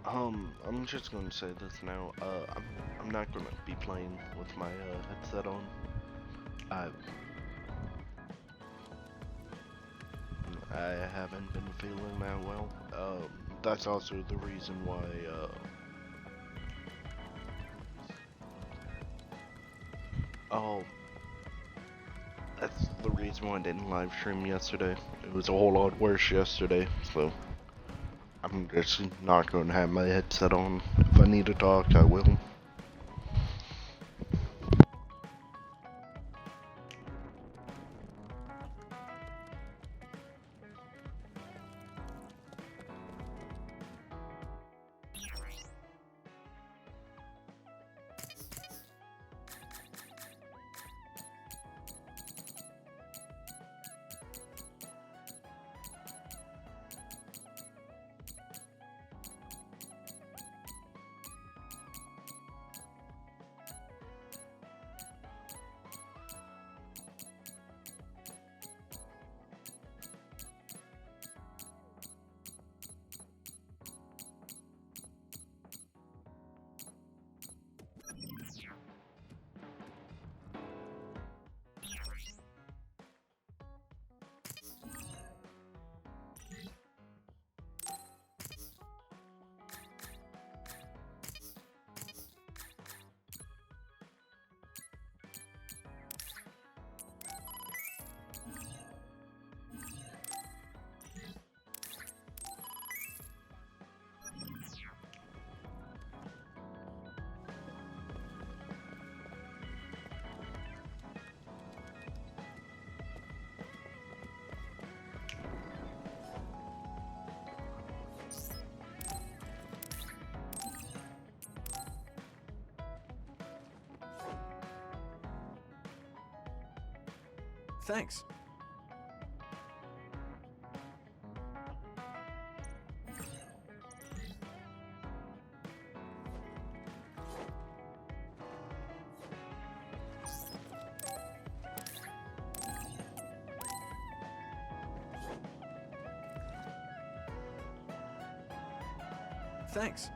I'm just gonna say this now. I'm not gonna be playing with my headset on. I I haven't been feeling that well. That's also the reason why. Oh, that's the reason why I didn't live stream yesterday. It was a whole lot worse yesterday, so I'm just not gonna have my headset on. If I need to talk, I will. Thanks. Thanks.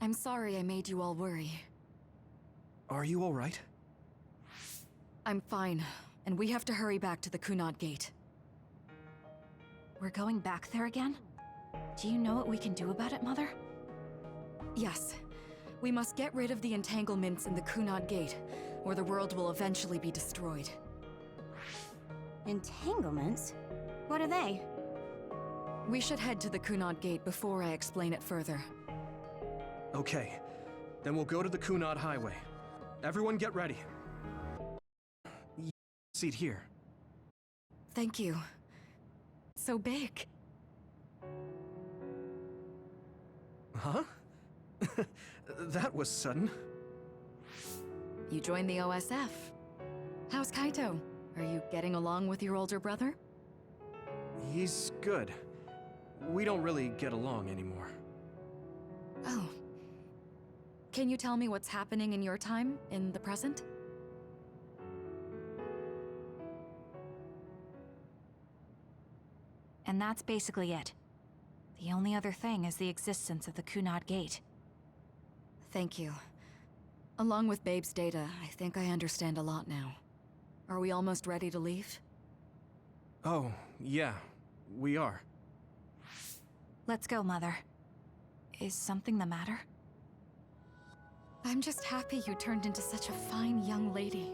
I'm sorry I made you all worry. Are you all right? I'm fine, and we have to hurry back to the Kunad Gate. We're going back there again? Do you know what we can do about it, Mother? Yes. We must get rid of the entanglements in the Kunad Gate, or the world will eventually be destroyed. Entanglements? What are they? We should head to the Kunad Gate before I explain it further. Okay. Then we'll go to the Kunad Highway. Everyone get ready. Seat here. Thank you. So big. Huh? That was sudden. You joined the OSF. How's Kaito? Are you getting along with your older brother? He's good. We don't really get along anymore. Oh. Can you tell me what's happening in your time, in the present? And that's basically it. The only other thing is the existence of the Kunad Gate. Thank you. Along with Babe's data, I think I understand a lot now. Are we almost ready to leave? Oh, yeah. We are. Let's go, Mother. Is something the matter? I'm just happy you turned into such a fine young lady.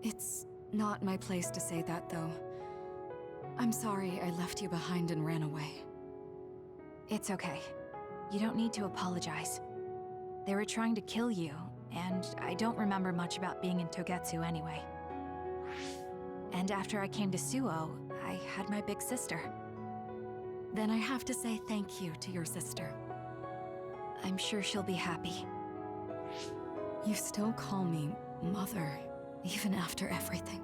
It's not my place to say that, though. I'm sorry I left you behind and ran away. It's okay. You don't need to apologize. They were trying to kill you, and I don't remember much about being in Togetsu anyway. And after I came to Suo, I had my big sister. Then I have to say thank you to your sister. I'm sure she'll be happy. You still call me Mother, even after everything.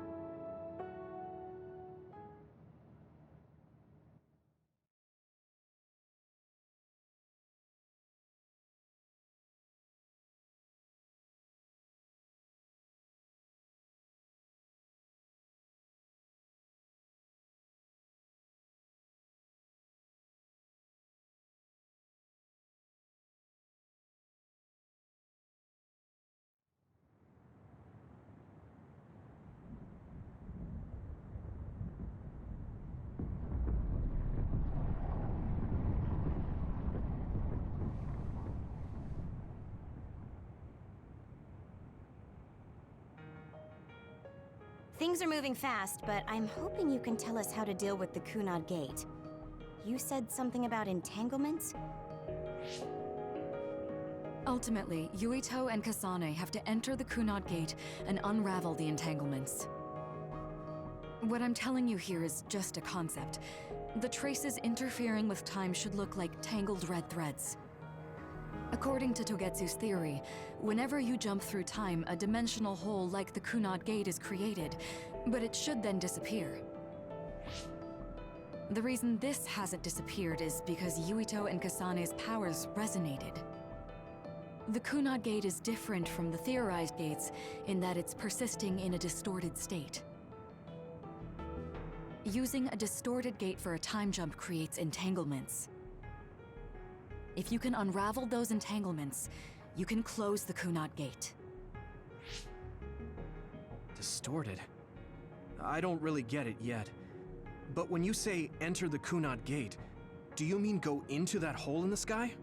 Things are moving fast, but I'm hoping you can tell us how to deal with the Kunad Gate. You said something about entanglements? Ultimately, Yuito and Kasane have to enter the Kunad Gate and unravel the entanglements. What I'm telling you here is just a concept. The traces interfering with time should look like tangled red threads. According to Togetsu's theory, whenever you jump through time, a dimensional hole like the Kunad Gate is created, but it should then disappear. The reason this hasn't disappeared is because Yuito and Kasane's powers resonated. The Kunad Gate is different from the theorized gates in that it's persisting in a distorted state. Using a distorted gate for a time jump creates entanglements. If you can unravel those entanglements, you can close the Kunad Gate. Distorted? I don't really get it yet. But when you say enter the Kunad Gate, do you mean go into that hole in the sky?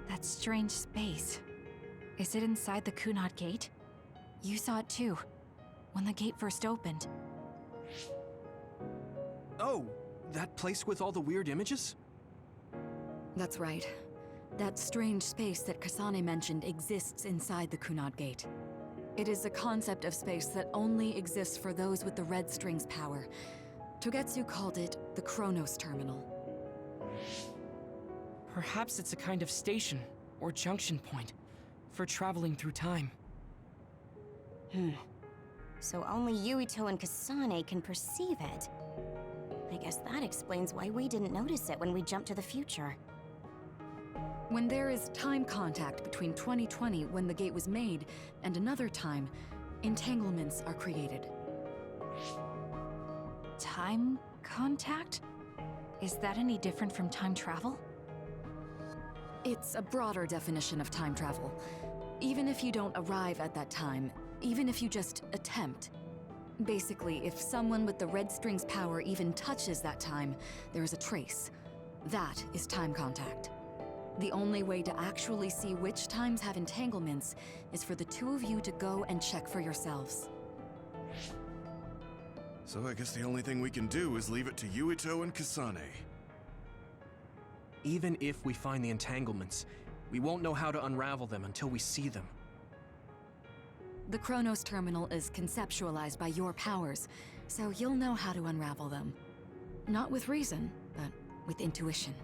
That strange space. Is it inside the Kunad Gate? You saw it too, when the gate first opened. Oh, that place with all the weird images? That's right. That strange space that Kasane mentioned exists inside the Kunad Gate. It is a concept of space that only exists for those with the red string's power. Togetsu called it the Chronos Terminal. Perhaps it's a kind of station or junction point for traveling through time. So only Yuito and Kasane can perceive it. I guess that explains why we didn't notice it when we jumped to the future. When there is time contact between 2020, when the gate was made, and another time, entanglements are created. Time contact? Is that any different from time travel? It's a broader definition of time travel. Even if you don't arrive at that time, even if you just attempt. Basically, if someone with the red string's power even touches that time, there is a trace. That is time contact. The only way to actually see which times have entanglements is for the two of you to go and check for yourselves. So I guess the only thing we can do is leave it to Yuito and Kasane. Even if we find the entanglements, we won't know how to unravel them until we see them. The Chronos Terminal is conceptualized by your powers, so you'll know how to unravel them. Not with reason, but with intuition.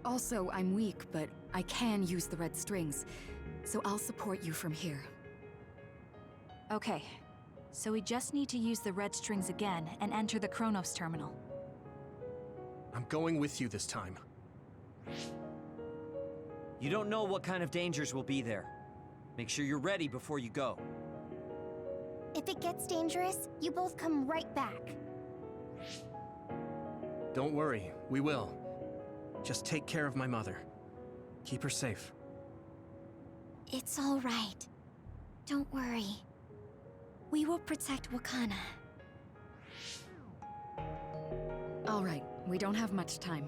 Also, I'm weak, but I can use the red strings, so I'll support you from here. Okay, so we just need to use the red strings again and enter the Chronos Terminal. I'm going with you this time. You don't know what kind of dangers will be there. Make sure you're ready before you go. If it gets dangerous, you both come right back. Don't worry, we will. Just take care of my mother. Keep her safe. It's all right. Don't worry. We will protect Wakana. All right, we don't have much time.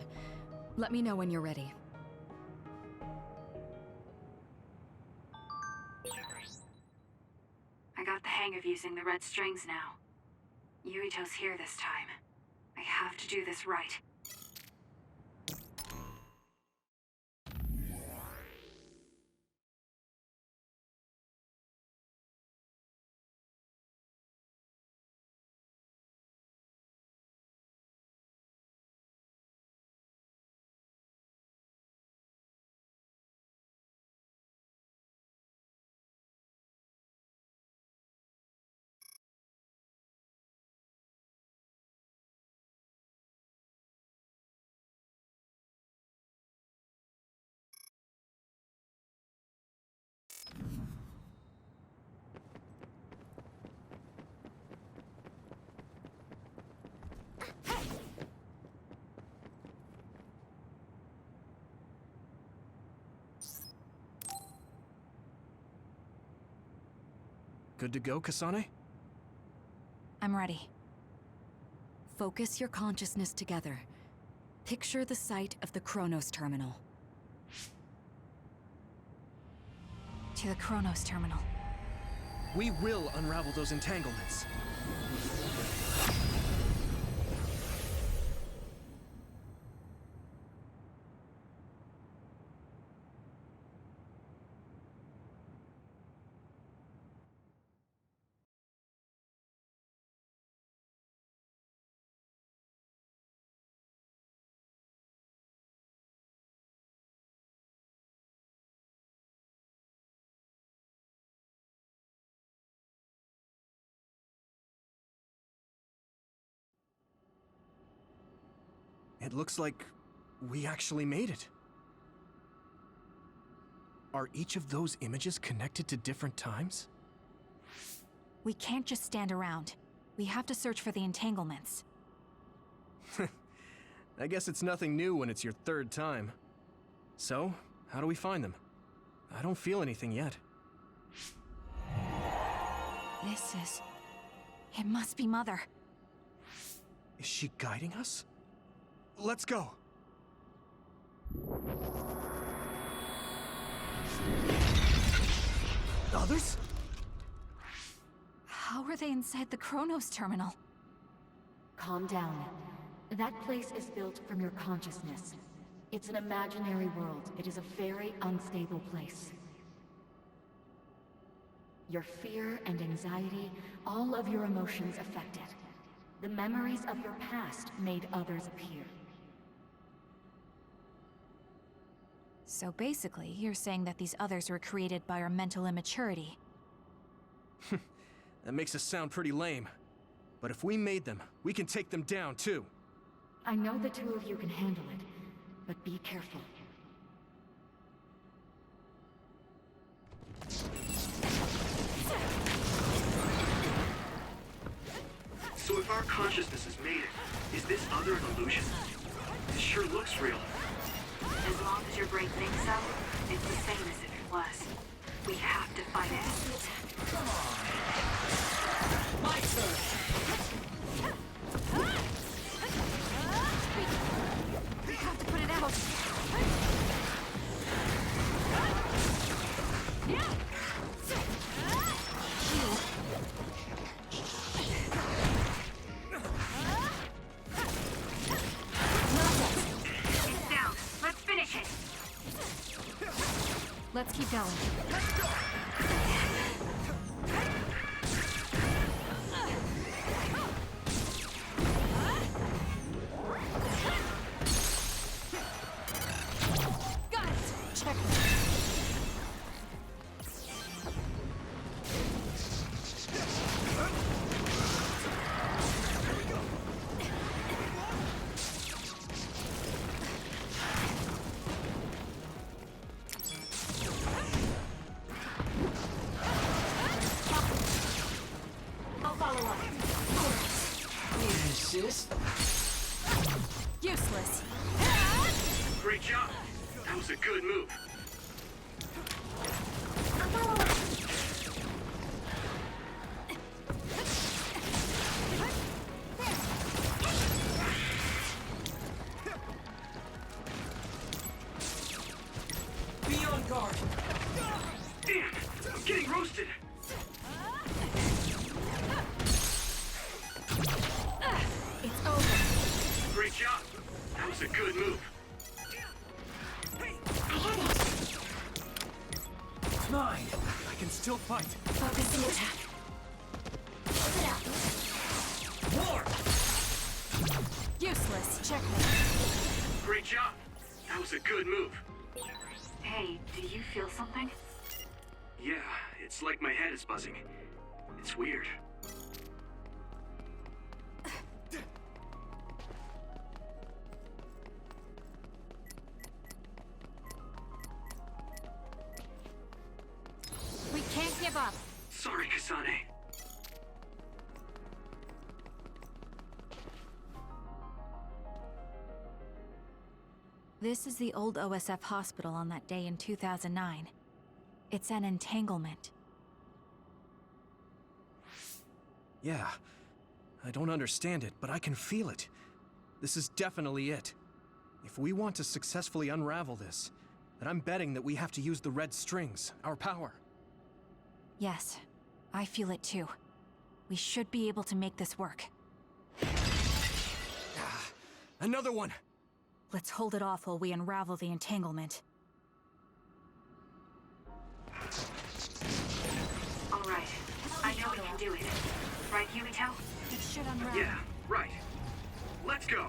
Let me know when you're ready. I got the hang of using the red strings now. Yuito's here this time. I have to do this right. Good to go, Kasane? I'm ready. Focus your consciousness together. Picture the site of the Chronos Terminal. To the Chronos Terminal. We will unravel those entanglements. It looks like we actually made it. Are each of those images connected to different times? We can't just stand around. We have to search for the entanglements. I guess it's nothing new when it's your third time. So, how do we find them? I don't feel anything yet. It must be Mother. Is she guiding us? Let's go! Others? How are they inside the Chronos Terminal? Calm down. That place is built from your consciousness. It's an imaginary world. It is a very unstable place. Your fear and anxiety, all of your emotions affected. The memories of your past made others appear. So basically, you're saying that these others were created by our mental immaturity. That makes us sound pretty lame. But if we made them, we can take them down too. I know the two of you can handle it, but be careful. So if our consciousness has made it, is this other an illusion? This sure looks real. As long as your brain thinks so, it's the same as if it was. We have to fight it. Come on! My turn! We have to put it out! It's down. Let's finish it. Let's keep going. Got it! Check. I'll follow up. Assist? Useless. Great job. That was a good move. I'll follow up. Be on guard! Damn, I'm getting roasted. It's over. Great job. That was a good move. Mine! I can still fight. Focus the attack. War! Useless. Checkmate. Great job. That was a good move. Hey, do you feel something? Yeah, it's like my head is buzzing. It's weird. We can't give up. Sorry, Kasane. This is the old OSF hospital on that day in 2009. It's an entanglement. Yeah. I don't understand it, but I can feel it. This is definitely it. If we want to successfully unravel this, then I'm betting that we have to use the red strings, our power. Yes, I feel it too. We should be able to make this work. Another one! Let's hold it off while we unravel the entanglement. All right. I know we can do it. Right, Yumito? It should unravel. Yeah, right. Let's go.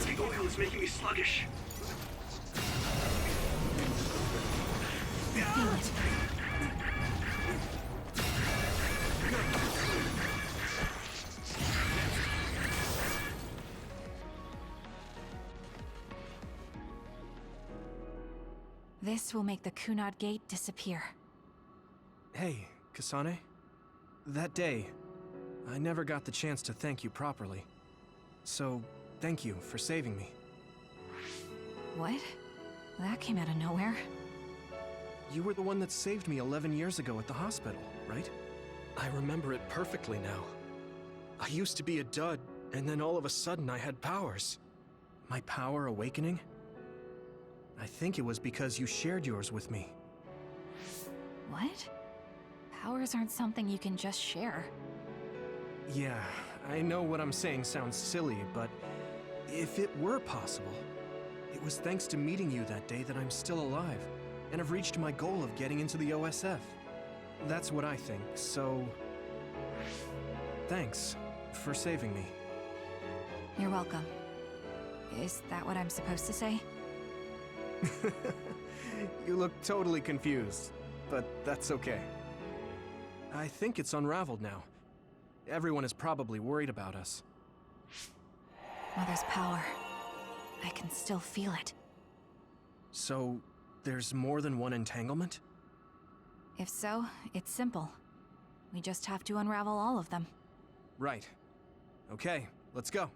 The oil is making me sluggish. I feel it. This will make the Kunad Gate disappear. Hey, Kasane. That day, I never got the chance to thank you properly. So, thank you for saving me. What? That came out of nowhere. You were the one that saved me 11 years ago at the hospital, right? I remember it perfectly now. I used to be a dud, and then all of a sudden I had powers. My power awakening? I think it was because you shared yours with me. What? Powers aren't something you can just share. Yeah, I know what I'm saying sounds silly, but if it were possible, it was thanks to meeting you that day that I'm still alive, and have reached my goal of getting into the OSF. That's what I think, so... thanks for saving me. You're welcome. Is that what I'm supposed to say? You look totally confused, but that's okay. I think it's unraveled now. Everyone is probably worried about us. Mother's power. I can still feel it. So, there's more than one entanglement? If so, it's simple. We just have to unravel all of them. Right. Okay, let's go.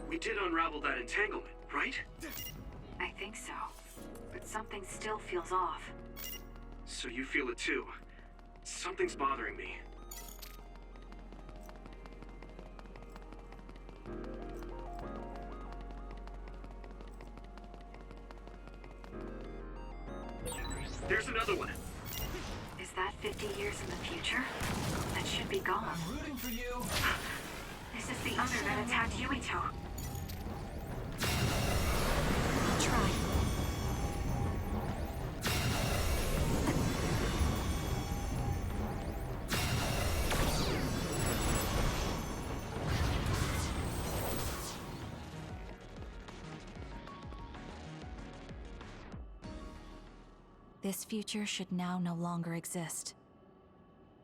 We did unravel that entanglement, right? I think so. But something still feels off. So you feel it too. Something's bothering me. There's another one. Is that 50 years in the future? That should be gone. I'm rooting for you. This is the other that attacked Yumito. I'll try. This future should now no longer exist.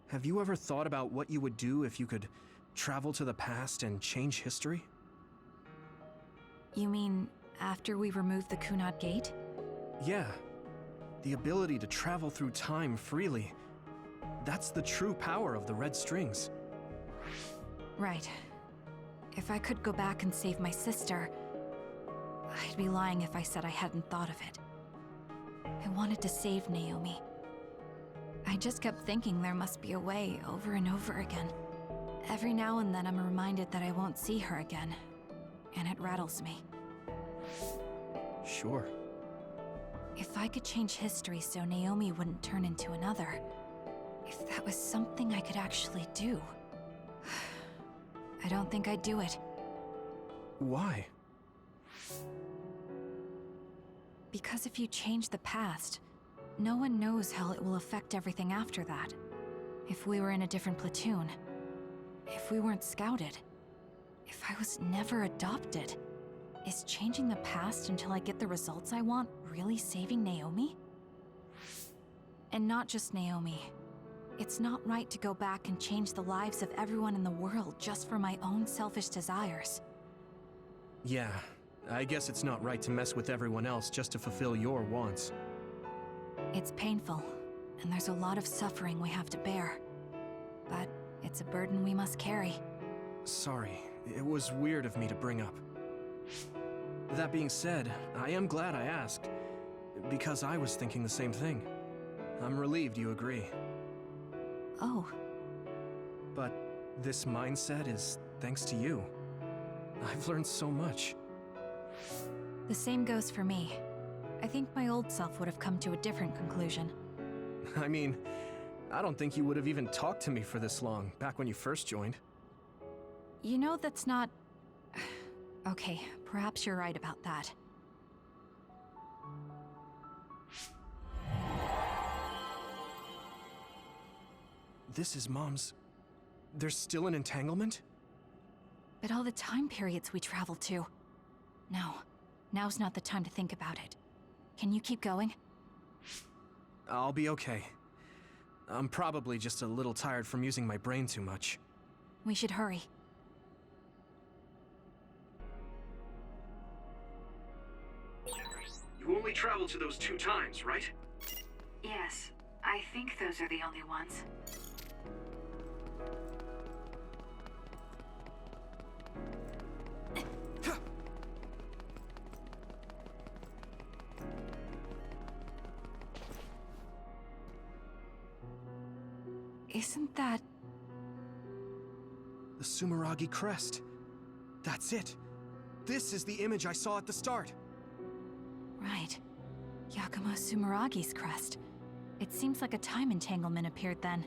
Have you ever thought about what you would do if you could travel to the past and change history? You mean after we remove the Kunad Gate? Yeah. The ability to travel through time freely. That's the true power of the red strings. Right. If I could go back and save my sister, I'd be lying if I said I hadn't thought of it. I wanted to save Naomi. I just kept thinking there must be a way over and over again. Every now and then I'm reminded that I won't see her again, and it rattles me. Sure. If I could change history so Naomi wouldn't turn into another, if that was something I could actually do, I don't think I'd do it. Why? Because if you change the past, no one knows how it will affect everything after that. If we were in a different platoon, if we weren't scouted, if I was never adopted, is changing the past until I get the results I want really saving Naomi? And not just Naomi. It's not right to go back and change the lives of everyone in the world just for my own selfish desires. Yeah, I guess it's not right to mess with everyone else just to fulfill your wants. It's painful, and there's a lot of suffering we have to bear. But it's a burden we must carry. Sorry, it was weird of me to bring up. That being said, I am glad I asked. because I was thinking the same thing. I'm relieved you agree. Oh, But this mindset is thanks to you. I've learned so much. the same goes for me. I think my old self would have come to a different conclusion. I mean, I don't think you would have even talked to me for this long, back when you first joined. You know, that's not... Okay, perhaps you're right about that. This is Mom's... There's still an entanglement? But all the time periods we travel to... No, now's not the time to think about it. Can you keep going? I'll be okay. I'm probably just a little tired from using my brain too much. We should hurry. You only traveled to those 2 times, right? Yes, I think those are the only ones. Isn't that... The Sumeragi crest. That's it. This is the image I saw at the start. right? Yakumo Sumeragi's crest. It seems like a time entanglement appeared then.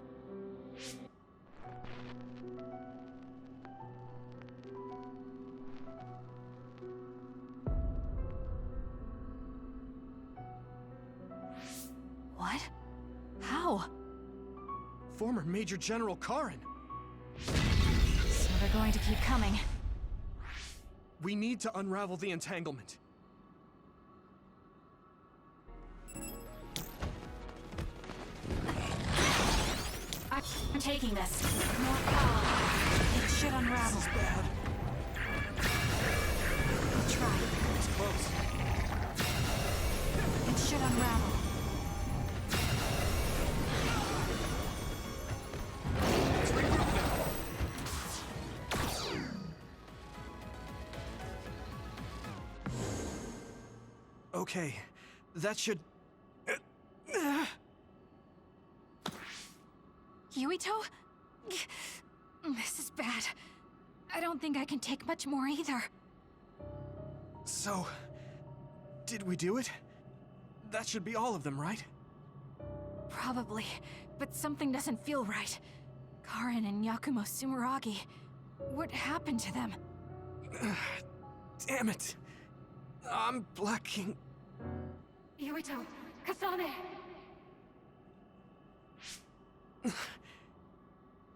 What? How? Former Major General Karin. So they're going to keep coming. We need to unravel the entanglement. I'm taking this. More power. It should unravel. This is bad. I'll try. It's close. It should unravel. Let's regroup now. Okay, that should... Yuito? This is bad. I don't think I can take much more either. So, did we do it? That should be all of them, right? Probably, but something doesn't feel right. Karin and Yakumo Sumeragi. What happened to them? Damn it. I'm blacking. Yuito! Kasane!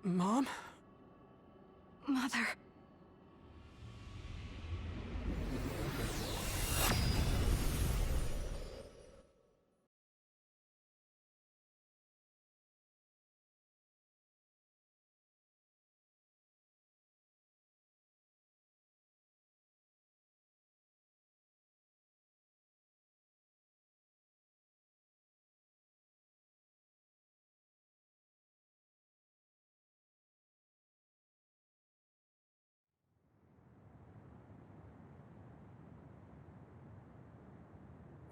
Mom? Mother.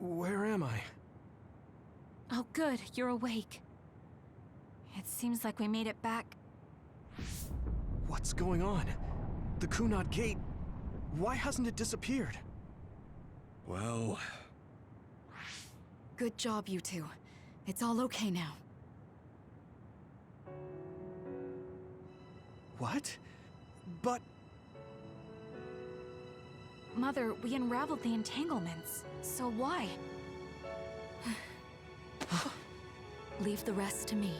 Where am I? Oh good, you're awake. It seems like we made it back. What's going on? The Kunad Gate... Why hasn't it disappeared? Well... Good job, you two. It's all okay now. What? But... Mother, we unraveled the entanglements. So why? Leave the rest to me.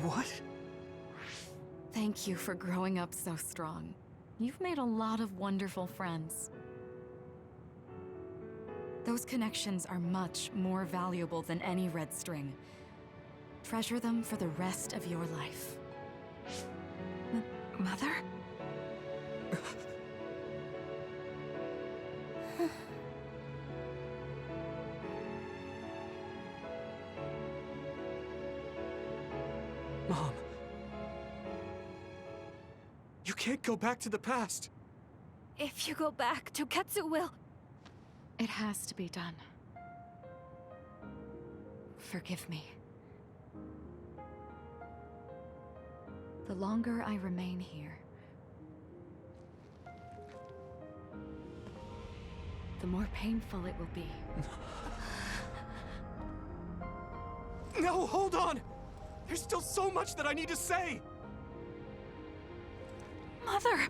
What? Thank you for growing up so strong. You've made a lot of wonderful friends. Those connections are much more valuable than any red string. Treasure them for the rest of your life. Mother? Mom. You can't go back to the past. If you go back, Toketsu will... It has to be done. Forgive me. The longer I remain here, the more painful it will be. No, hold on! There's still so much that I need to say! Mother!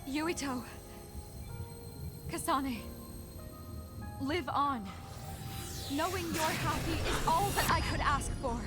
Yuito. Kasane. Live on. Knowing you're happy is all that I could ask for.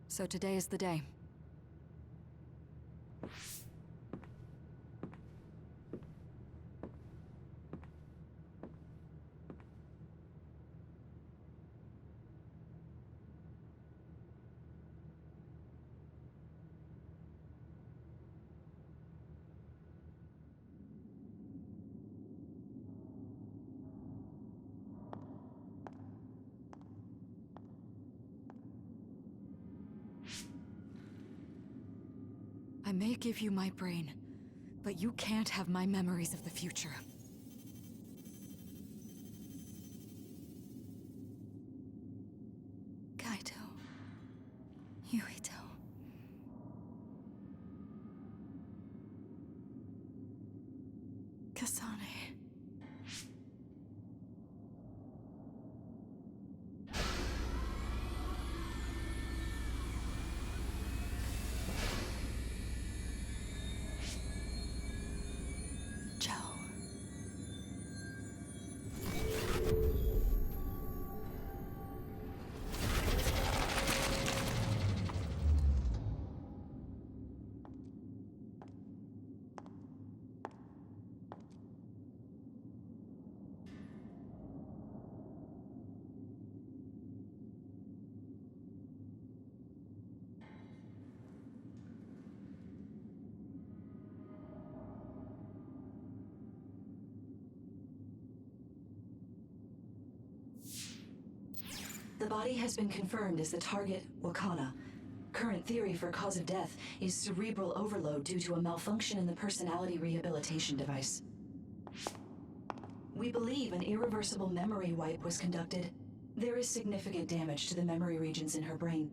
So today is the day. I may give you my brain, but you can't have my memories of the future. Kaito. Yuito. Kasane. The body has been confirmed as the target, Wakana. Current theory for cause of death is cerebral overload due to a malfunction in the personality rehabilitation device. We believe an irreversible memory wipe was conducted. There is significant damage to the memory regions in her brain.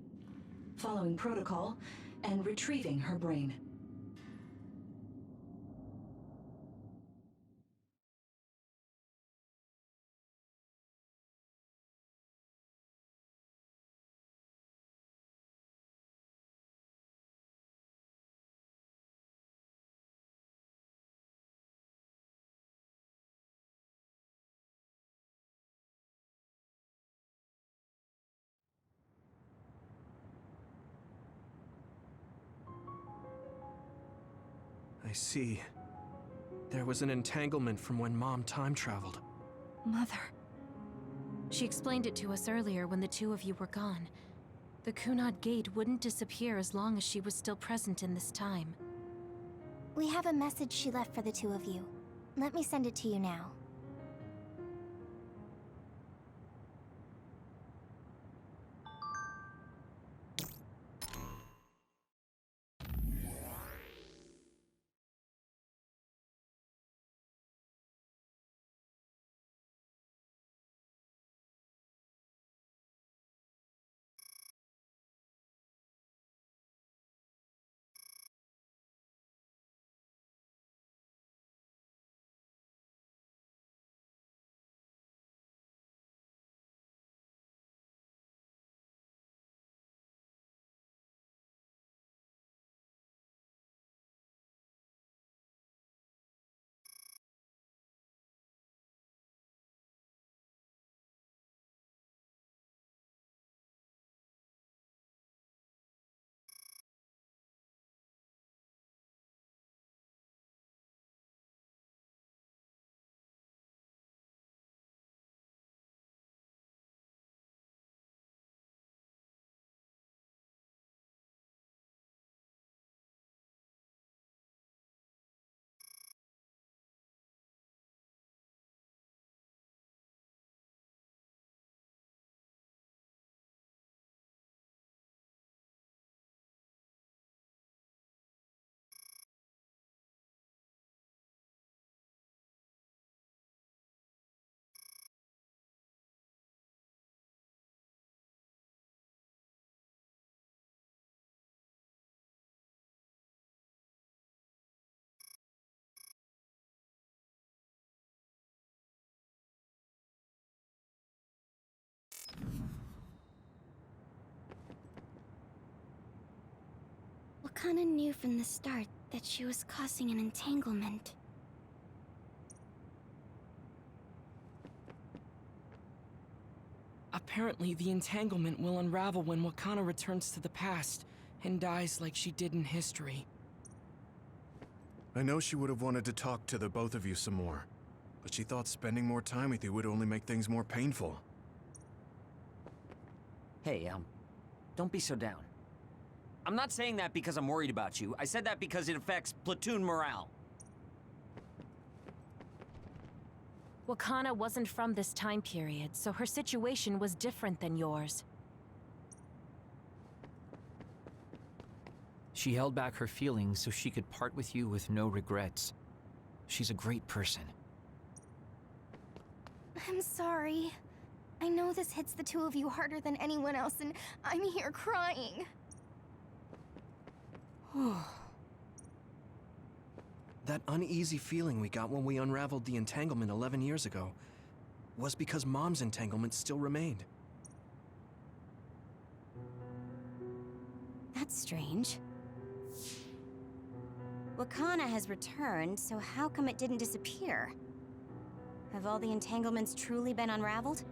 Following protocol and retrieving her brain. I see. There was an entanglement from when Mom time traveled. Mother. She explained it to us earlier when the two of you were gone. The Kunad Gate wouldn't disappear as long as she was still present in this time. We have a message she left for the two of you. Let me send it to you now. Wakana knew from the start that she was causing an entanglement. Apparently, the entanglement will unravel when Wakana returns to the past and dies like she did in history. I know she would have wanted to talk to the both of you some more, but she thought spending more time with you would only make things more painful. Hey, don't be so down. I'm not saying that because I'm worried about you. I said that because it affects platoon morale. Wakana wasn't from this time period, so her situation was different than yours. She held back her feelings so she could part with you with no regrets. She's a great person. I'm sorry. I know this hits the two of you harder than anyone else, and I'm here crying. That uneasy feeling we got when we unraveled the entanglement 11 years ago was because Mom's entanglement still remained. That's strange. Wakana has returned, so how come it didn't disappear? Have all the entanglements truly been unraveled?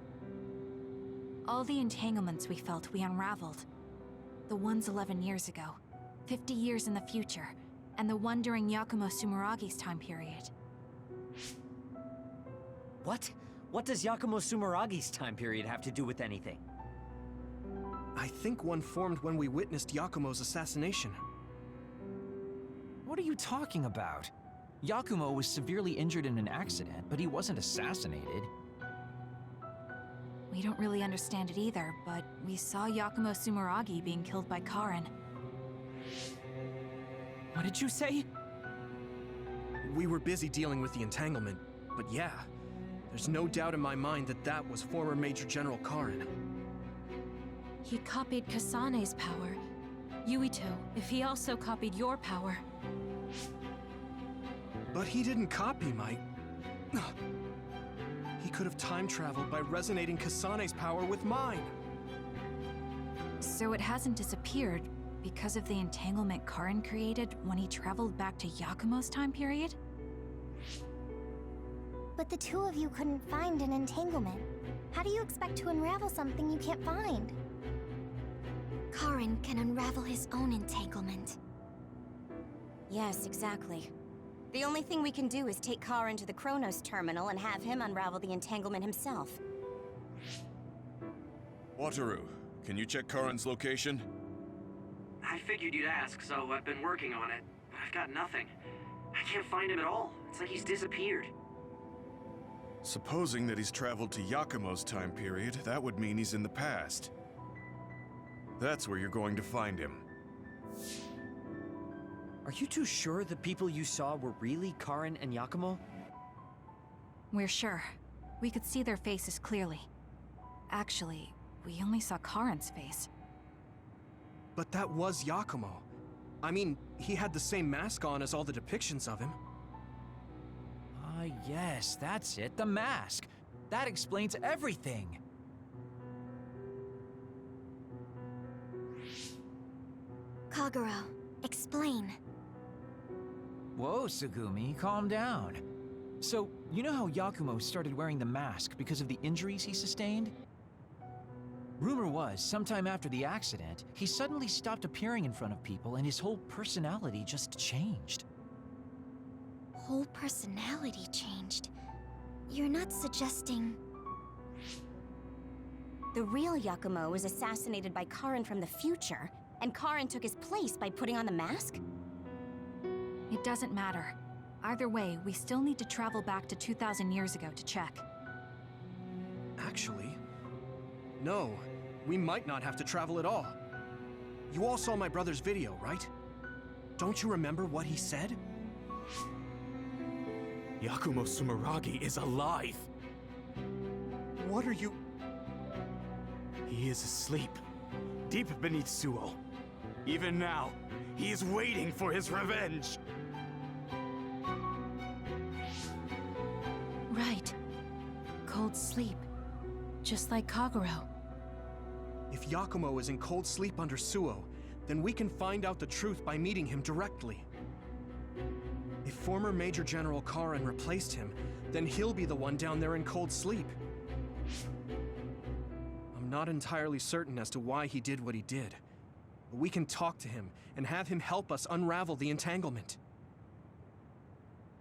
All the entanglements we felt we unraveled. The ones 11 years ago, 50 years in the future, and the one during Yakumo Sumeragi's time period. What? What does Yakumo Sumeragi's time period have to do with anything? I think one formed when we witnessed Yakumo's assassination. What are you talking about? Yakumo was severely injured in an accident, but he wasn't assassinated. We don't really understand it either, but we saw Yakumo Sumeragi being killed by Karin. What did you say? We were busy dealing with the entanglement, but yeah, there's no doubt in my mind that that was former Major General Karin. He copied Kasane's power. Yuito, if he also copied your power. But he didn't copy my... He could have time-traveled by resonating Kasane's power with mine. So it hasn't disappeared because of the entanglement Karin created when he traveled back to Yakumo's time period? But the two of you couldn't find an entanglement. How do you expect to unravel something you can't find? Karin can unravel his own entanglement. Yes, exactly. The only thing we can do is take Karin to the Chronos terminal and have him unravel the entanglement himself. Wataru, can you check Karin's location? I figured you'd ask, so I've been working on it. But I've got nothing. I can't find him at all. It's like he's disappeared. Supposing that he's traveled to Yakumo's time period, that would mean he's in the past. That's where you're going to find him. Are you too sure the people you saw were really Karin and Yakumo? We're sure. We could see their faces clearly. Actually, we only saw Karin's face. But that was Yakumo. I mean, he had the same mask on as all the depictions of him. Ah, yes, that's it, the mask. That explains everything. Kagero, explain. Whoa, Tsugumi, calm down. So, you know how Yakumo started wearing the mask because of the injuries he sustained? Rumor was, sometime after the accident, he suddenly stopped appearing in front of people and his whole personality just changed. Whole personality changed? You're not suggesting... The real Yakumo was assassinated by Karin from the future, and Karin took his place by putting on the mask? It doesn't matter. Either way, we still need to travel back to 2,000 years ago to check. Actually, no. We might not have to travel at all. You all saw my brother's video, right? Don't you remember what he said? Yakumo Sumeragi is alive! What are you... He is asleep, deep beneath Suo. Even now, he is waiting for his revenge! Right. Cold sleep. Just like Kagero. If Yakumo is in cold sleep under Suo, then we can find out the truth by meeting him directly. If former Major General Karen replaced him, then he'll be the one down there in cold sleep. I'm not entirely certain as to why he did what he did, but we can talk to him and have him help us unravel the entanglement.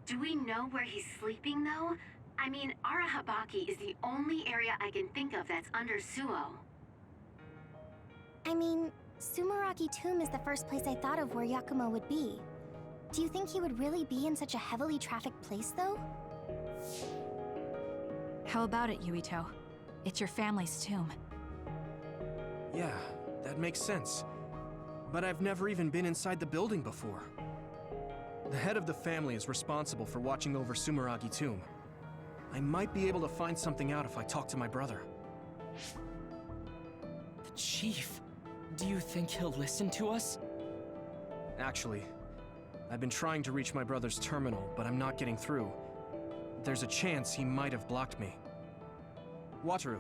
Do we know where he's sleeping, though? I mean, Arahabaki is the only area I can think of that's under Suo. I mean, Sumeragi Tomb is the first place I thought of where Yakumo would be. Do you think he would really be in such a heavily trafficked place, though? How about it, Yuito? It's your family's tomb. Yeah, that makes sense. But I've never even been inside the building before. The head of the family is responsible for watching over Sumeragi Tomb. I might be able to find something out if I talk to my brother. The Chief? Do you think he'll listen to us? Actually, I've been trying to reach my brother's terminal, but I'm not getting through. There's a chance he might have blocked me. Wataru,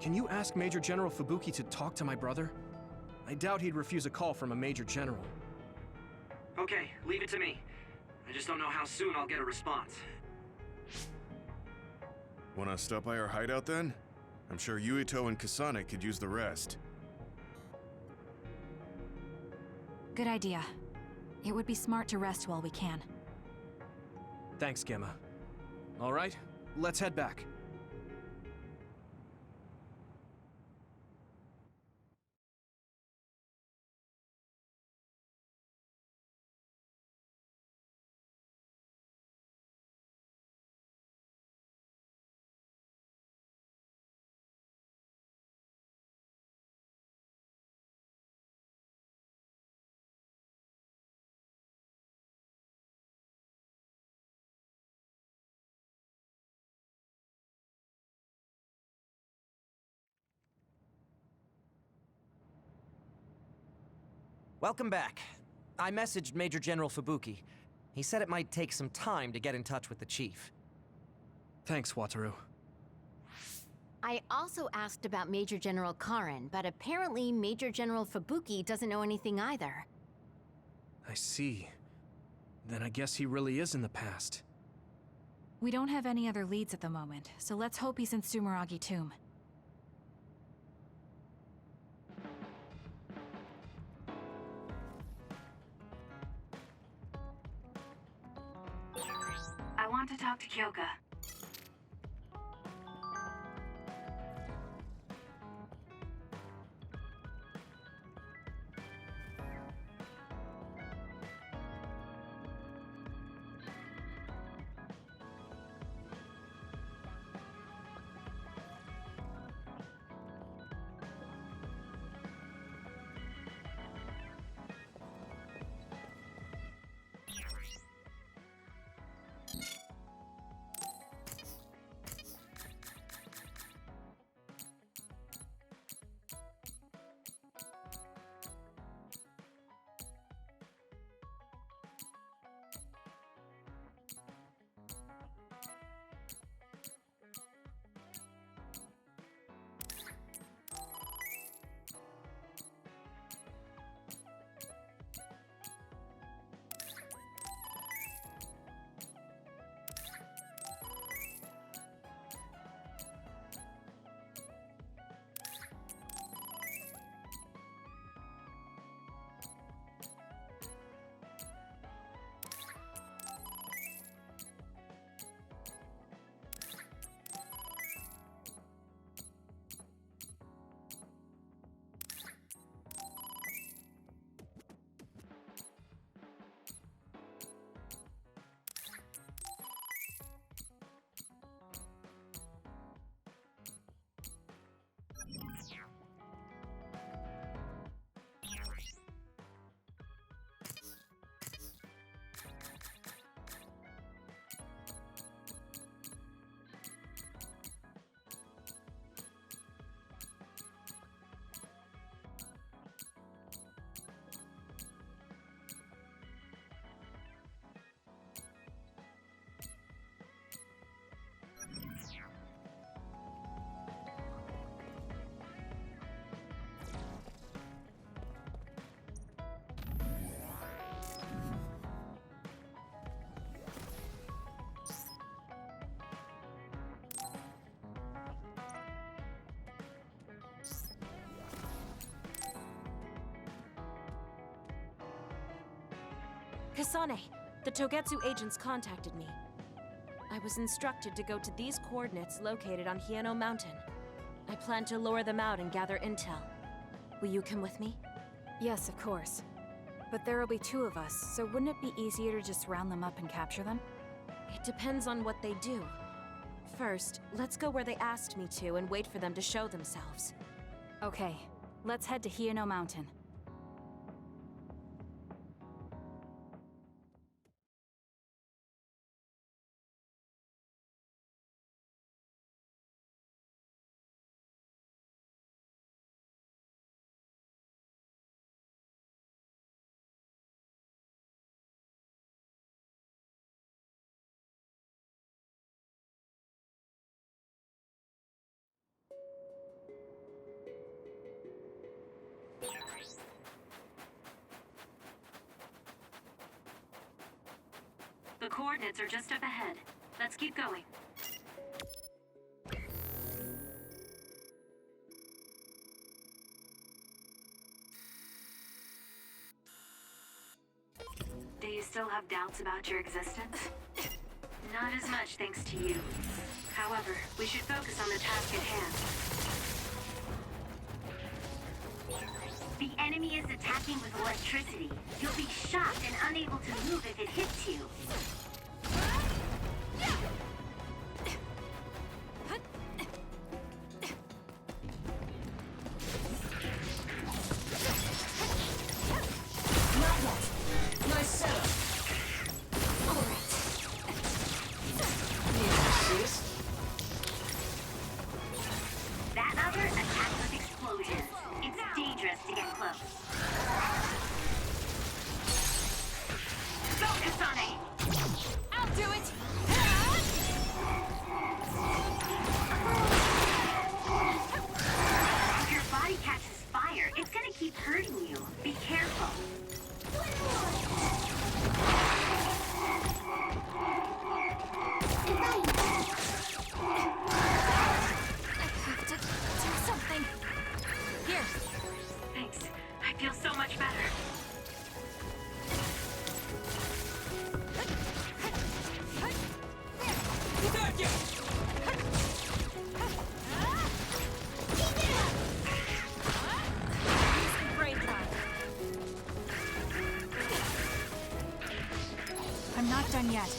can you ask Major General Fubuki to talk to my brother? I doubt he'd refuse a call from a Major General. Okay, leave it to me. I just don't know how soon I'll get a response. Wanna stop by our hideout then? I'm sure Yuito and Kasane could use the rest. Good idea. It would be smart to rest while we can. Thanks, Gemma. All right, let's head back. Welcome back. I messaged Major General Fubuki. He said it might take some time to get in touch with the Chief. Thanks, Wataru. I also asked about Major General Karen, but apparently Major General Fubuki doesn't know anything either. I see. Then I guess he really is in the past. We don't have any other leads at the moment, so let's hope he's in Sumeragi Tomb. I want to talk to Kyoka. Kasane, the Togetsu agents contacted me. I was instructed to go to these coordinates located on Hieno Mountain. I plan to lure them out and gather intel. Will you come with me? Yes, of course. But there will be 2 of us, so wouldn't it be easier to just round them up and capture them? It depends on what they do. First, let's go where they asked me to and wait for them to show themselves. Okay, let's head to Hieno Mountain. The coordinates are just up ahead. Let's keep going. Do you still have doubts about your existence? Not as much thanks to you. However, we should focus on the task at hand. The enemy is attacking with electricity. You'll be shocked and unable to move if it hits you. Not yet. Nice setup. All right. Need an assist? That other attacks with explosions. It's dangerous to get close. Go, Kasane! I'll do it! If your body catches fire, it's gonna keep hurting you. Be careful. Something. Here. Thanks. I feel so much better. Brain drive. I'm not done yet.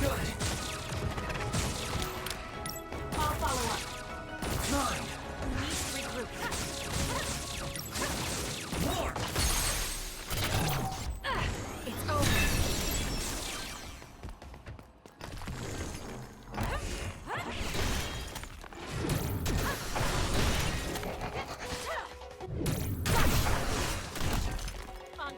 Good. I'll follow up. Mine. Need to regroup. More. It's over. On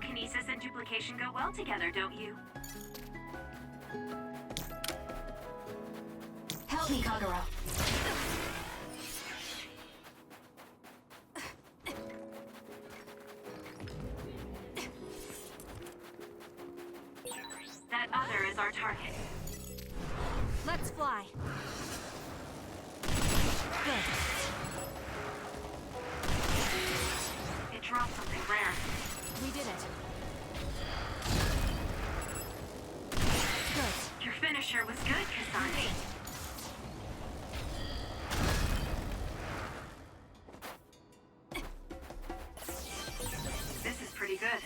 Psychokinesis and duplication go well together, don't you? Help me, Kagura. That other is our target. Let's fly. Good. It dropped something rare. We did it. Good. Your finisher was good, Kasane. This is pretty good.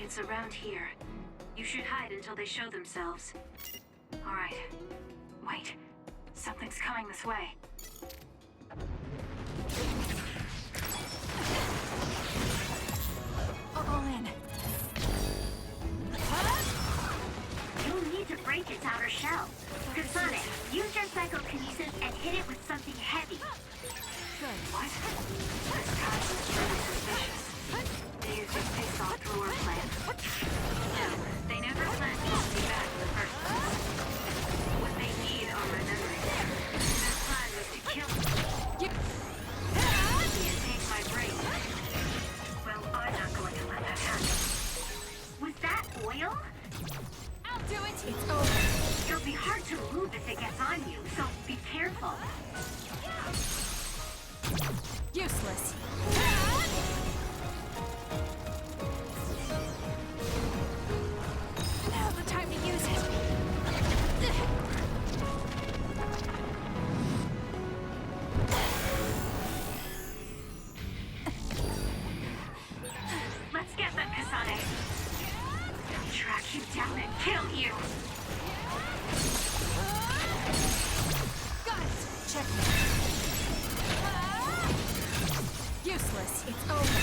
It's around here. You should hide until they show themselves. All right. Wait. Something's coming this way. All in. You'll need to break its outer shell. Kasane, use your psychokinesis and hit it with something heavy. Good. What? This guy is really suspicious. They used his face off through our plan. No, they never planned to hold me back in the first place. What they need are my memories. Their plan was to kill me. And take my brain. Well, I'm not going to let that happen. Was that oil? I'll do it. It's over. It'll be hard to move if it gets on you, so be careful. Useless. Now's the time to use it. Let's get them, Kasane. They'll track you down and kill you. Got it. Check me. Useless. It's over.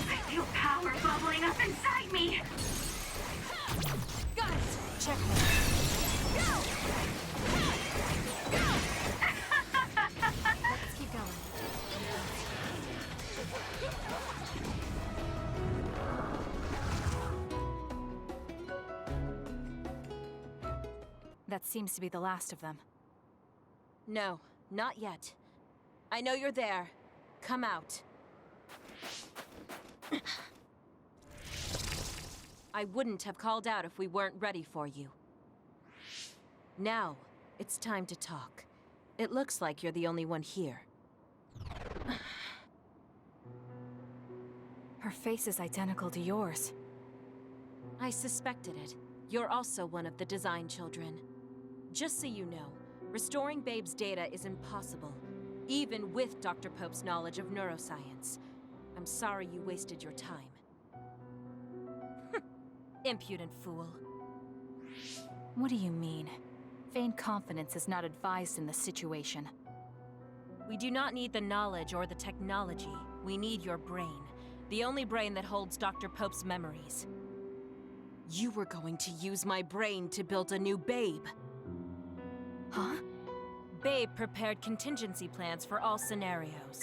I feel power bubbling up inside me. Got it. Check me. Let's keep going. That seems to be the last of them. No, not yet. I know you're there. Come out. I wouldn't have called out if we weren't ready for you. Now, it's time to talk. It looks like you're the only one here. Her face is identical to yours. I suspected it. You're also one of the design children. Just so you know, restoring Babe's data is impossible, even with Dr. Pope's knowledge of neuroscience. I'm sorry you wasted your time. Impudent fool. What do you mean? Feigned confidence is not advised in this situation. We do not need the knowledge or the technology. We need your brain. The only brain that holds Dr. Pope's memories. You were going to use my brain to build a new Babe. Huh? Babe prepared contingency plans for all scenarios.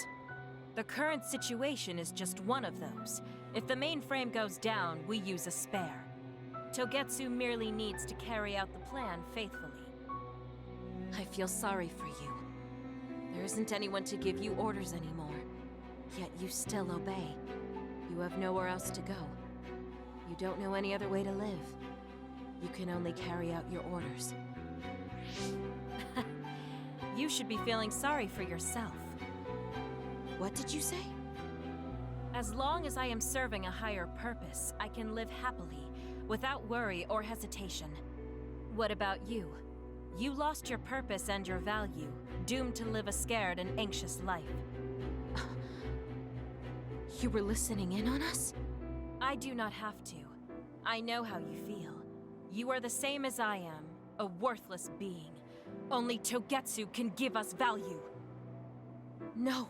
The current situation is just one of those. If the mainframe goes down, we use a spare. Togetsu merely needs to carry out the plan faithfully. I feel sorry for you. There isn't anyone to give you orders anymore. Yet you still obey. You have nowhere else to go. You don't know any other way to live. You can only carry out your orders. You should be feeling sorry for yourself. What did you say? As long as I am serving a higher purpose, I can live happily, without worry or hesitation. What about you? You lost your purpose and your value, doomed to live a scared and anxious life. You were listening in on us? I do not have to. I know how you feel. You are the same as I am, a worthless being. Only Togetsu can give us value. No,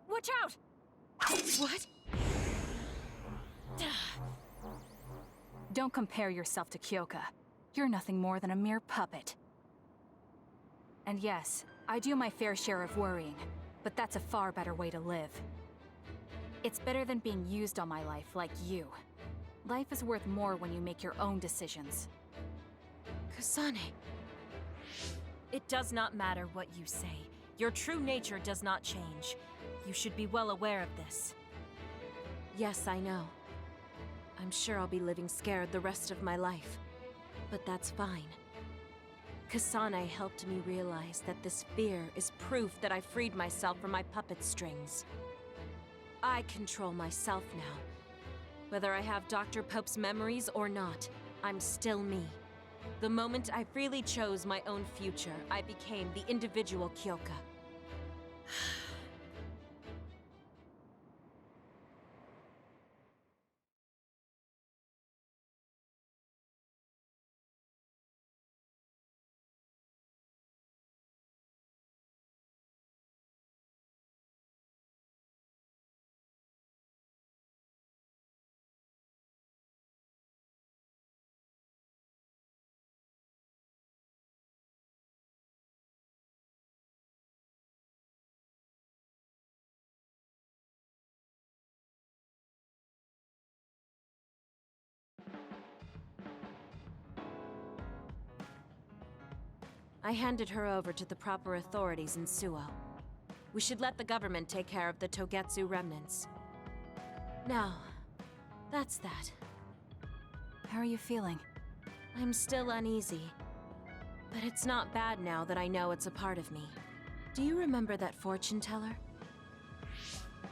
Watch out! What? Don't compare yourself to Kyoka. You're nothing more than a mere puppet. And yes, I do my fair share of worrying, but that's a far better way to live. It's better than being used all my life like you. Life is worth more when you make your own decisions. Kasane. It does not matter what you say. Your true nature does not change. You should be well aware of this. Yes, I know. I'm sure I'll be living scared the rest of my life. But that's fine. Kasane helped me realize that this fear is proof that I freed myself from my puppet strings. I control myself now. Whether I have Dr. Pope's memories or not, I'm still me. The moment I freely chose my own future, I became the individual Kyoka. I handed her over to the proper authorities in Suo. We should let the government take care of the Togetsu remnants. Now, that's that. How are you feeling? I'm still uneasy. But it's not bad now that I know it's a part of me. Do you remember that fortune teller?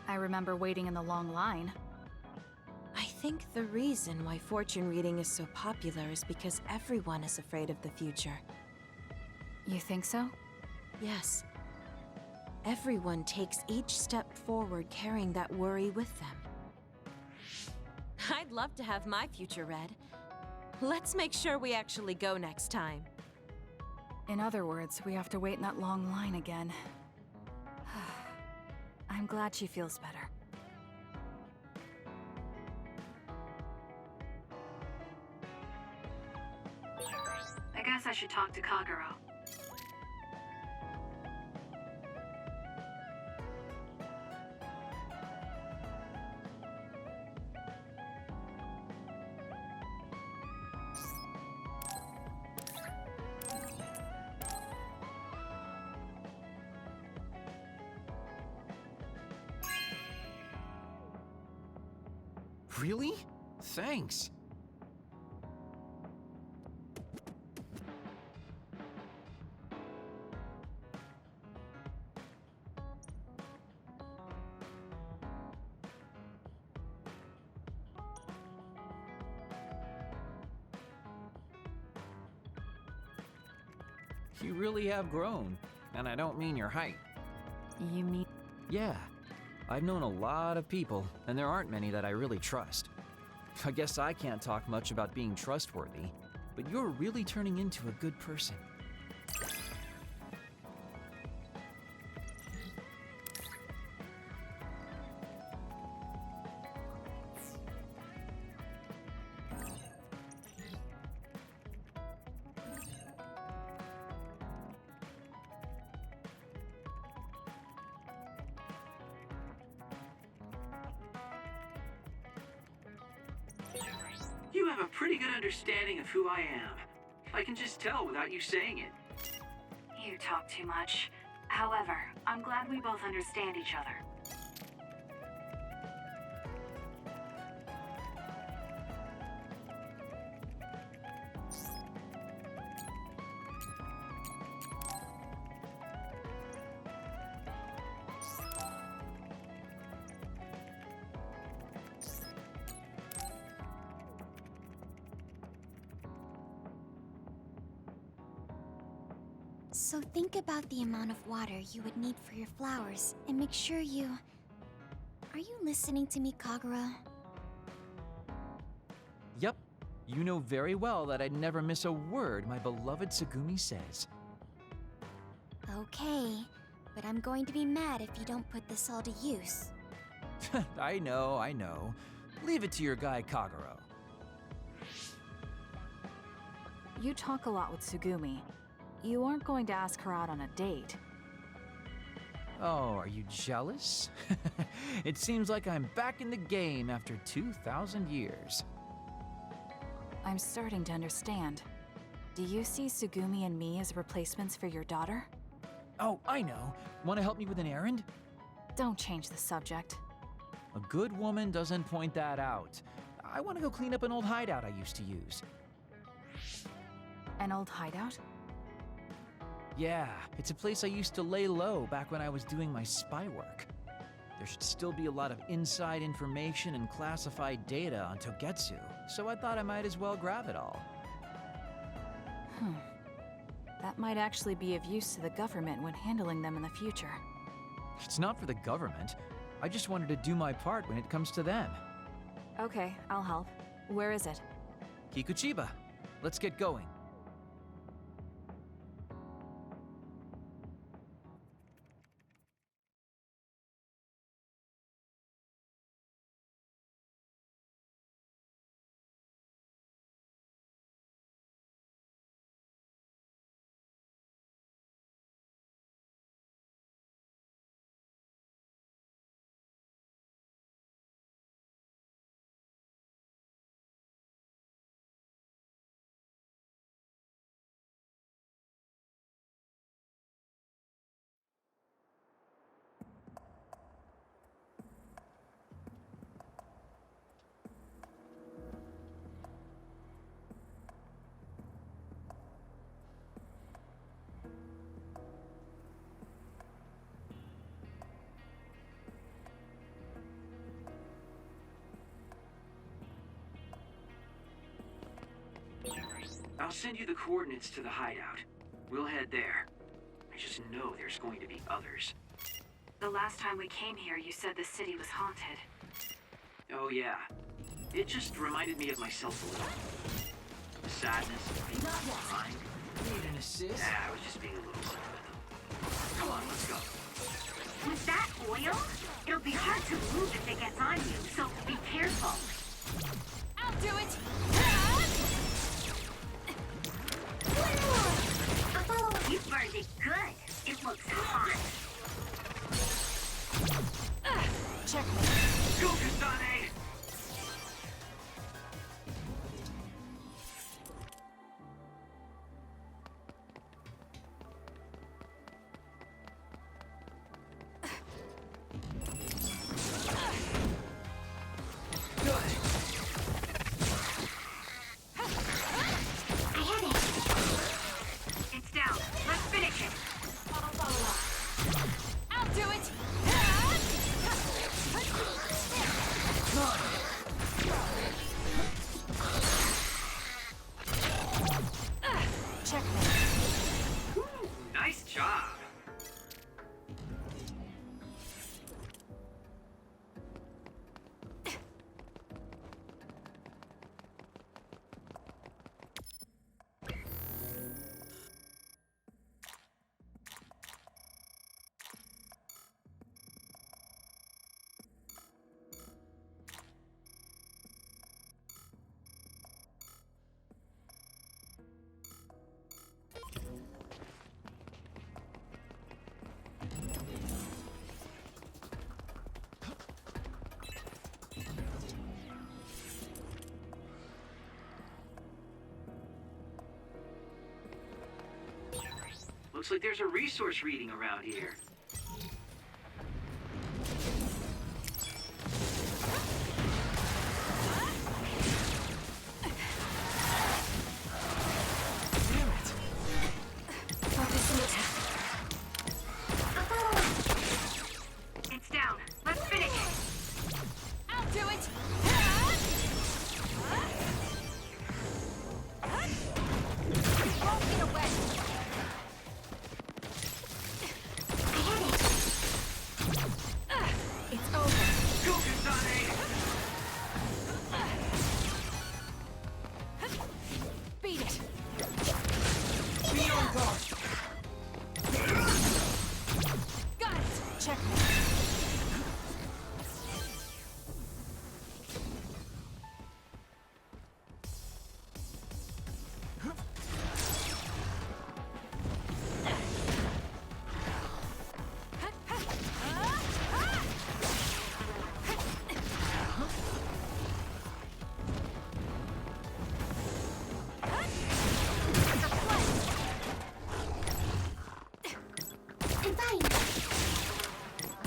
I remember waiting in the long line. I think the reason why fortune reading is so popular is because everyone is afraid of the future. You think so? Yes. Everyone takes each step forward carrying that worry with them. I'd love to have my future read. Let's make sure we actually go next time. In other words, we have to wait in that long line again. I'm glad she feels better. I guess I should talk to Kagero. Really? Thanks. You really have grown, and I don't mean your height. You mean? Yeah. I've known a lot of people, and there aren't many that I really trust. I guess I can't talk much about being trustworthy, but you're really turning into a good person. You have a pretty good understanding of who I am. I can just tell without you saying it. You talk too much. However, I'm glad we both understand each other. So think about the amount of water you would need for your flowers, and make sure you... Are you listening to me, Kagura? Yep. You know very well that I'd never miss a word my beloved Tsugumi says. Okay, but I'm going to be mad if you don't put this all to use. I know. Leave it to your guy Kaguro. You talk a lot with Tsugumi. You aren't going to ask her out on a date. Oh, are you jealous? It seems like I'm back in the game after 2,000 years. I'm starting to understand. Do you see Tsugumi and me as replacements for your daughter? Oh, I know. Want to help me with an errand? Don't change the subject. A good woman doesn't point that out. I want to go clean up an old hideout I used to use. An old hideout? Yeah, it's a place I used to lay low back when I was doing my spy work. There should still be a lot of inside information and classified data on Togetsu, so I thought I might as well grab it all. That might actually be of use to the government when handling them in the future. It's not for the government. I just wanted to do my part when it comes to them. Okay, I'll help. Where is it? Kikuchiba, let's get going. I'll send you the coordinates to the hideout. We'll head there. I just know there's going to be others. The last time we came here, you said the city was haunted. Oh yeah. It just reminded me of myself a little. The sadness, being crying. Need an assist? Yeah, I was just being a little sentimental. Come on, let's go. With that oil, it'll be hard to move if it gets on you, so be careful. I'll do it! You burned it good. It looks hot. Check me. Go, Kasane! Nice job. Looks like there's a resource reading around here. It's down. Let's finish it. I'll do it! Won't get away! checkmate.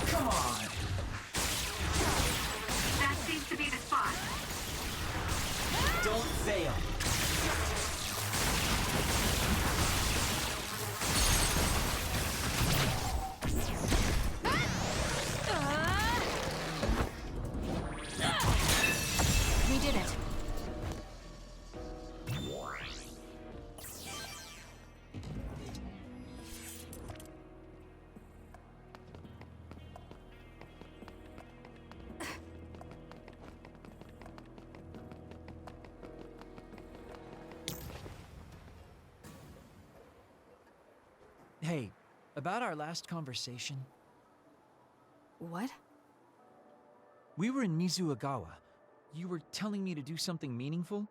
Come on! That seems to be the spot. Don't fail! We did it. Hey, about our last conversation, What? we were in Mizuagawa. You were telling me to do something meaningful?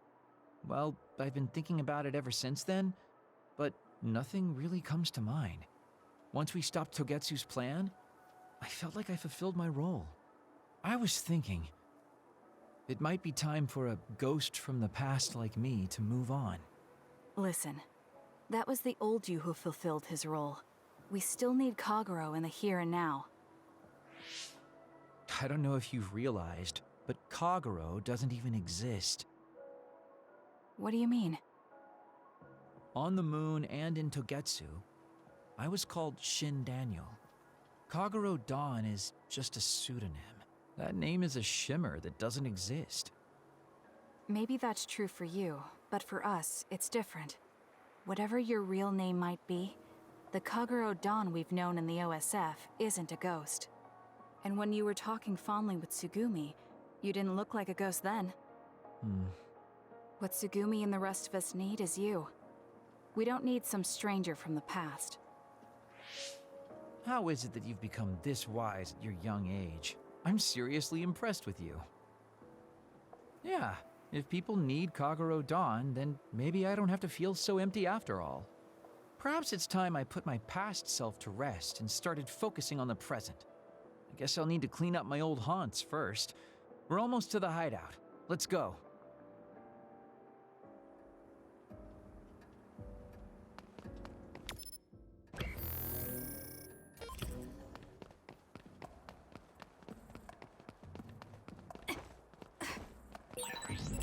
Well, I've been thinking about it ever since then, but nothing really comes to mind. Once we stopped Togetsu's plan, I felt like I fulfilled my role. I was thinking, it might be time for a ghost from the past like me to move on. Listen, that was the old you who fulfilled his role. We still need Kagero in the here and now. I don't know if you've realized, but Kagero doesn't even exist. What do you mean? On the moon and in Togetsu, I was called Shin Daniel. Kagero Dawn is just a pseudonym. That name is a shimmer that doesn't exist. Maybe that's true for you, but for us, it's different. Whatever your real name might be, the Kagero Dawn we've known in the OSF isn't a ghost. And when you were talking fondly with Tsugumi, you didn't look like a ghost then. What Tsugumi and the rest of us need is you. We don't need some stranger from the past. How is it that you've become this wise at your young age? I'm seriously impressed with you. Yeah, if people need Kagero Dawn, then maybe I don't have to feel so empty after all. Perhaps it's time I put my past self to rest and started focusing on the present. I guess I'll need to clean up my old haunts first. We're almost to the hideout. Let's go.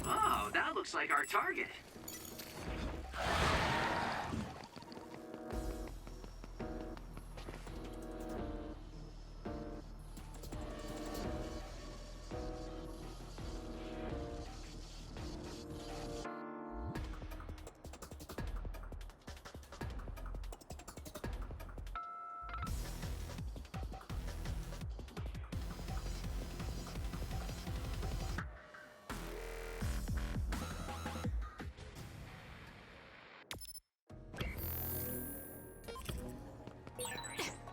Oh, that looks like our target.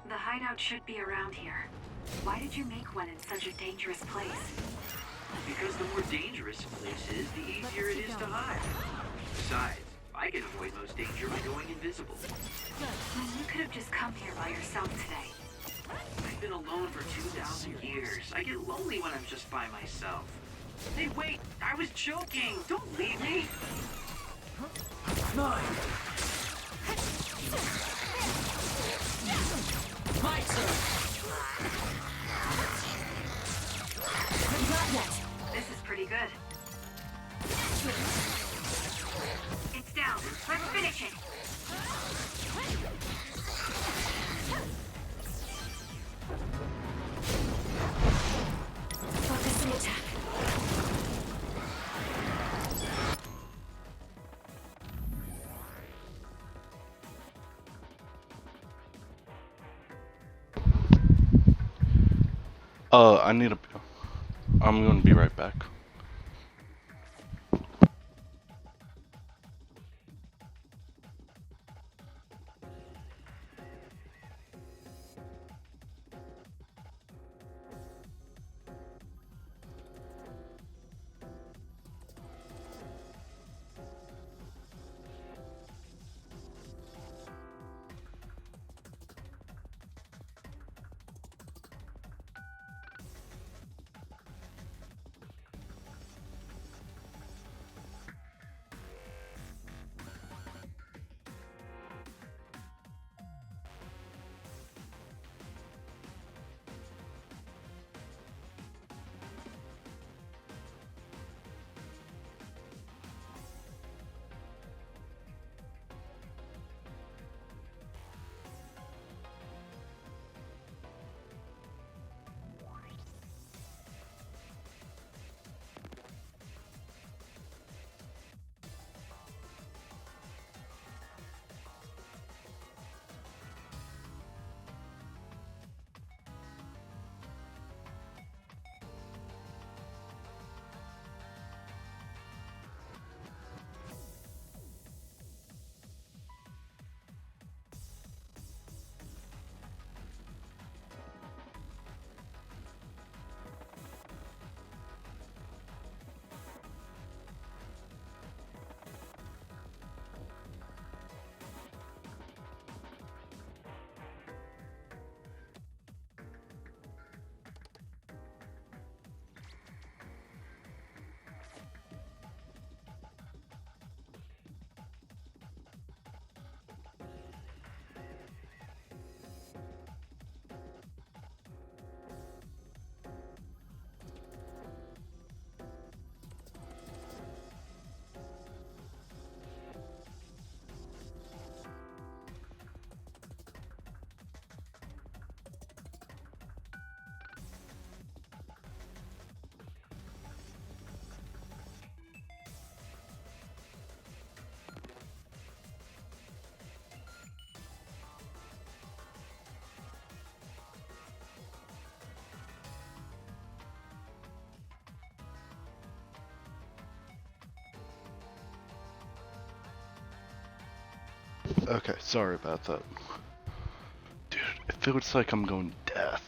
The hideout should be around here. Why did you make one in such a dangerous place? Because the more dangerous a place is, the easier it is to hide. Besides, I can avoid most danger by going invisible. Then you could have just come here by yourself today. I've been alone for 2,000 years. I get lonely when I'm just by myself. Hey, wait! I was joking! Don't leave me! Mine! My turn! Not yet. This is pretty good. It's down. Let's finish it. Focus the attack. I need a... I'm gonna be right back. Okay, sorry about that. Dude, it feels like I'm going to death.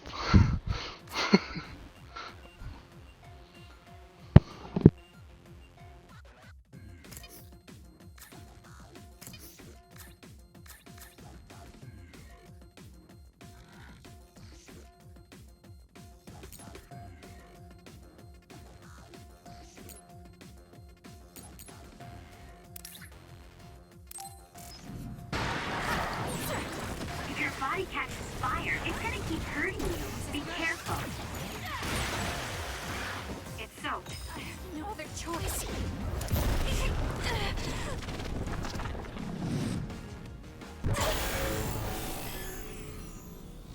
If your body catches fire, it's gonna keep hurting you. Be careful. It's soaked. No other choice.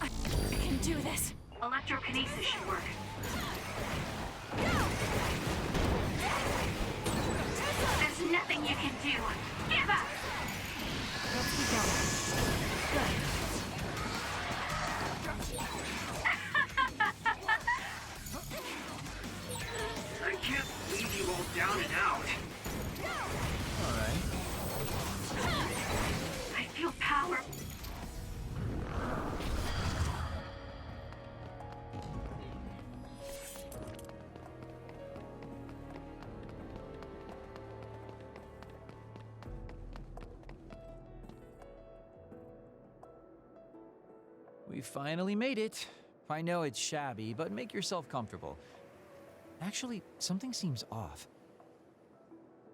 I can do this. Electrokinesis should work. There's nothing you can do. Give up! Let's keep going. Good. I can't leave you all down and out. Alright. I feel power. We finally made it. I know it's shabby, but make yourself comfortable. Actually, something seems off.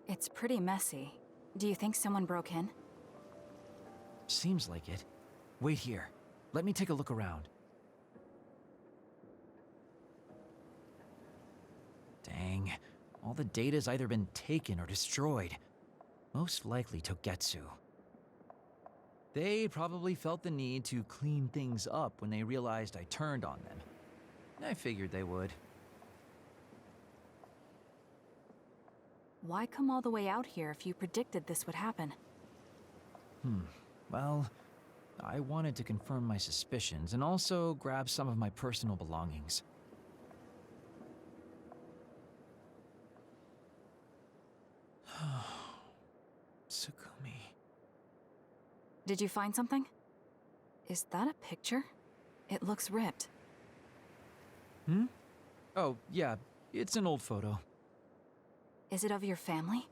It's pretty messy. Do you think someone broke in? Seems like it. Wait here. Let me take a look around. Dang. All the data's either been taken or destroyed. Most likely Togetsu. They probably felt the need to clean things up when they realized I turned on them. I figured they would. Why come all the way out here if you predicted this would happen? Well, I wanted to confirm my suspicions and also grab some of my personal belongings. Tsukumi. Did you find something? Is that a picture? It looks ripped. Oh, yeah, it's an old photo. Is it of your family?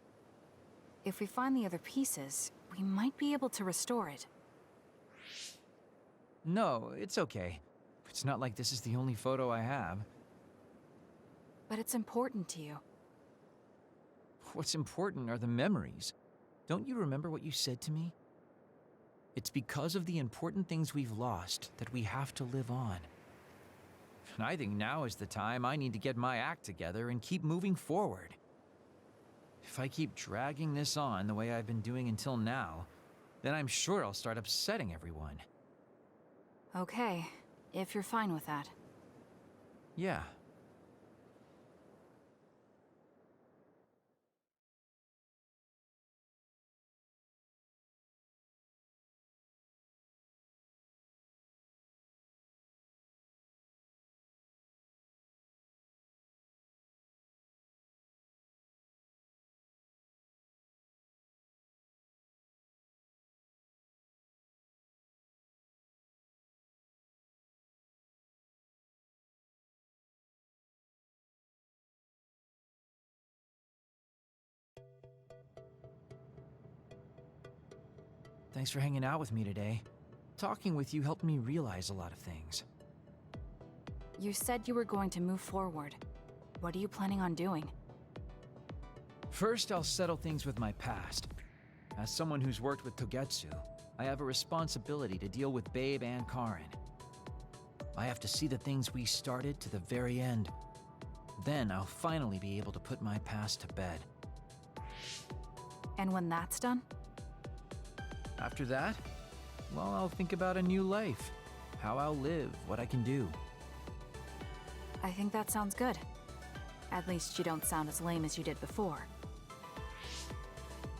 If we find the other pieces, we might be able to restore it. No, it's okay. It's not like this is the only photo I have. But it's important to you. What's important are the memories. Don't you remember what you said to me? It's because of the important things we've lost that we have to live on. And I think now is the time I need to get my act together and keep moving forward. If I keep dragging this on the way I've been doing until now, then I'm sure I'll start upsetting everyone. Okay, if you're fine with that. Yeah. Thanks for hanging out with me today. Talking with you helped me realize a lot of things. You said you were going to move forward. What are you planning on doing? First, I'll settle things with my past. As someone who's worked with Togetsu, I have a responsibility to deal with Babe and Karen. I have to see the things we started to the very end. Then I'll finally be able to put my past to bed. And when that's done? After that, well, I'll think about a new life. How I'll live, what I can do. I think that sounds good. At least you don't sound as lame as you did before.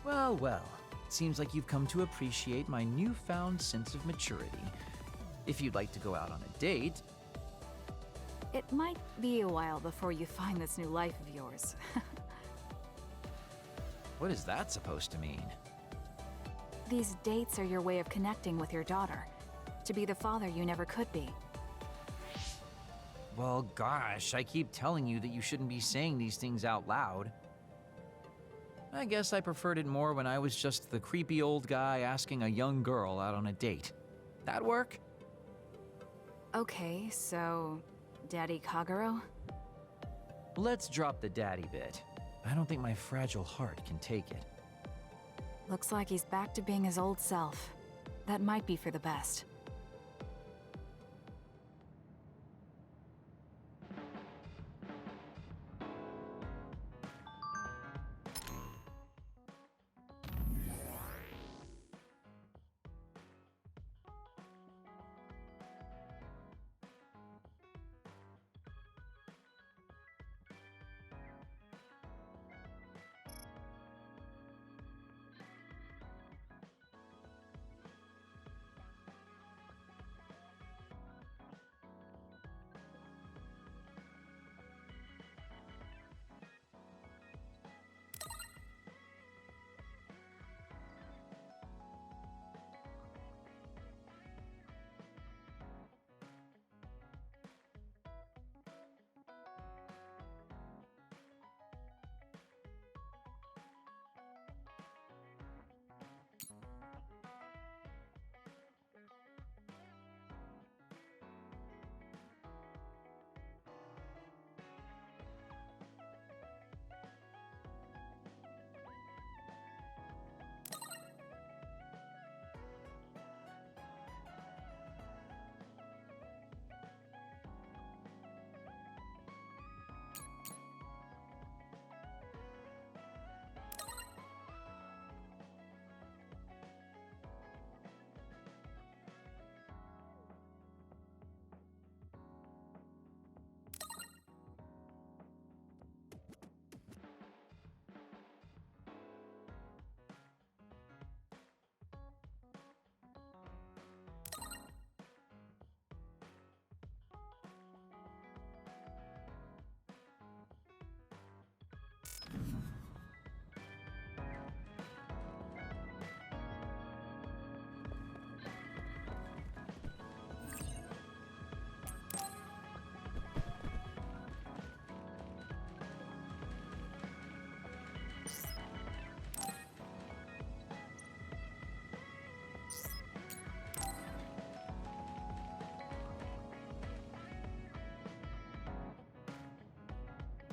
Well, well. It seems like you've come to appreciate my newfound sense of maturity. If you'd like to go out on a date... It might be a while before you find this new life of yours. What is that supposed to mean? These dates are your way of connecting with your daughter. To be the father you never could be. Well, gosh, I keep telling you that you shouldn't be saying these things out loud. I guess I preferred it more when I was just the creepy old guy asking a young girl out on a date. That work? Okay, so... Daddy Kagero? Let's drop the daddy bit. I don't think my fragile heart can take it. Looks like he's back to being his old self. That might be for the best.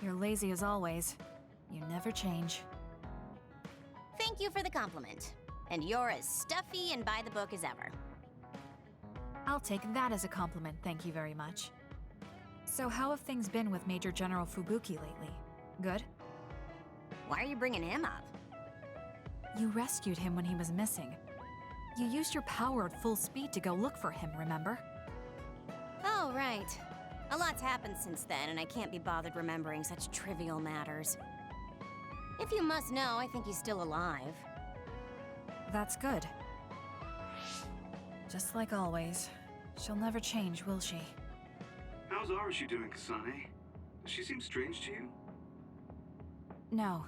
You're lazy as always. You never change. Thank you for the compliment. And you're as stuffy and by the book as ever. I'll take that as a compliment, thank you very much. So how have things been with Major General Fubuki lately? Good? Why are you bringing him up? You rescued him when he was missing. You used your power at full speed to go look for him, remember? Oh, right. A lot's happened since then, and I can't be bothered remembering such trivial matters. If you must know, I think he's still alive. That's good. Just like always. She'll never change, will she? How's Arashi doing, Kasane? Does she seem strange to you? No.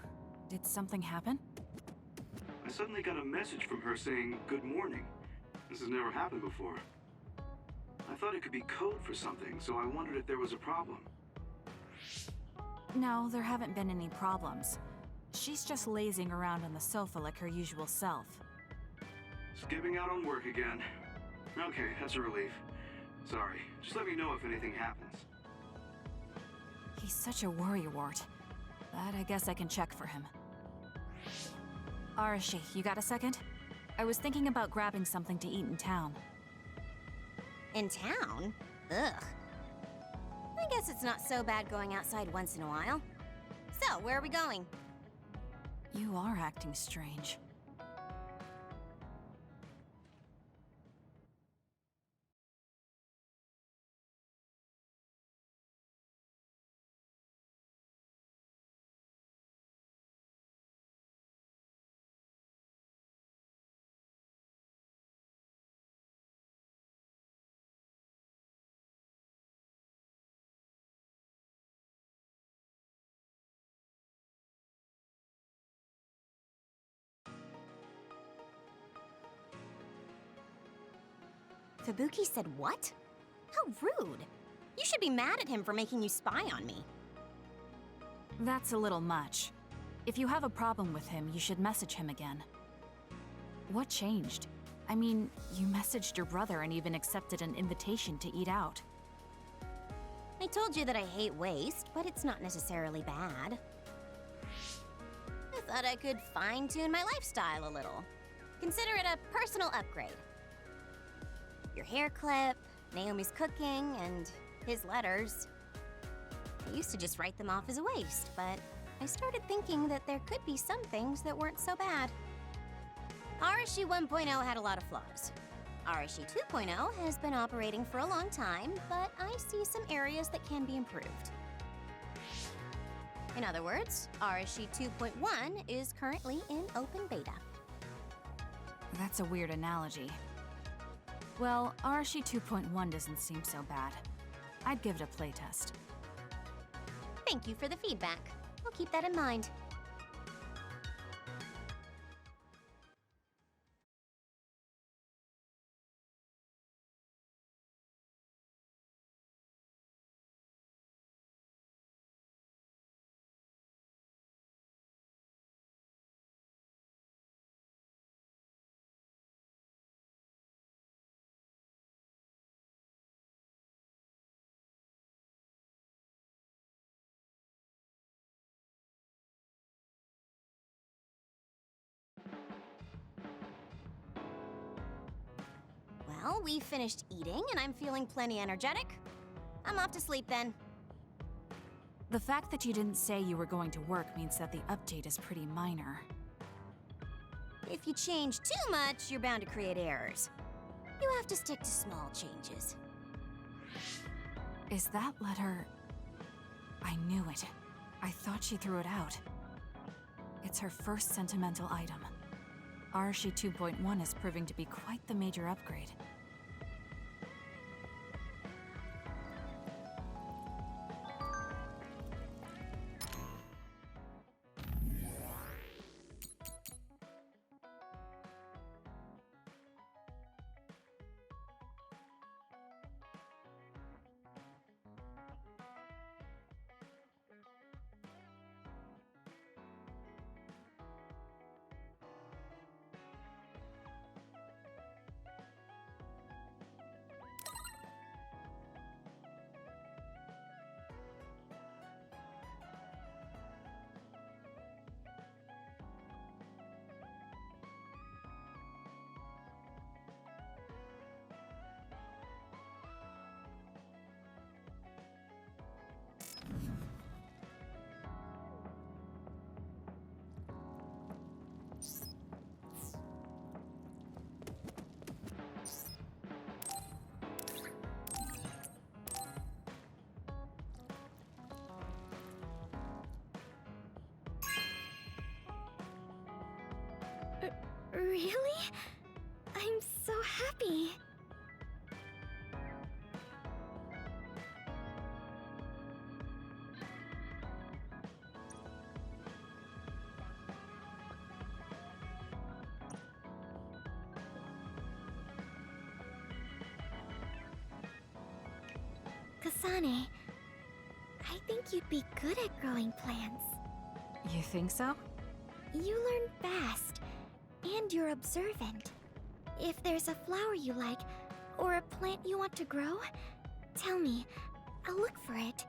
Did something happen? I suddenly got a message from her saying, "Good morning." This has never happened before. I thought it could be code for something, so I wondered if there was a problem. No, there haven't been any problems. She's just lazing around on the sofa like her usual self. Skipping out on work again. Okay, that's a relief. Sorry, just let me know if anything happens. He's such a worrywart. But I guess I can check for him. Arashi, you got a second? I was thinking about grabbing something to eat in town. In town? Ugh. I guess it's not so bad going outside once in a while. So, where are we going? You are acting strange. Fubuki said what? How rude. You should be mad at him for making you spy on me. That's a little much. If you have a problem with him, you should message him again. What changed? I mean, you messaged your brother and even accepted an invitation to eat out. I told you that I hate waste, but it's not necessarily bad. I thought I could fine-tune my lifestyle a little. Consider it a personal upgrade. Your hair clip, Naomi's cooking, and his letters. I used to just write them off as a waste, but I started thinking that there could be some things that weren't so bad. Arashi 1.0 had a lot of flaws. Arashi 2.0 has been operating for a long time, but I see some areas that can be improved. In other words, Arashi 2.1 is currently in open beta. That's a weird analogy. Well, Arashi 2.1 doesn't seem so bad. I'd give it a playtest. Thank you for the feedback. I'll keep that in mind. Well, we finished eating and I'm feeling plenty energetic. I'm off to sleep then. The fact that you didn't say you were going to work means that the update is pretty minor. If you change too much, you're bound to create errors. You have to stick to small changes. Is that letter... I knew it. I thought she threw it out. It's her first sentimental item. Arashi 2.1 is proving to be quite the major upgrade. Really? I'm so happy. Kasane, I think you'd be good at growing plants. You think so? You learn fast, and you're observant. If there's a flower you like, or a plant you want to grow, tell me. I'll look for it.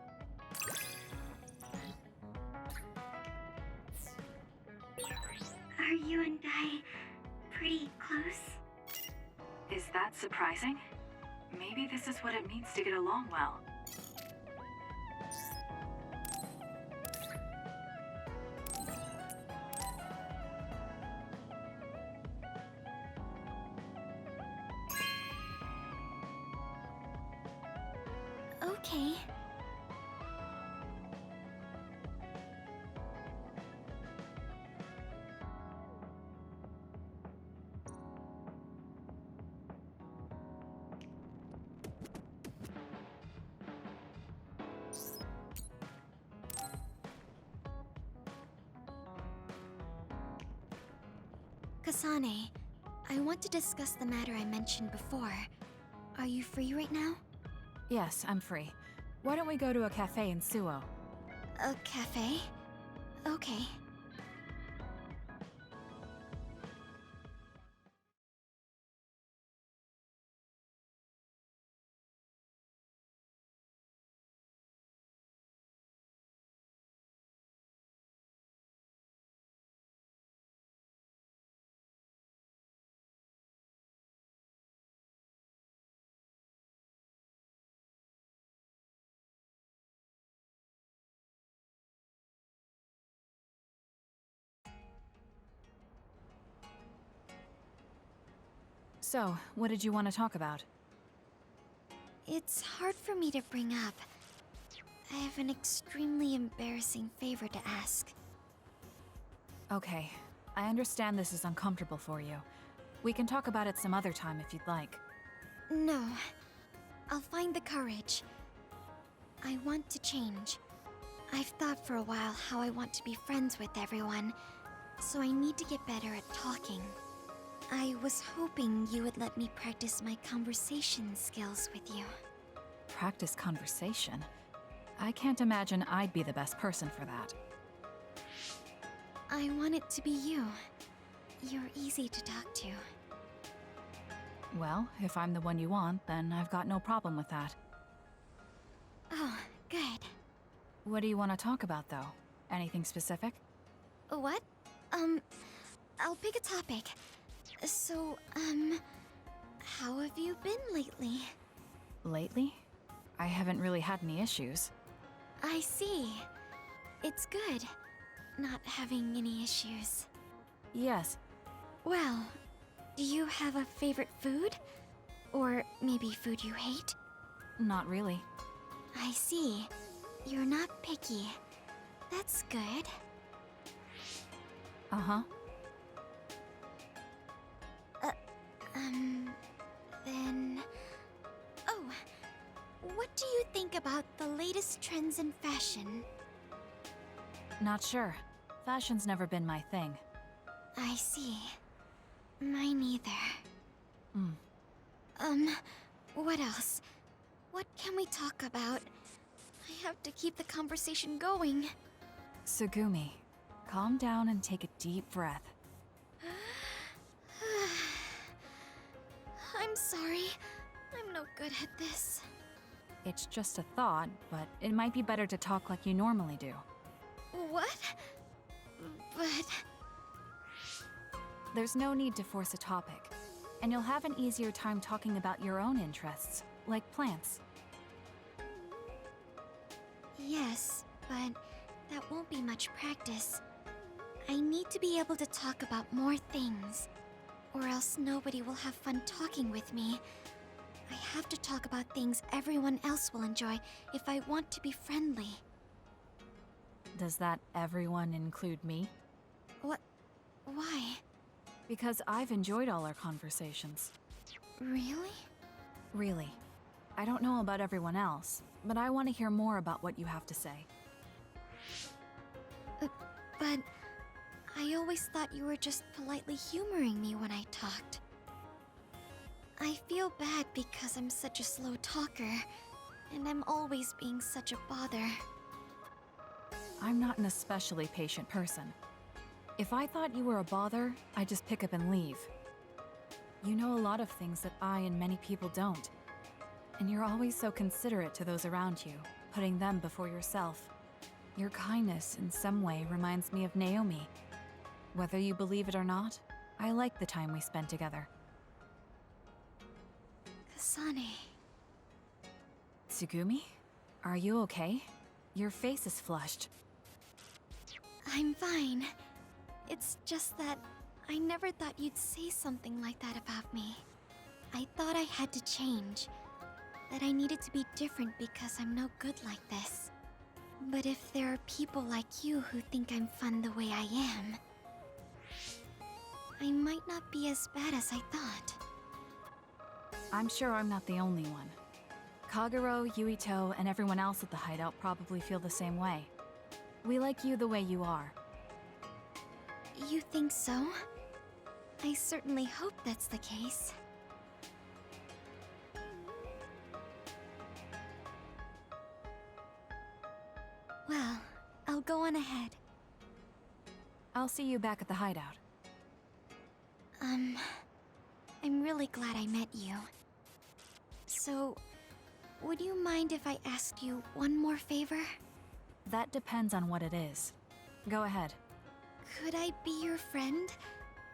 Are you and I pretty close? Is that surprising? Maybe this is what it means to get along well. Okay. Kasane, I want to discuss the matter I mentioned before. Are you free right now? Yes, I'm free. Why don't we go to a cafe in Suo? A cafe? Okay. So, what did you want to talk about? It's hard for me to bring up. I have an extremely embarrassing favor to ask. Okay, I understand this is uncomfortable for you. We can talk about it some other time if you'd like. No. I'll find the courage. I want to change. I've thought for a while how I want to be friends with everyone, so I need to get better at talking. I was hoping you would let me practice my conversation skills with you. Practice conversation? I can't imagine I'd be the best person for that. I want it to be you. You're easy to talk to. Well, if I'm the one you want, then I've got no problem with that. Oh, good. What do you want to talk about, though? Anything specific? What? I'll pick a topic. So, how have you been lately? Lately? I haven't really had any issues. I see. It's good, not having any issues. Yes. Well, do you have a favorite food? Or maybe food you hate? Not really. I see. You're not picky. That's good. Uh-huh. Then... Oh, what do you think about the latest trends in fashion? Not sure. Fashion's never been my thing. I see. Mine either. What else? What can we talk about? I have to keep the conversation going. Tsugumi, calm down and take a deep breath. I'm sorry. I'm no good at this. It's just a thought, but it might be better to talk like you normally do. What? But... There's no need to force a topic, and you'll have an easier time talking about your own interests, like plants. Yes, but that won't be much practice. I need to be able to talk about more things, or else nobody will have fun talking with me. I have to talk about things everyone else will enjoy if I want to be friendly. Does that everyone include me? What? Why? Because I've enjoyed all our conversations. Really? Really. I don't know about everyone else, but I want to hear more about what you have to say. But I always thought you were just politely humoring me when I talked. I feel bad because I'm such a slow talker, and I'm always being such a bother. I'm not an especially patient person. If I thought you were a bother, I'd just pick up and leave. You know a lot of things that I and many people don't. And you're always so considerate to those around you, putting them before yourself. Your kindness, in some way, reminds me of Naomi. Whether you believe it or not, I like the time we spent together. Kasane. Tsugumi? Are you okay? Your face is flushed. I'm fine. It's just that I never thought you'd say something like that about me. I thought I had to change. That I needed to be different because I'm no good like this. But if there are people like you who think I'm fun the way I am, I might not be as bad as I thought. I'm sure I'm not the only one. Kagero, Yuito, and everyone else at the hideout probably feel the same way. We like you the way you are. You think so? I certainly hope that's the case. Well, I'll go on ahead. I'll see you back at the hideout. I'm really glad I met you. So, would you mind if I asked you one more favor? That depends on what it is. Go ahead. Could I be your friend?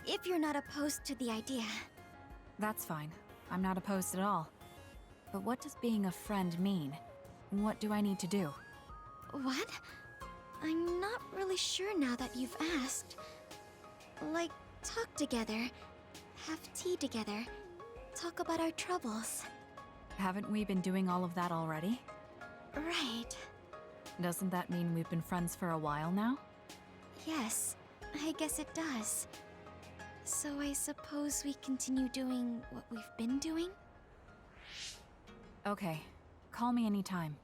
If you're not opposed to the idea. That's fine. I'm not opposed at all. But what does being a friend mean? What do I need to do? What? I'm not really sure now that you've asked. Like, talk together, have tea together, talk about our troubles. Haven't we been doing all of that already? Right. Doesn't that mean we've been friends for a while now? Yes, I guess it does. So I suppose we continue doing what we've been doing? Okay. Call me anytime.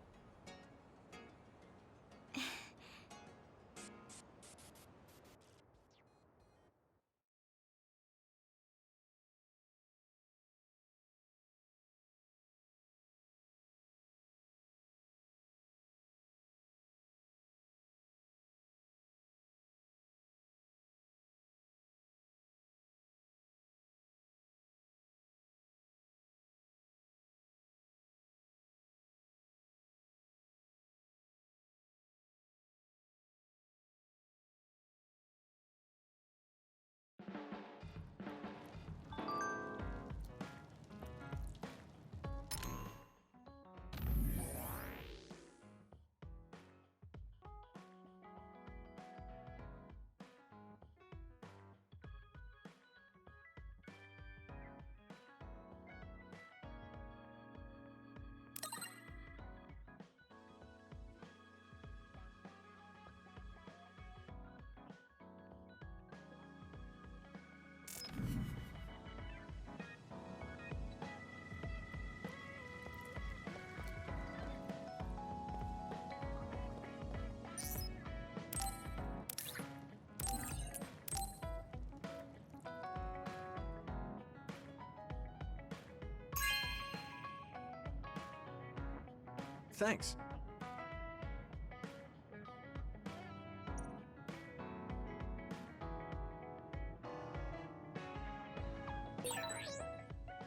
Thanks.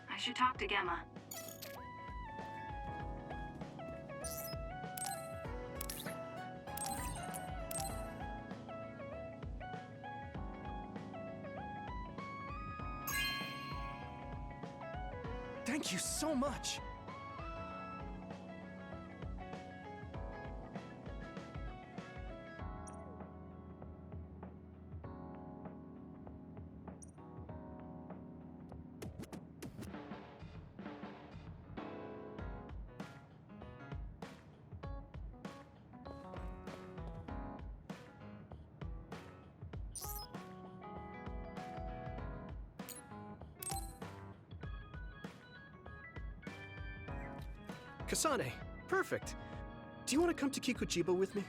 I should talk to Gemma. Thank you so much. Kasane, perfect. Do you want to come to Kikuchiba with me?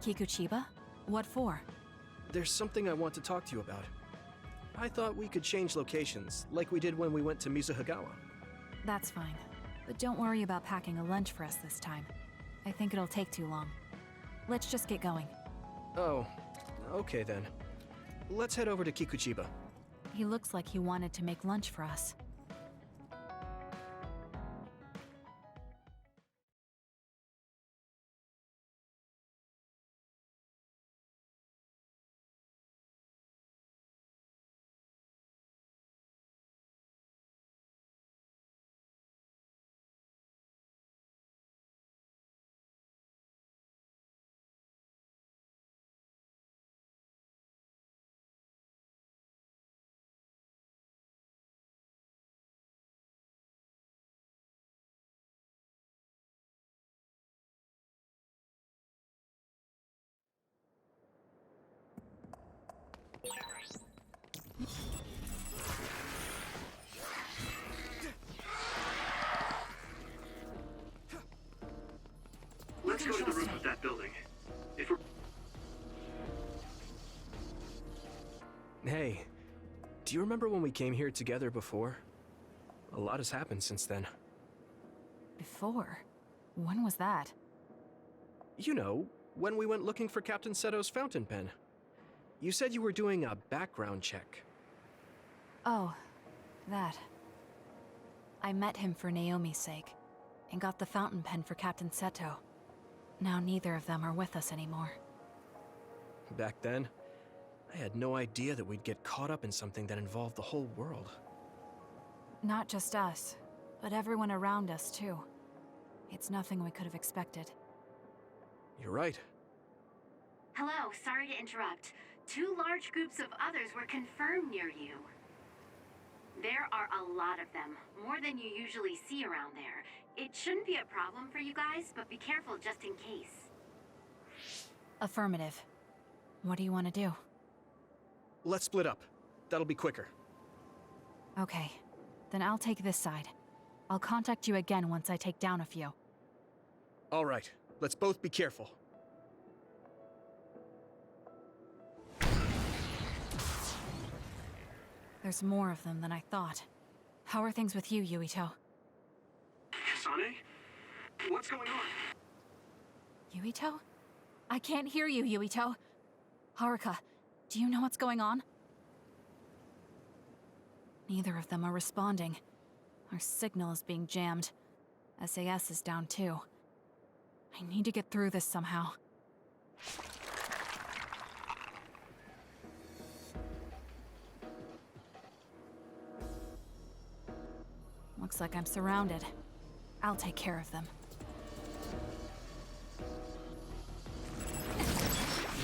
Kikuchiba? What for? There's something I want to talk to you about. I thought we could change locations, like we did when we went to Mizuhagawa. That's fine. But don't worry about packing a lunch for us this time. I think it'll take too long. Let's just get going. Oh, okay then. Let's head over to Kikuchiba. He looks like he wanted to make lunch for us. Let's go to the roof of that building. If we're... Hey, do you remember when we came here together before? A lot has happened since then. Before? When was that? You know, when we went looking for Captain Seto's fountain pen. You said you were doing a background check. Oh, that. I met him for Naomi's sake, and got the fountain pen for Captain Seto. Now neither of them are with us anymore. Back then, I had no idea that we'd get caught up in something that involved the whole world. Not just us, but everyone around us too. It's nothing we could have expected. You're right. Hello, sorry to interrupt. 2 large groups of others were confirmed near you. There are a lot of them, more than you usually see around there. It shouldn't be a problem for you guys, but be careful just in case. Affirmative. What do you want to do? Let's split up. That'll be quicker. Okay, then I'll take this side. I'll contact you again once I take down a few. All right, let's both be careful. There's more of them than I thought. How are things with you, Yuito? Kasane? What's going on? Yuito? I can't hear you, Yuito. Haruka, do you know what's going on? Neither of them are responding. Our signal is being jammed. SAS is down too. I need to get through this somehow. Looks like I'm surrounded. I'll take care of them.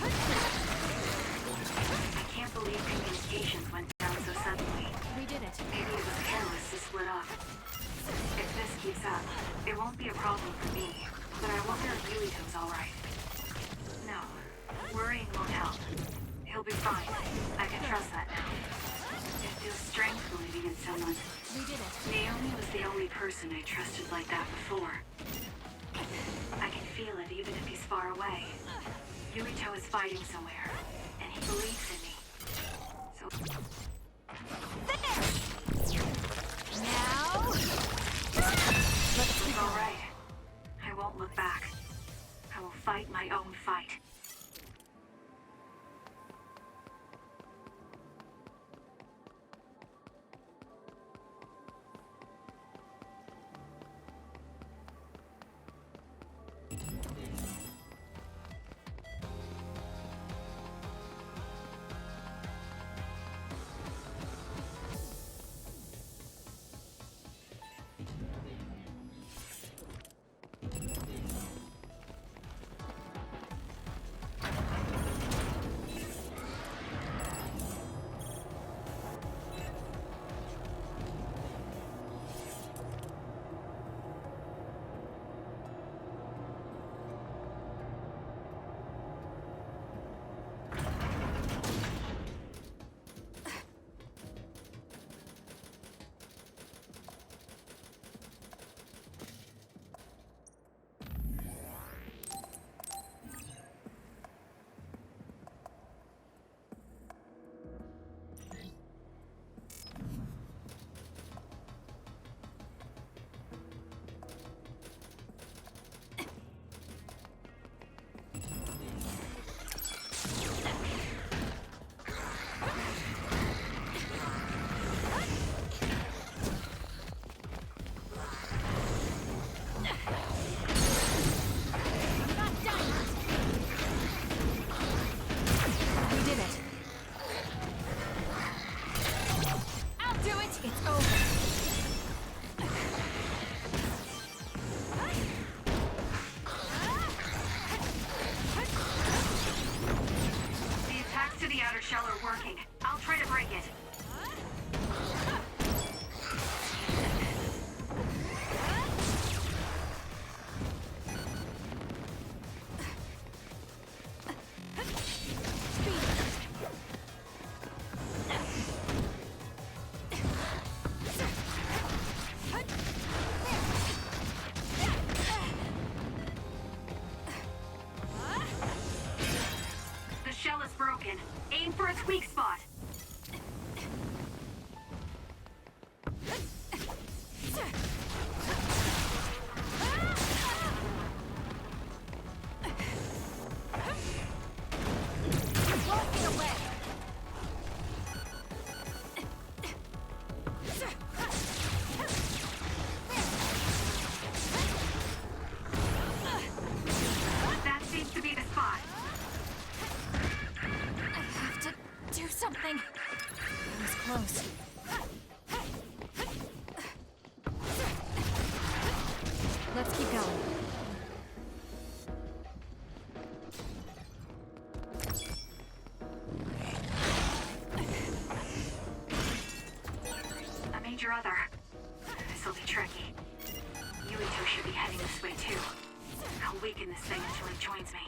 I can't believe communications went down so suddenly. We did it. Maybe it was careless to split up. If this keeps up, it won't be a problem for me. But I wonder if Yuito's alright. No, worrying won't help. He'll be fine. I can trust that now. It feels strange believing in someone. We did it. Naomi was the only person I trusted like that before. I can feel it even if he's far away. Yuito is fighting somewhere, and he believes in me. So... There! Now... It's alright. I won't look back. I will fight my own fight. Shell are working. I'll try to break it. The shell is broken. Aim for its weak spot. joins me.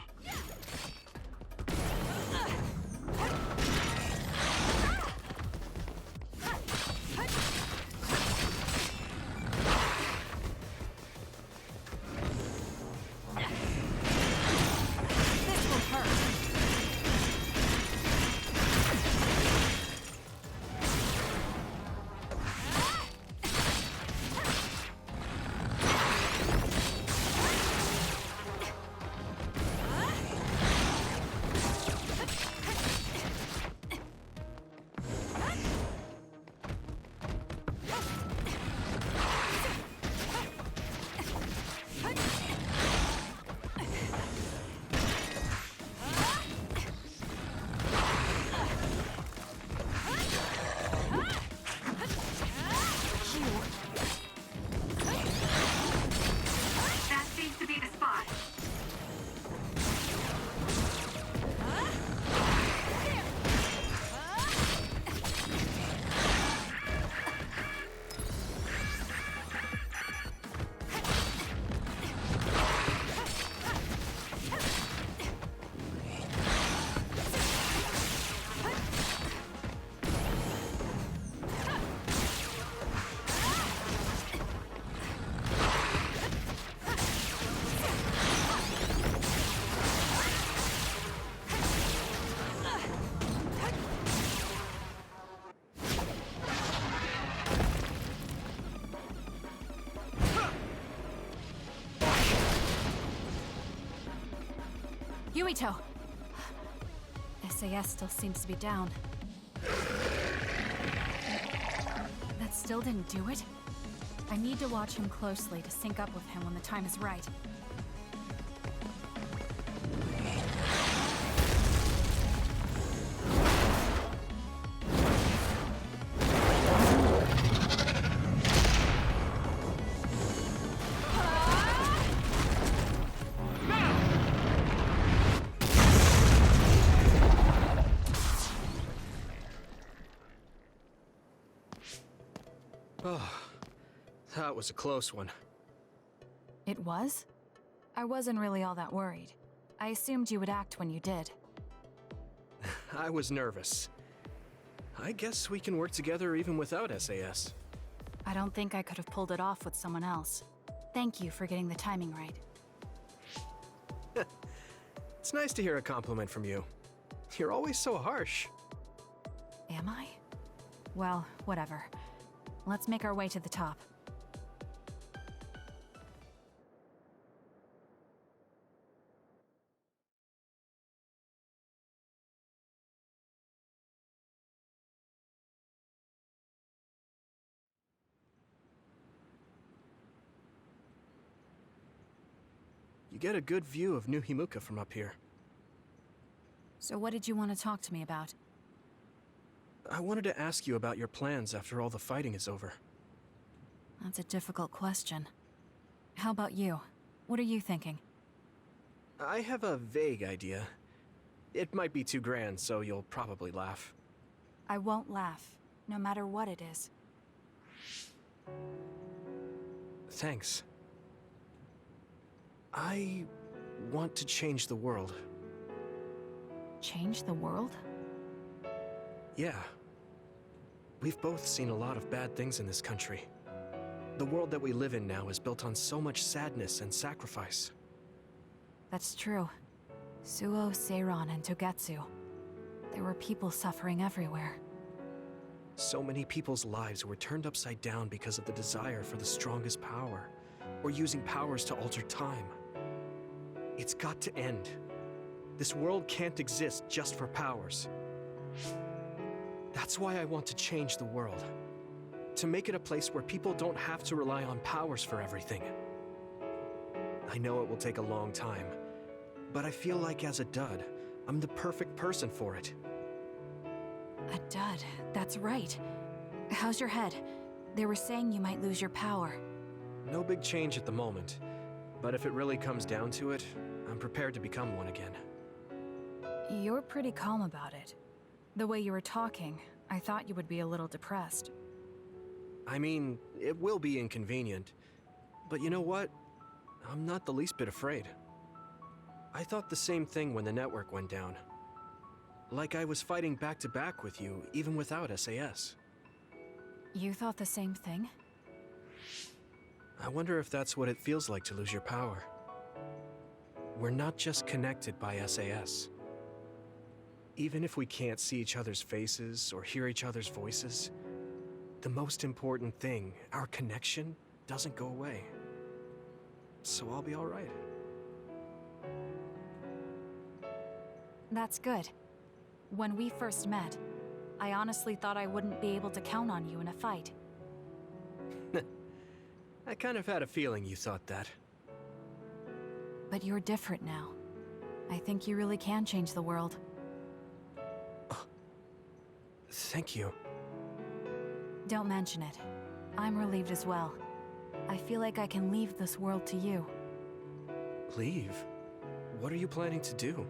Yuito! SAS still seems to be down. That still didn't do it? I need to watch him closely to sync up with him when the time is right. Oh, that was a close one. It was? I wasn't really all that worried. I assumed you would act when you did. I was nervous. I guess we can work together even without SAS. I don't think I could have pulled it off with someone else. Thank you for getting the timing right. It's nice to hear a compliment from you. You're always so harsh. Am I? Well, whatever. Let's make our way to the top. You get a good view of New Himuka from up here. So what did you want to talk to me about? I wanted to ask you about your plans after all the fighting is over. That's a difficult question. How about you? What are you thinking? I have a vague idea. It might be too grand, so you'll probably laugh. I won't laugh, no matter what it is. Thanks. I want to change the world. Change the world? Yeah. We've both seen a lot of bad things in this country. The world that we live in now is built on so much sadness and sacrifice. That's true. Suo, Seiran, and Togetsu. There were people suffering everywhere. So many people's lives were turned upside down because of the desire for the strongest power, or using powers to alter time. It's got to end. This world can't exist just for powers. That's why I want to change the world. To make it a place where people don't have to rely on powers for everything. I know it will take a long time, but I feel like as a dud, I'm the perfect person for it. A dud, that's right. How's your head? They were saying you might lose your power. No big change at the moment, but if it really comes down to it, I'm prepared to become one again. You're pretty calm about it. The way you were talking, I thought you would be a little depressed. I mean, it will be inconvenient, but you know what? I'm not the least bit afraid. I thought the same thing when the network went down. Like I was fighting back to back with you, even without SAS. You thought the same thing? I wonder if that's what it feels like to lose your power. We're not just connected by SAS. Even if we can't see each other's faces or hear each other's voices, the most important thing, our connection, doesn't go away. So I'll be all right. That's good. When we first met, I honestly thought I wouldn't be able to count on you in a fight. I kind of had a feeling you thought that. But you're different now. I think you really can change the world. Thank you. Don't mention it. I'm relieved as well. I feel like I can leave this world to you. Leave? What are you planning to do?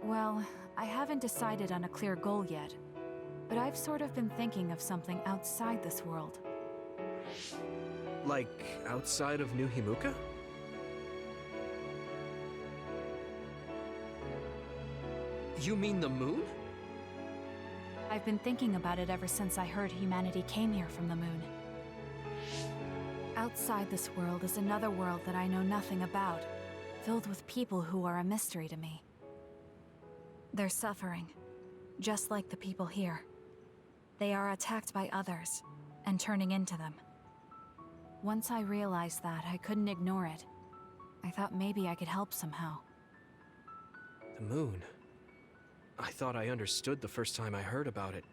Well, I haven't decided on a clear goal yet, but I've sort of been thinking of something outside this world. Like, outside of New Himuka? You mean the moon? I've been thinking about it ever since I heard humanity came here from the moon. Outside this world is another world that I know nothing about, filled with people who are a mystery to me. They're suffering, just like the people here. They are attacked by others, and turning into them. Once I realized that, I couldn't ignore it. I thought maybe I could help somehow. The moon? I thought I understood the first time I heard about it,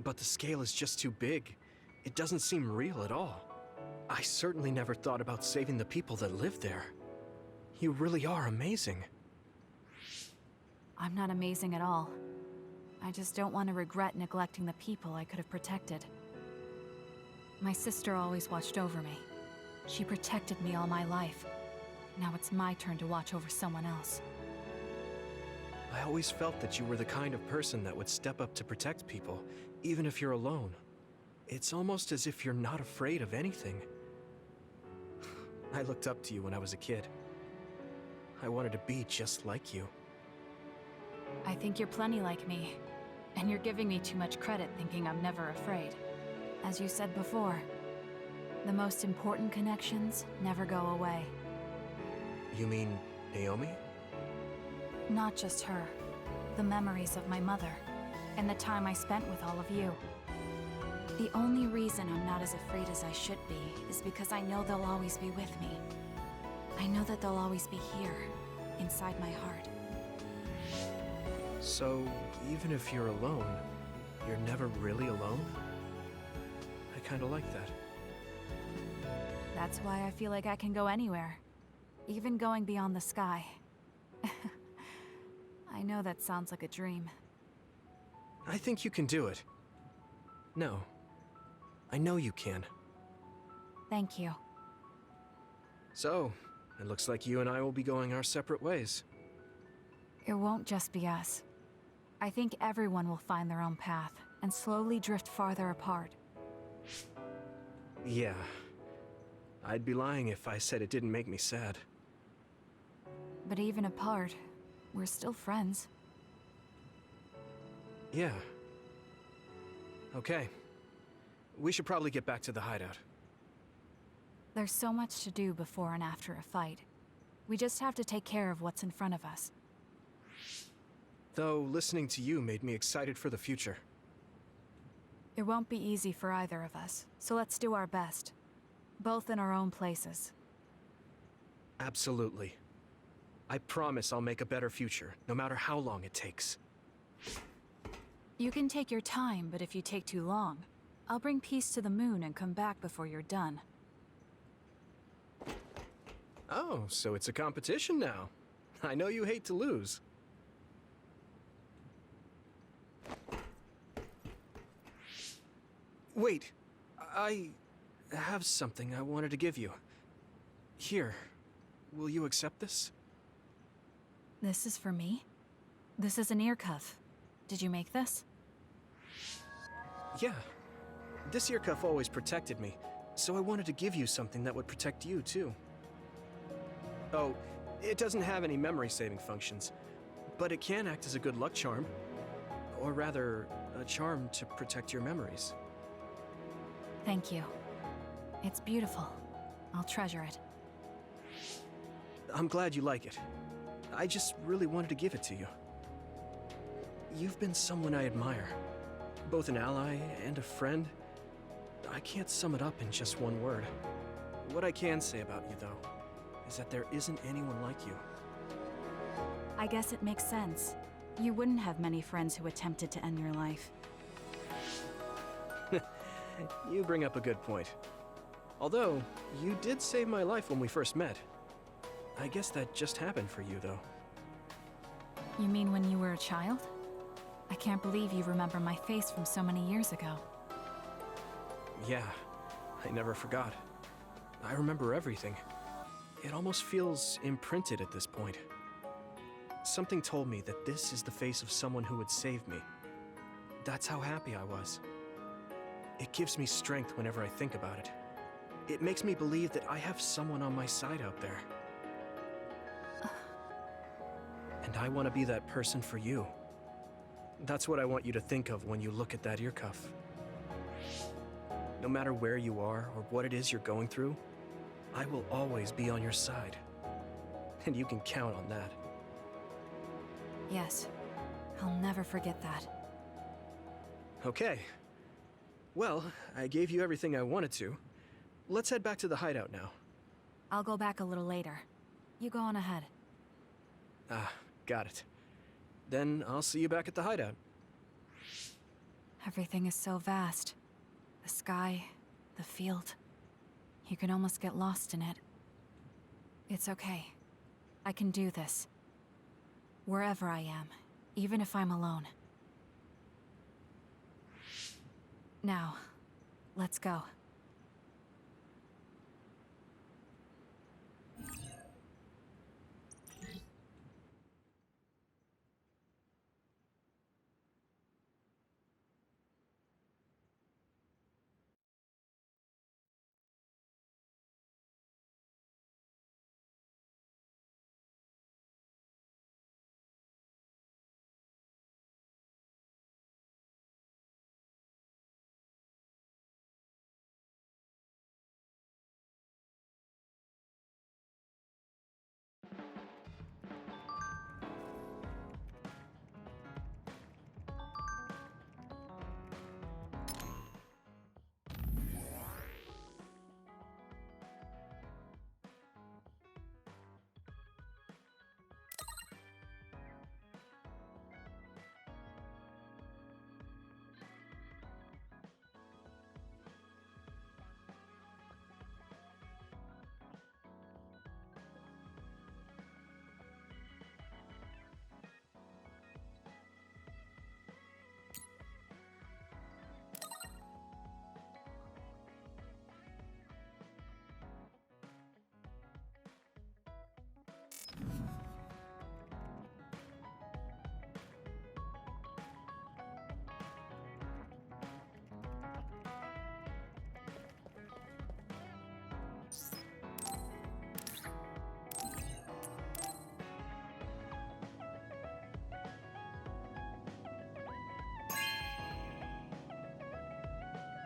but the scale is just too big. It doesn't seem real at all. I certainly never thought about saving the people that live there. You really are amazing. I'm not amazing at all. I just don't want to regret neglecting the people I could have protected. My sister always watched over me. She protected me all my life. Now it's my turn to watch over someone else. I always felt that you were the kind of person that would step up to protect people, even if you're alone. It's almost as if you're not afraid of anything. I looked up to you when I was a kid. I wanted to be just like you. I think you're plenty like me, and you're giving me too much credit thinking I'm never afraid. As you said before, the most important connections never go away. You mean Naomi? Not just her. The memories of my mother, and the time I spent with all of you. The only reason I'm not as afraid as I should be is because I know they'll always be with me. I know that they'll always be here, inside my heart. So, even if you're alone, you're never really alone? I kinda like that. That's why I feel like I can go anywhere, even going beyond the sky. I know that sounds like a dream. I think you can do it. No. I know you can. Thank you. So, it looks like you and I will be going our separate ways. It won't just be us. I think everyone will find their own path and slowly drift farther apart. Yeah. I'd be lying if I said it didn't make me sad. But even apart, we're still friends. Yeah. Okay. We should probably get back to the hideout. There's so much to do before and after a fight. We just have to take care of what's in front of us. Though, listening to you made me excited for the future. It won't be easy for either of us, so let's do our best. Both in our own places. Absolutely. I promise I'll make a better future, no matter how long it takes. You can take your time, but if you take too long, I'll bring peace to the moon and come back before you're done. Oh, so it's a competition now. I know you hate to lose. Wait, I have something I wanted to give you. Here, will you accept this? This is for me? This is an ear cuff. Did you make this? Yeah. This ear cuff always protected me, so I wanted to give you something that would protect you, too. Oh, It doesn't have any memory-saving functions, but it can act as a good luck charm. Or rather, a charm to protect your memories. Thank you. It's beautiful. I'll treasure it. I'm glad you like it. I just really wanted to give it to you. You've been someone I admire. Both an ally and a friend. I can't sum it up in just one word. What I can say about you, though, is that there isn't anyone like you. I guess it makes sense. You wouldn't have many friends who attempted to end your life. You bring up a good point. Although, you did save my life when we first met. I guess that just happened for you, though. You mean when you were a child? I can't believe you remember my face from so many years ago. Yeah, I never forgot. I remember everything. It almost feels imprinted at this point. Something told me that this is the face of someone who would save me. That's how happy I was. It gives me strength whenever I think about it. It makes me believe that I have someone on my side out there. And I want to be that person for you. That's what I want you to think of when you look at that ear cuff. No matter where you are or what it is you're going through, I will always be on your side. And you can count on that. Yes, I'll never forget that. Okay. Well, I gave you everything I wanted to. Let's head back to the hideout now. I'll go back a little later. You go on ahead. Ah, got it. Then I'll see you back at the hideout. Everything is so vast. The sky, the field. You can almost get lost in it. It's okay. I can do this. Wherever I am, even if I'm alone. Now, let's go.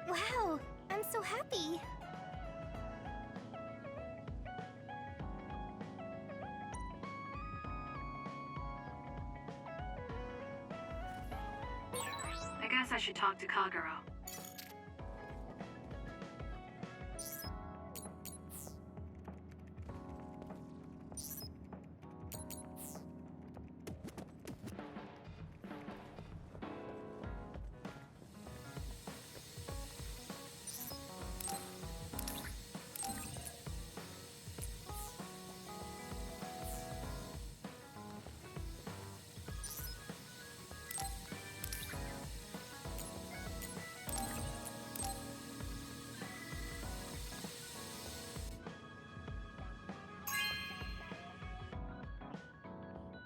Wow, I'm so happy. I guess I should talk to Kagero.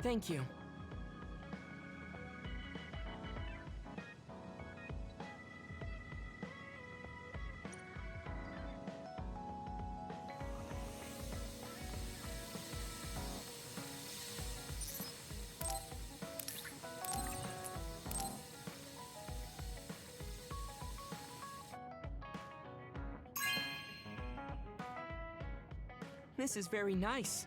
Thank you. This is very nice.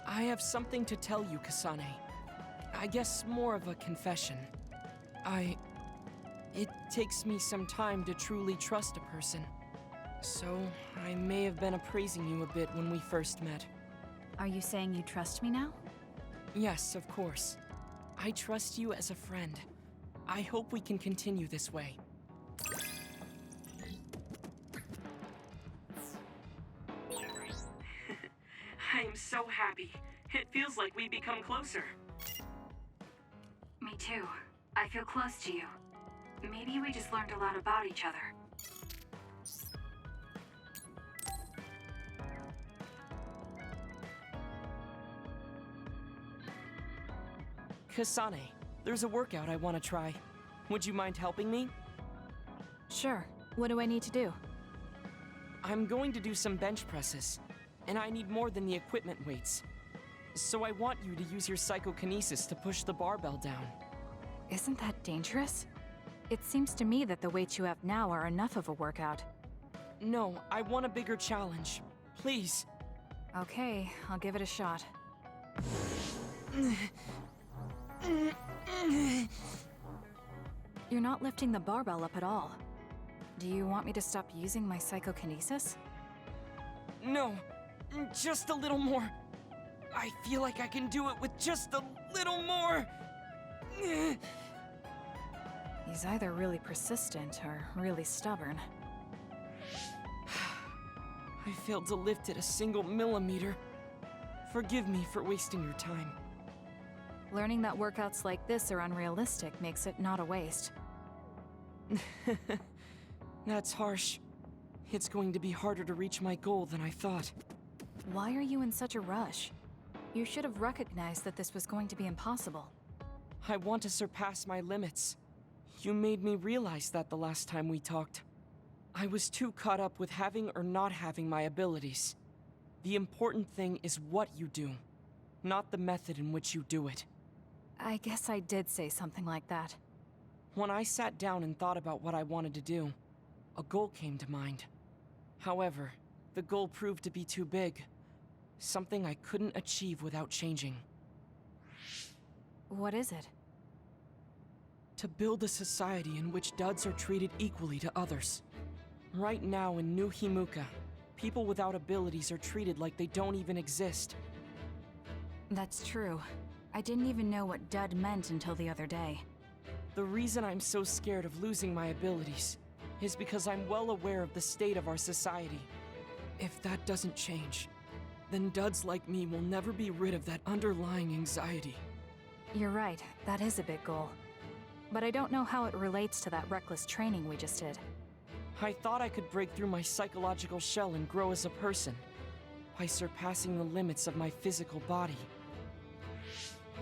I have something to tell you, Kasane. I guess more of a confession. It takes me some time to truly trust a person. So, I may have been appraising you a bit when we first met. Are you saying you trust me now? Yes, of course. I trust you as a friend. I hope we can continue this way. I am so happy. It feels like we've become closer. Me too. I feel close to you. Maybe we just learned a lot about each other. Kasane, there's a workout I want to try. Would you mind helping me? Sure. What do I need to do? I'm going to do some bench presses, and I need more than the equipment weights. So I want you to use your psychokinesis to push the barbell down. Isn't that dangerous? It seems to me that the weights you have now are enough of a workout. No, I want a bigger challenge. Please. Okay, I'll give it a shot. You're not lifting the barbell up at all. Do you want me to stop using my psychokinesis? No, just a little more. I feel like I can do it with just a little more. He's either really persistent or really stubborn. I failed to lift it a single millimeter. Forgive me for wasting your time. Learning that workouts like this are unrealistic makes it not a waste. That's harsh. It's going to be harder to reach my goal than I thought. Why are you in such a rush? You should have recognized that this was going to be impossible. I want to surpass my limits. You made me realize that the last time we talked. I was too caught up with having or not having my abilities. The important thing is what you do, not the method in which you do it. I guess I did say something like that. When I sat down and thought about what I wanted to do, a goal came to mind. However, the goal proved to be too big. Something I couldn't achieve without changing. What is it? To build a society in which duds are treated equally to others. Right now in New Himuka, people without abilities are treated like they don't even exist. That's true. I didn't even know what dud meant until the other day. The reason I'm so scared of losing my abilities is because I'm well aware of the state of our society. If that doesn't change, then duds like me will never be rid of that underlying anxiety. You're right, that is a big goal. But I don't know how it relates to that reckless training we just did. I thought I could break through my psychological shell and grow as a person, by surpassing the limits of my physical body.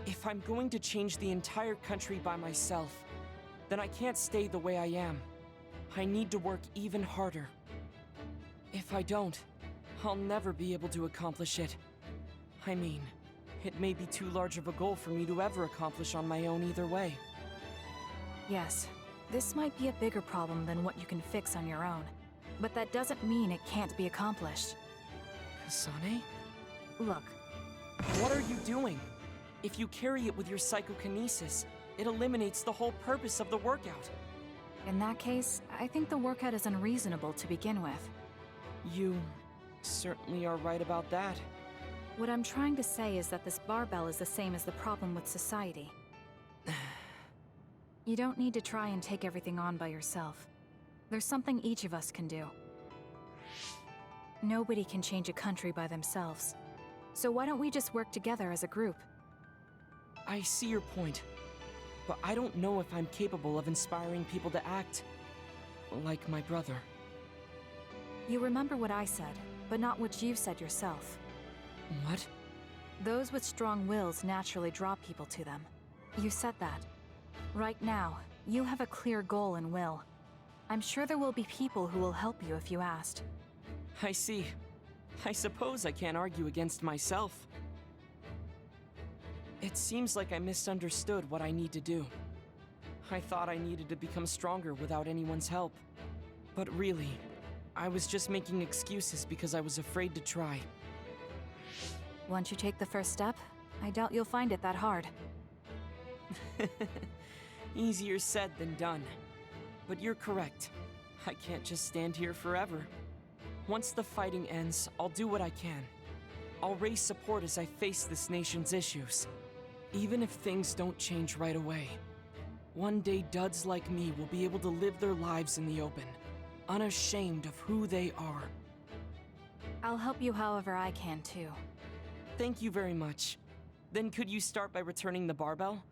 If I'm going to change the entire country by myself, then I can't stay the way I am. I need to work even harder. If I don't, I'll never be able to accomplish it. I mean, it may be too large of a goal for me to ever accomplish on my own either way. Yes, this might be a bigger problem than what you can fix on your own. But that doesn't mean it can't be accomplished. Kasane? Look. What are you doing? If you carry it with your psychokinesis, it eliminates the whole purpose of the workout. In that case, I think the workout is unreasonable to begin with. You certainly are right about that. What I'm trying to say is that this barbell is the same as the problem with society. You don't need to try and take everything on by yourself. There's something each of us can do. Nobody can change a country by themselves. So why don't we just work together as a group? I see your point, but I don't know if I'm capable of inspiring people to act like my brother. You remember what I said, but not what you said yourself. What? Those with strong wills naturally draw people to them. You said that. Right now, you have a clear goal and will. I'm sure there will be people who will help you if you asked. I see. I suppose I can't argue against myself. It seems like I misunderstood what I need to do. I thought I needed to become stronger without anyone's help. But really, I was just making excuses because I was afraid to try. Once you take the first step, I doubt you'll find it that hard. Easier said than done. But you're correct. I can't just stand here forever. Once the fighting ends, I'll do what I can. I'll raise support as I face this nation's issues. Even if things don't change right away. One day, duds like me will be able to live their lives in the open, unashamed of who they are. I'll help you however I can, too. Thank you very much. Then could you start by returning the barbell?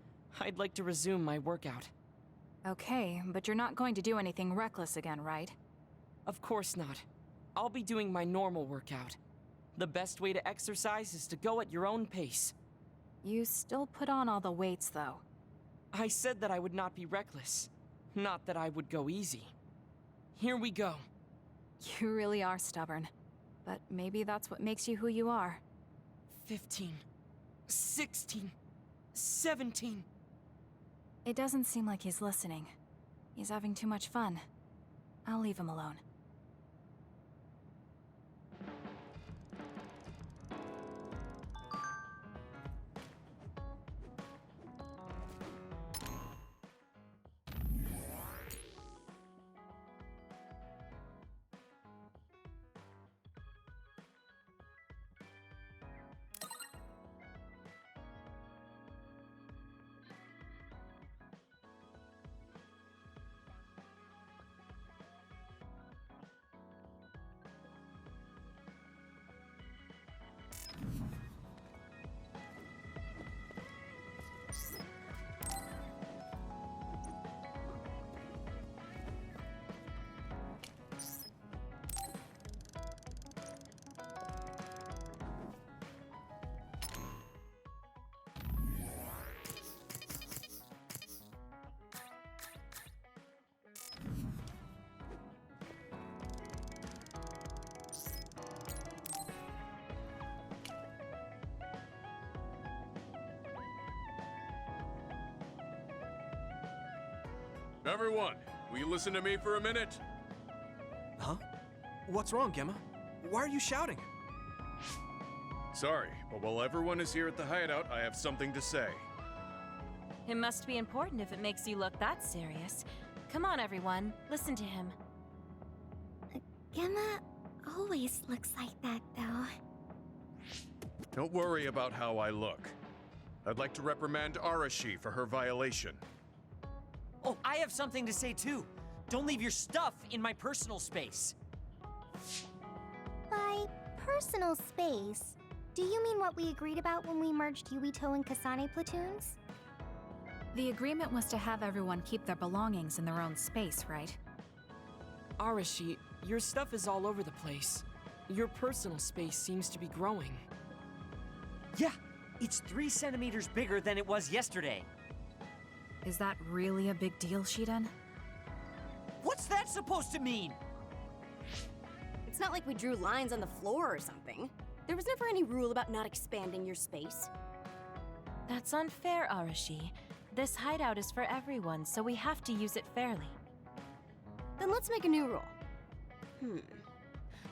I'd like to resume my workout. Okay, but you're not going to do anything reckless again, right? Of course not. I'll be doing my normal workout. The best way to exercise is to go at your own pace. You still put on all the weights, though. I said that I would not be reckless, not that I would go easy. Here we go. You really are stubborn, but maybe that's what makes you who you are. 15, 16, 17. It doesn't seem like he's listening. He's having too much fun. I'll leave him alone. Everyone, will you listen to me for a minute? Huh? What's wrong, Gemma? Why are you shouting? Sorry, but while everyone is here at the hideout, I have something to say. It must be important if it makes you look that serious. Come on, everyone. Listen to him. Gemma always looks like that, though. Don't worry about how I look. I'd like to reprimand Arashi for her violation. Oh, I have something to say too. Don't leave your stuff in my personal space. By personal space, do you mean what we agreed about when we merged Yuito and Kasane platoons? The agreement was to have everyone keep their belongings in their own space, right? Arashi, your stuff is all over the place. Your personal space seems to be growing. Yeah, it's 3 centimeters bigger than it was yesterday. Is that really a big deal, Shiden? What's that supposed to mean? It's not like we drew lines on the floor or something. There was never any rule about not expanding your space. That's unfair, Arashi. This hideout is for everyone, so we have to use it fairly. Then let's make a new rule.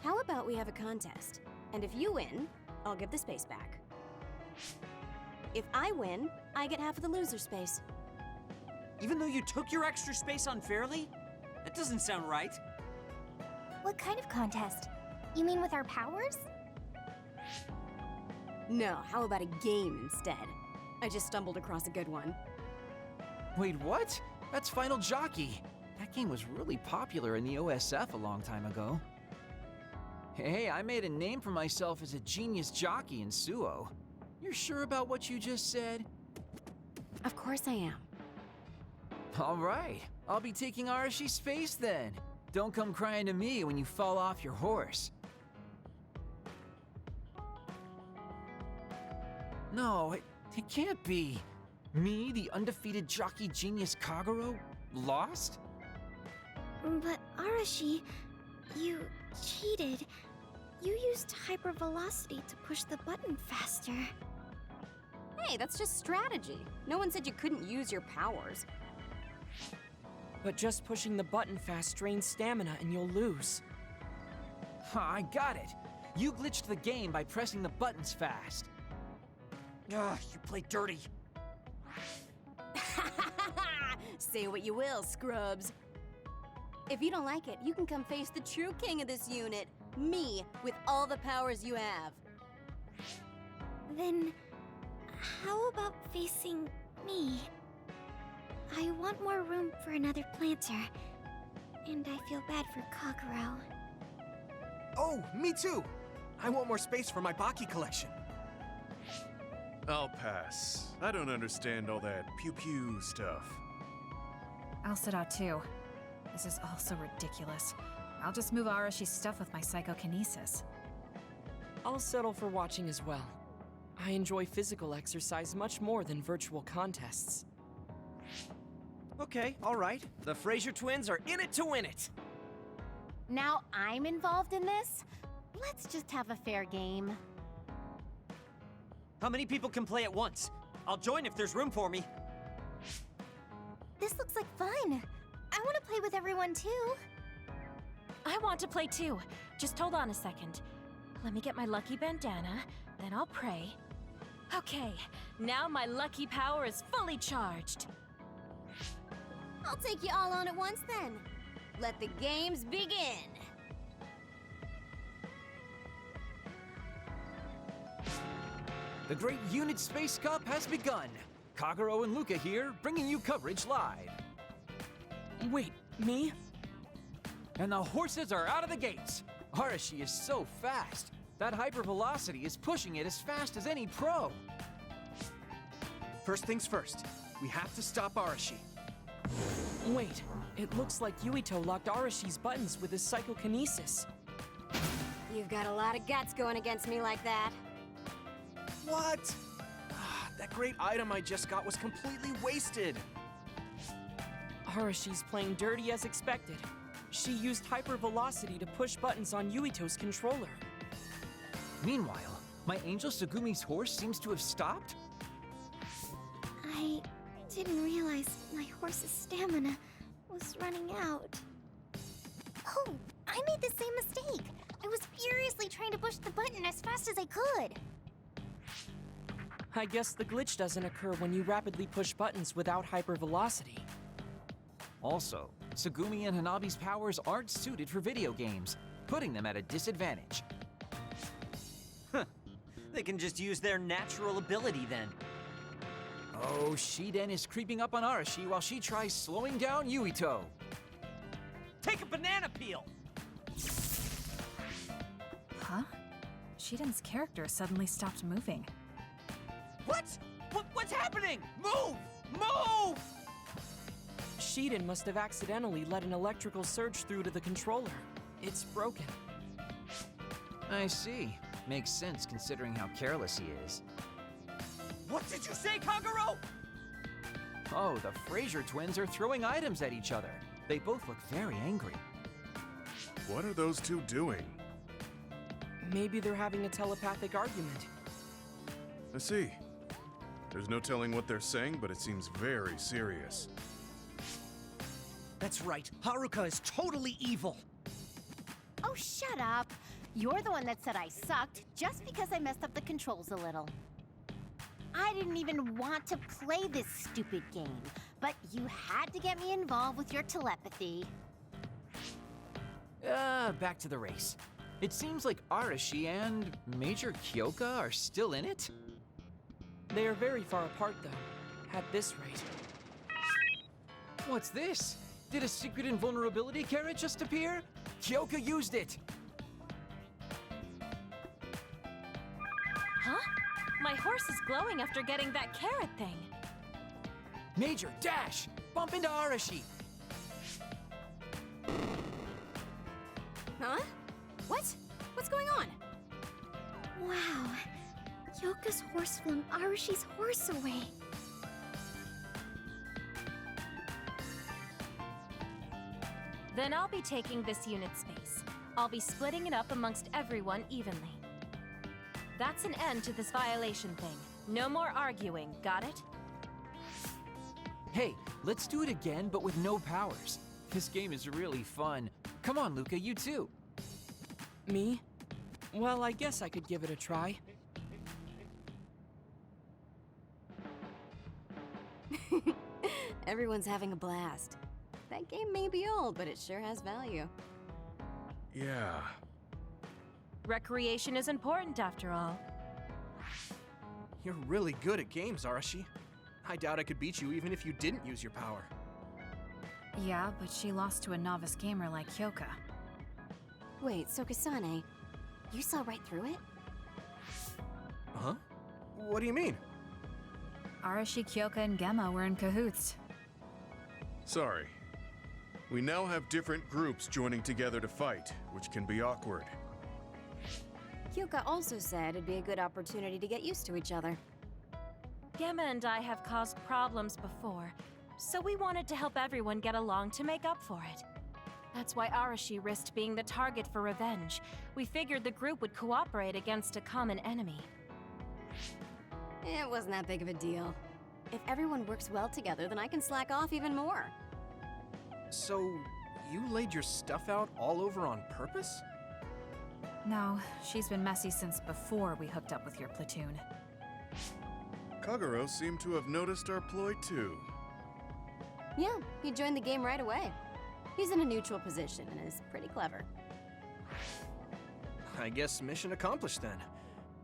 How about we have a contest? And if you win, I'll give the space back. If I win, I get half of the loser space. Even though you took your extra space unfairly? That doesn't sound right. What kind of contest? You mean with our powers? No, how about a game instead? I just stumbled across a good one. Wait, what? That's Final Jockey. That game was really popular in the OSF a long time ago. Hey, I made a name for myself as a genius jockey in Suo. You're sure about what you just said? Of course I am. All right, I'll be taking Arashi's space then. Don't come crying to me when you fall off your horse. No, it can't be. Me, the undefeated jockey genius Kagero, lost? But Arashi, you cheated. You used hypervelocity to push the button faster. Hey, that's just strategy. No one said you couldn't use your powers. But just pushing the button fast drains stamina and you'll lose. I got it. You glitched the game by pressing the buttons fast. Ugh, you play dirty. Say what you will, scrubs. If you don't like it, you can come face the true king of this unit. Me, with all the powers you have. Then, how about facing me? I want more room for another planter. And I feel bad for Kagero. Oh, me too! I want more space for my Baki collection. I'll pass. I don't understand all that pew-pew stuff. I'll sit out too. This is all so ridiculous. I'll just move Arashi's stuff with my psychokinesis. I'll settle for watching as well. I enjoy physical exercise much more than virtual contests. Okay, all right. The Fraser twins are in it to win it. Now I'm involved in this? Let's just have a fair game. How many people can play at once? I'll join if there's room for me. This looks like fun. I want to play with everyone too. I want to play too. Just hold on a second. Let me get my lucky bandana, then I'll pray. Okay, now my lucky power is fully charged. I'll take you all on at once then. Let the games begin. The Great Unit Space Cup has begun. Kagero and Luca here, bringing you coverage live. Wait, me? And the horses are out of the gates. Arashi is so fast. That hypervelocity is pushing it as fast as any pro. First things first, we have to stop Arashi. Wait, it looks like Yuito locked Arashi's buttons with his psychokinesis. You've got a lot of guts going against me like that. What? That great item I just got was completely wasted. Arashi's playing dirty as expected. She used hypervelocity to push buttons on Yuito's controller. Meanwhile, my angel Sugumi's horse seems to have stopped? I didn't realize my horse's stamina was running out. Oh, I made the same mistake. I was furiously trying to push the button as fast as I could. I guess the glitch doesn't occur when you rapidly push buttons without hypervelocity. Also, Sugumi and Hanabi's powers aren't suited for video games, putting them at a disadvantage. Huh. They can just use their natural ability then. Oh, Shiden is creeping up on Arashi while she tries slowing down Yuito. Take a banana peel! Huh? Shiden's character suddenly stopped moving. What? What's happening? Move! Move! Shiden must have accidentally let an electrical surge through to the controller. It's broken. I see. Makes sense considering how careless he is. What did you say, Kagero? Oh, the Fraser twins are throwing items at each other. They both look very angry. What are those two doing? Maybe they're having a telepathic argument. I see. There's no telling what they're saying, but it seems very serious. That's right. Haruka is totally evil. Oh, shut up. You're the one that said I sucked just because I messed up the controls a little. I didn't even want to play this stupid game, but you had to get me involved with your telepathy. Back to the race. It seems like Arashi and Major Kyoka are still in it? They are very far apart, though, at this rate. What's this? Did a secret invulnerability carrot just appear? Kyoka used it! Huh? My horse is glowing after getting that carrot thing. Major, dash! Bump into Arashi! Huh? What? What's going on? Wow. Yoka's horse flung Arashi's horse away. Then I'll be taking this unit space. I'll be splitting it up amongst everyone evenly. That's an end to this violation thing. No more arguing, got it? Hey, let's do it again, but with no powers. This game is really fun. Come on, Luca, you too. Me? Well, I guess I could give it a try. Everyone's having a blast. That game may be old, but it sure has value. Yeah. Recreation is important after all. You're really good at games, Arashi. I doubt I could beat you even if you didn't use your power. Yeah, but she lost to a novice gamer like Kyoka. Wait, so Kasane, you saw right through it? Huh? What do you mean? Arashi, Kyoka, and Gemma were in cahoots. Sorry. We now have different groups joining together to fight, which can be awkward. Kyoka also said it'd be a good opportunity to get used to each other. Gemma and I have caused problems before, so we wanted to help everyone get along to make up for it. That's why Arashi risked being the target for revenge. We figured the group would cooperate against a common enemy. It wasn't that big of a deal. If everyone works well together, then I can slack off even more. So, you laid your stuff out all over on purpose? No, she's been messy since before we hooked up with your platoon. Kagero seemed to have noticed our ploy too. Yeah, he joined the game right away. He's in a neutral position and is pretty clever. I guess mission accomplished then.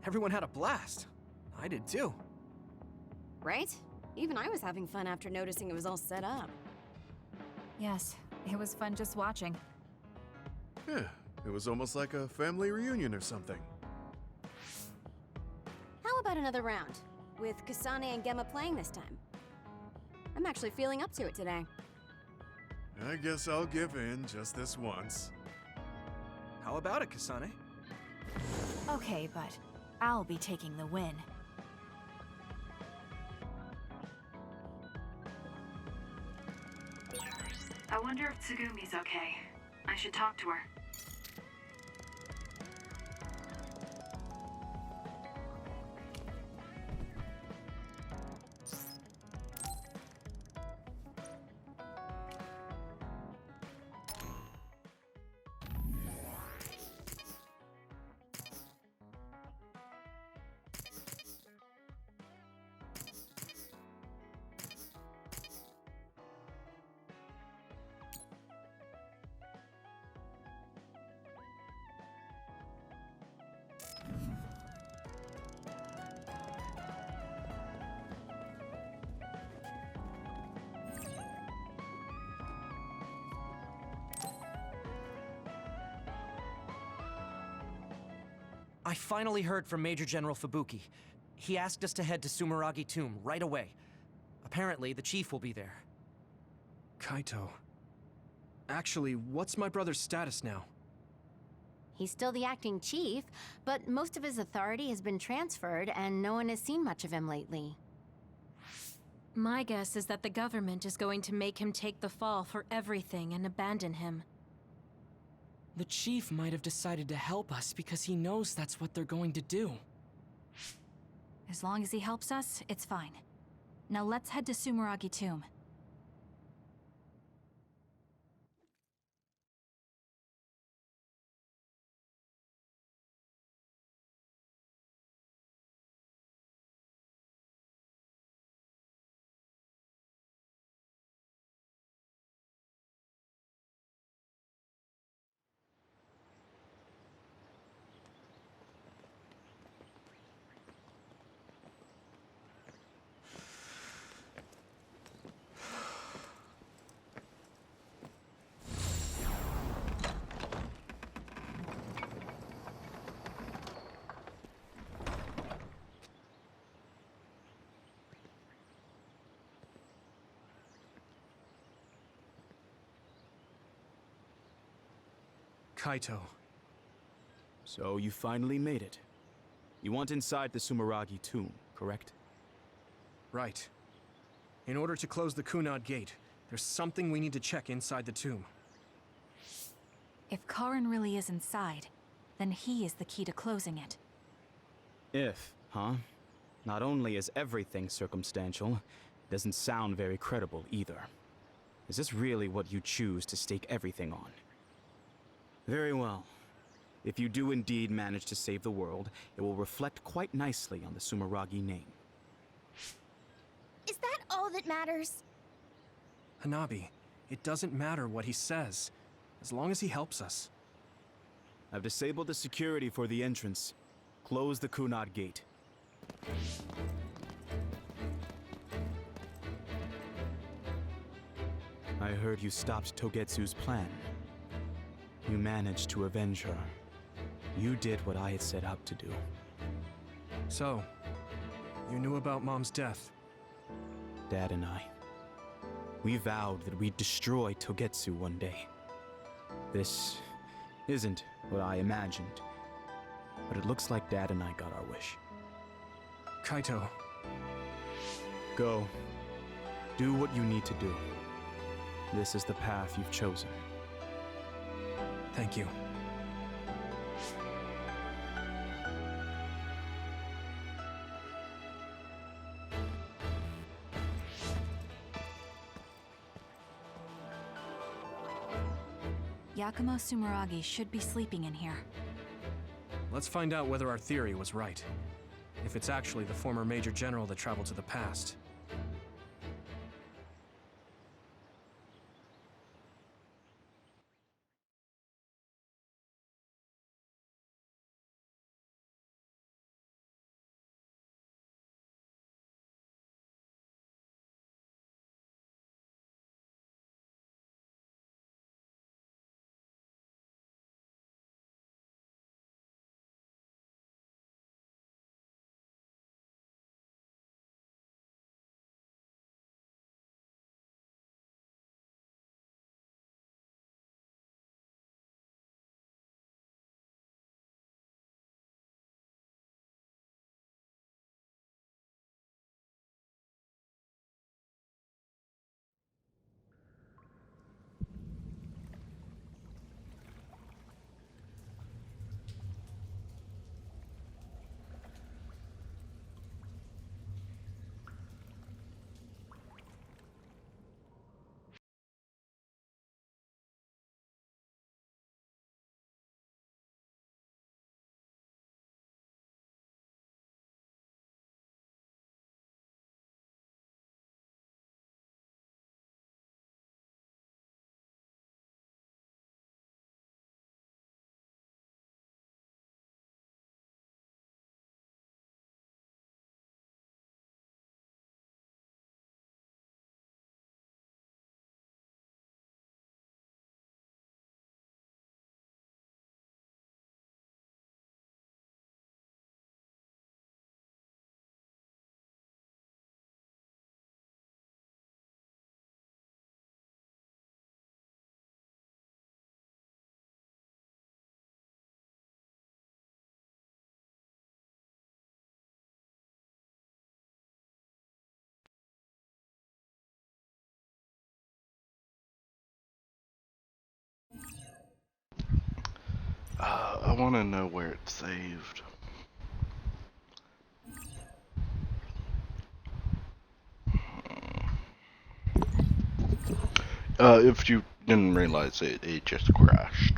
Everyone had a blast. I did too. Right? Even I was having fun after noticing it was all set up. Yes, it was fun just watching. Yeah, it was almost like a family reunion or something. How about another round? With Kasane and Gemma playing this time. I'm actually feeling up to it today. I guess I'll give in just this once. How about it, Kasane? Okay, but I'll be taking the win. I wonder if Tsugumi's okay. I should talk to her. I finally heard from Major General Fubuki. He asked us to head to Sumeragi Tomb right away. Apparently, the chief will be there. Kaito. Actually, what's my brother's status now? He's still the acting chief, but most of his authority has been transferred and no one has seen much of him lately. My guess is that the government is going to make him take the fall for everything and abandon him. The chief might have decided to help us because he knows that's what they're going to do. As long as he helps us, it's fine. Now let's head to Sumeragi Tomb. Kaito. So you finally made it. You want inside the Sumeragi tomb, correct? Right. In order to close the Kunad Gate, there's something we need to check inside the tomb. If Karin really is inside, then he is the key to closing it. If, huh? Not only is everything circumstantial, it doesn't sound very credible either. Is this really what you choose to stake everything on? Very well. If you do indeed manage to save the world, it will reflect quite nicely on the Sumeragi name. Is that all that matters? Hanabi, it doesn't matter what he says, as long as he helps us. I've disabled the security for the entrance. Close the Kunad gate. I heard you stopped Togetsu's plan. You managed to avenge her. You did what I had set out to do. So, you knew about Mom's death? Dad and I. We vowed that we'd destroy Togetsu one day. This isn't what I imagined, but it looks like Dad and I got our wish. Kaito. Go. Do what you need to do. This is the path you've chosen. Thank you. Yakumo Sumeragi should be sleeping in here. Let's find out whether our theory was right. If it's actually the former Major General that traveled to the past. I want to know where it's saved. If you didn't realize it, it just crashed.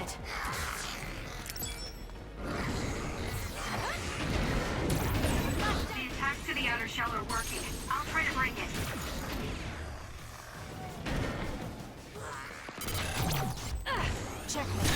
it. The attacks to the outer shell are working. I'll try to break it. Checkmate.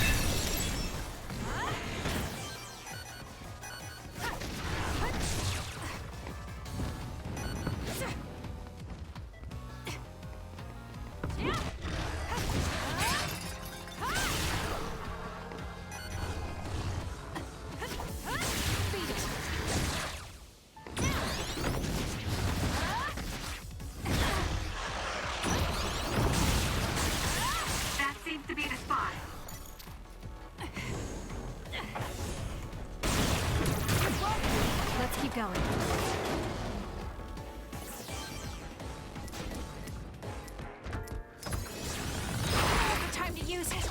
That seems to be the spot. Let's keep going. Time to use it.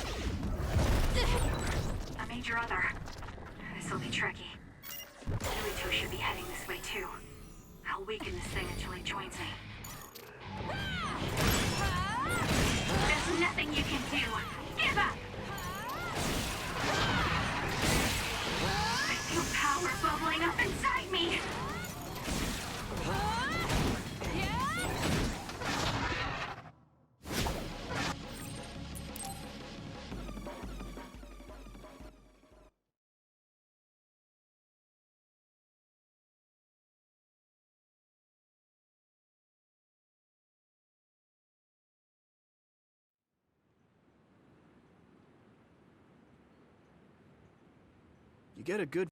A major other. This'll be tricky. Yuito should be heading this way too. I'll weaken this thing until he joins me. There's nothing you can do. Give up! I feel power bubbling up inside me. You get a good...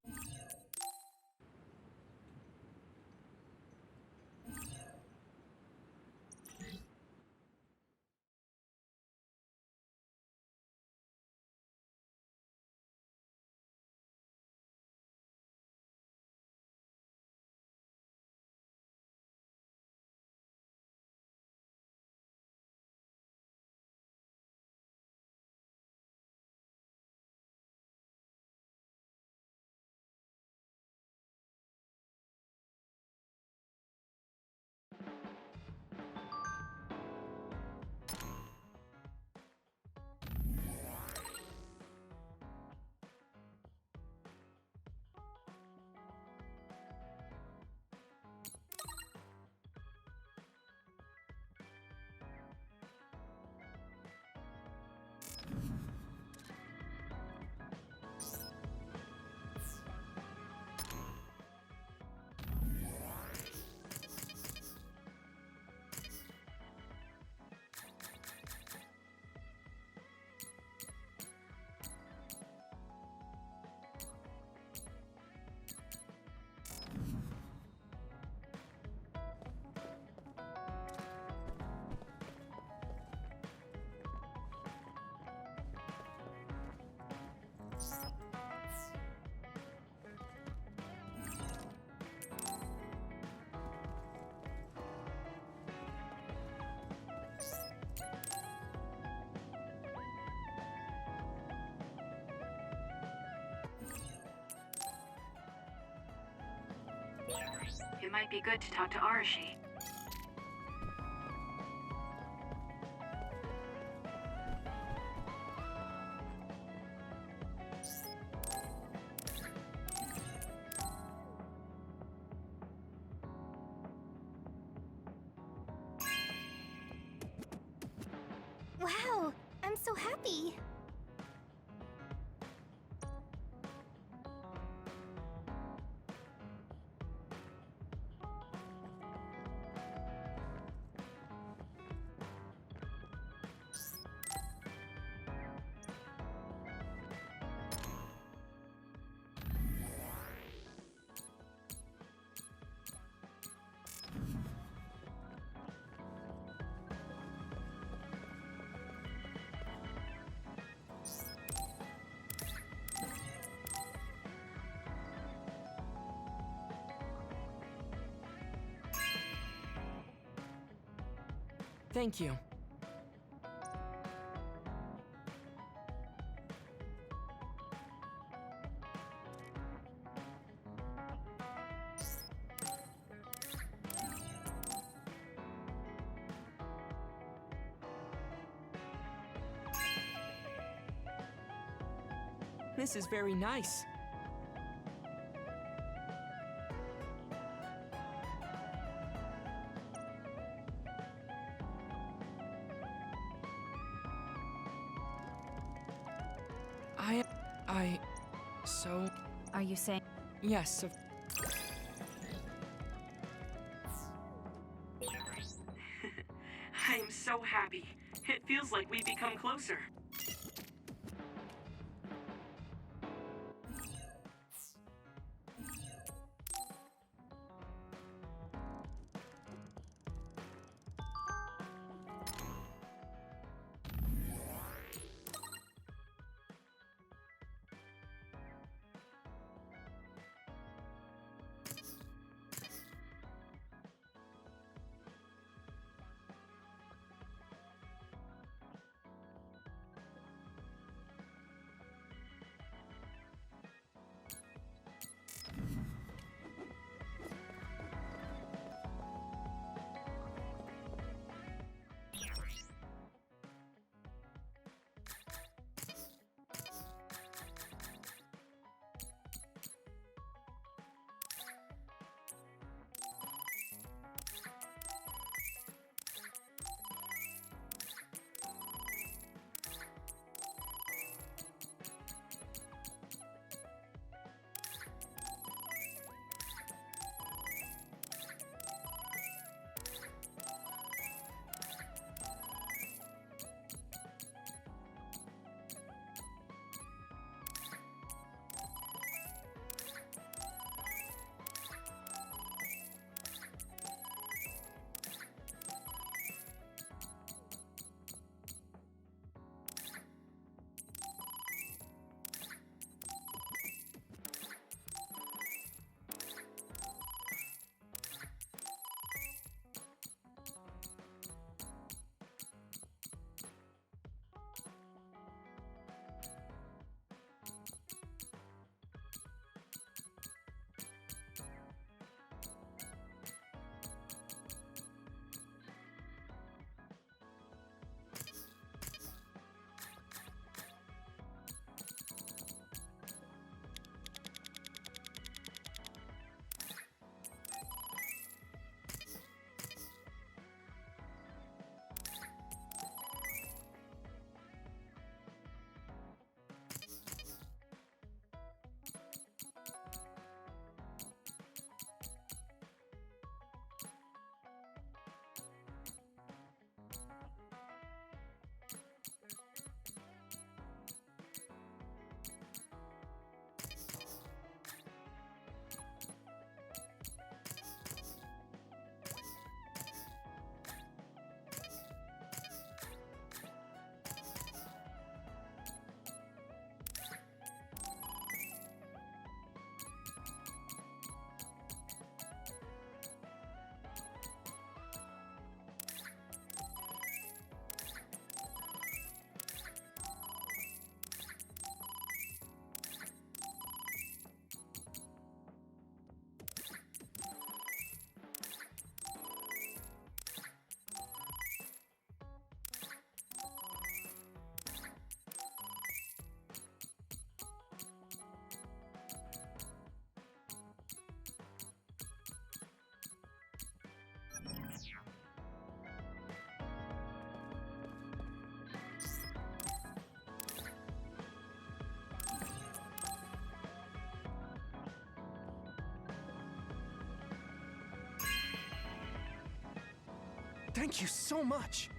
It might be good to talk to Arashi. Wow, I'm so happy. Thank you. This is very nice. So... Are you saying... Yes, of... I am so happy. It feels like we've become closer. Thank you so much!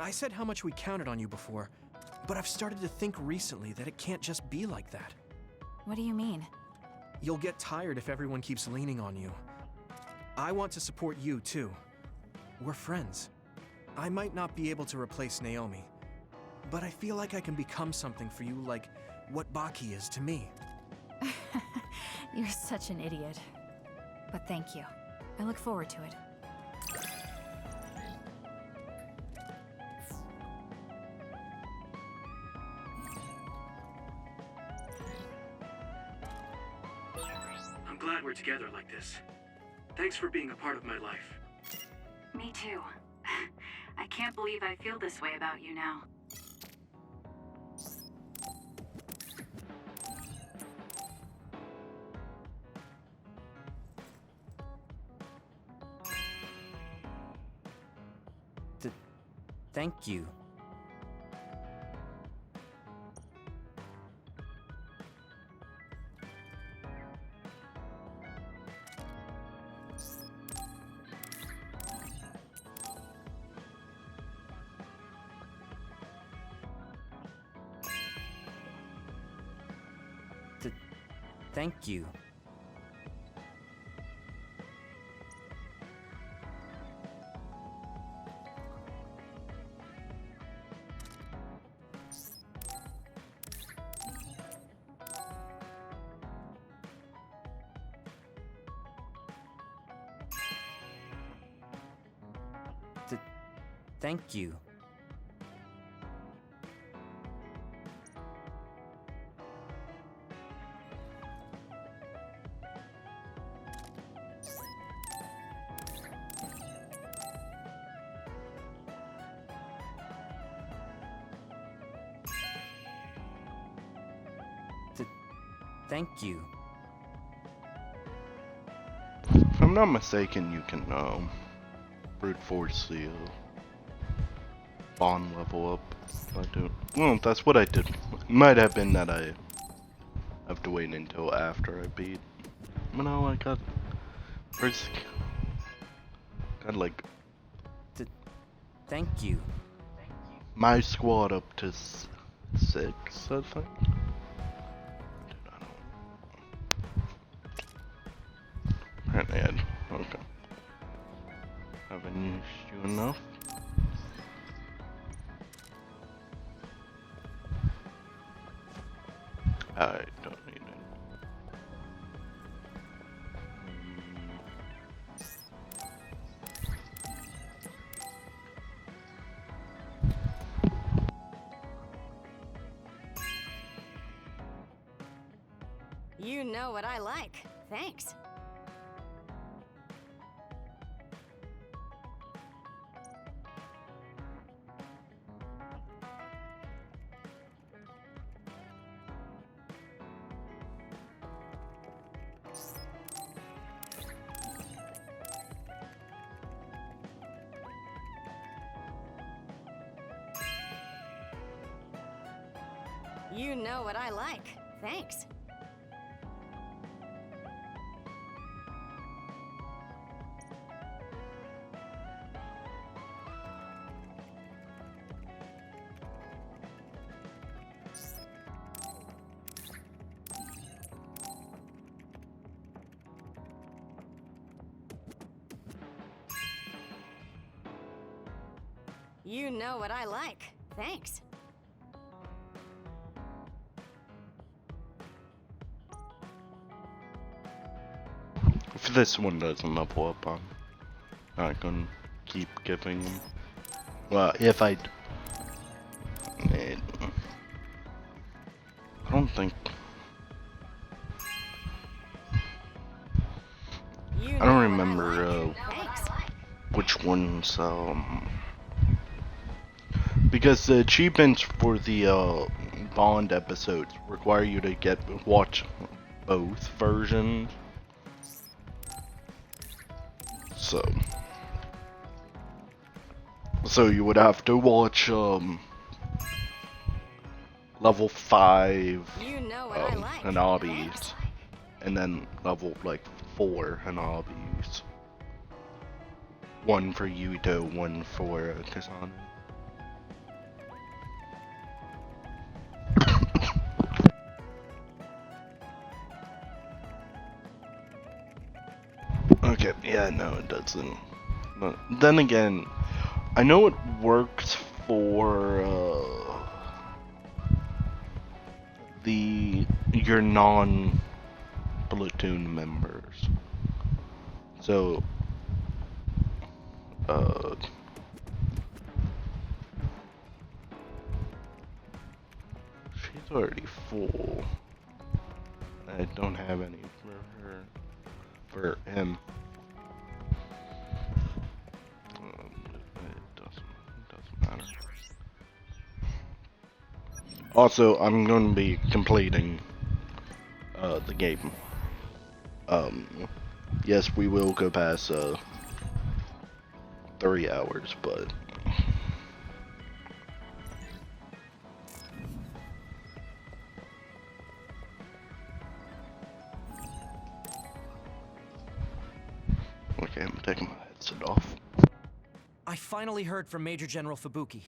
I said how much we counted on you before, but I've started to think recently that it can't just be like that. What do you mean? You'll get tired if everyone keeps leaning on you. I want to support you, too. We're friends. I might not be able to replace Naomi, but I feel like I can become something for you like what Baki is to me. You're such an idiot. But thank you. I look forward to it. I'm glad we're together like this. Thanks for being a part of my life. Me too. I can't believe I feel this way about you now. Thank you. Thank you. Thank you. Thank you. If I'm not mistaken, you can brute force the bond level up. I do. Well, that's what I did. Might have been that I have to wait until after I beat. You know, I got like. Thank you. My squad up to 6, I think. Okay. Haven't used you enough. I don't need it. You know what I like. Thanks. You know what I like. Thanks. You know what I like. Thanks. If this one doesn't level up, I'm not gonna keep giving them. Well, if I don't think. I don't remember which ones. Because the achievements for the Bond episodes require you to watch both versions. So you would have to watch level 5 Hanabis, and then level like 4 Hanabis. One for Yuito, one for Kasane. Okay, yeah, no, it doesn't. But then again, I know it works for your non-platoon members. So, she's already full. I don't have any for her. For him. Also, I'm going to be completing the game. Yes, we will go past 3 hours, but okay, I'm taking my headset off. I finally heard from Major General Fubuki.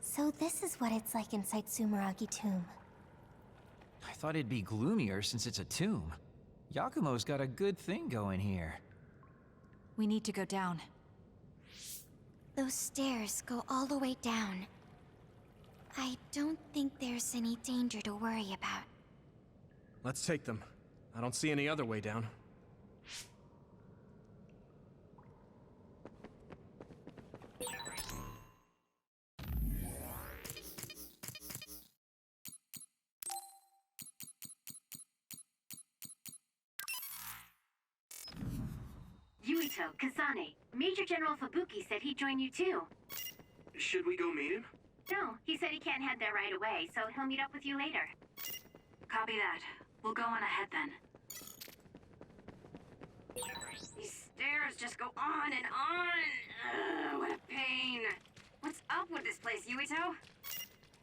So this is what it's like inside Sumeragi Tomb. I thought it'd be gloomier since it's a tomb. Yakumo's got a good thing going here. We need to go down. Those stairs go all the way down. I don't think there's any danger to worry about. Let's take them. I don't see any other way down. Yuito, Kasane, Major General Fubuki said he'd join you too. Should we go meet him? No, he said he can't head there right away, so he'll meet up with you later. Copy that. We'll go on ahead then. These stairs just go on and on. Ugh, what a pain. What's up with this place, Yuito?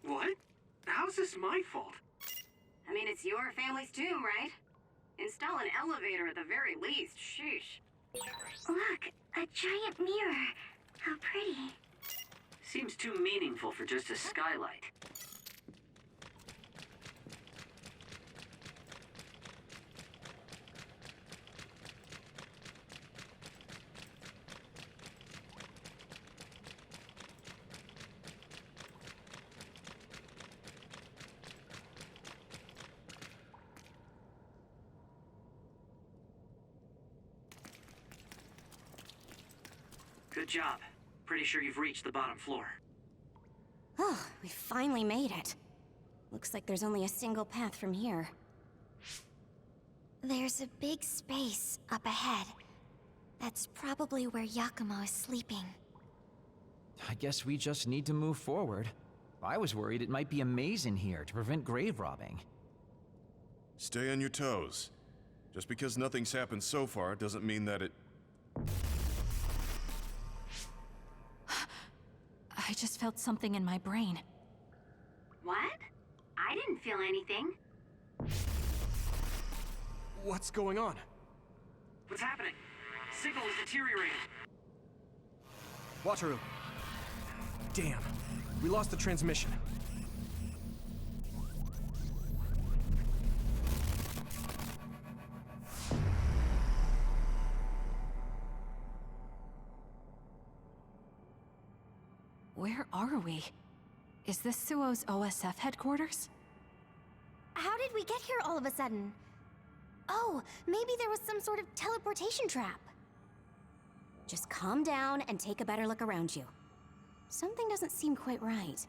What? How's this my fault? I mean, it's your family's tomb, right? Install an elevator at the very least. Sheesh. Look, a giant mirror. How pretty. Seems too meaningful for just a skylight. Good job. Pretty sure you've reached the bottom floor. Oh, we finally made it. Looks like there's only a single path from here. There's a big space up ahead. That's probably where Yakumo is sleeping. I guess we just need to move forward. I was worried it might be a maze in here to prevent grave robbing. Stay on your toes. Just because nothing's happened so far doesn't mean that it... I just felt something in my brain. What? I didn't feel anything. What's going on? What's happening? Signal is deteriorating. Wataru. Damn. We lost the transmission. Where are we? Is this Suo's OSF headquarters? How did we get here all of a sudden? Oh, maybe there was some sort of teleportation trap. Just calm down and take a better look around you. Something doesn't seem quite right.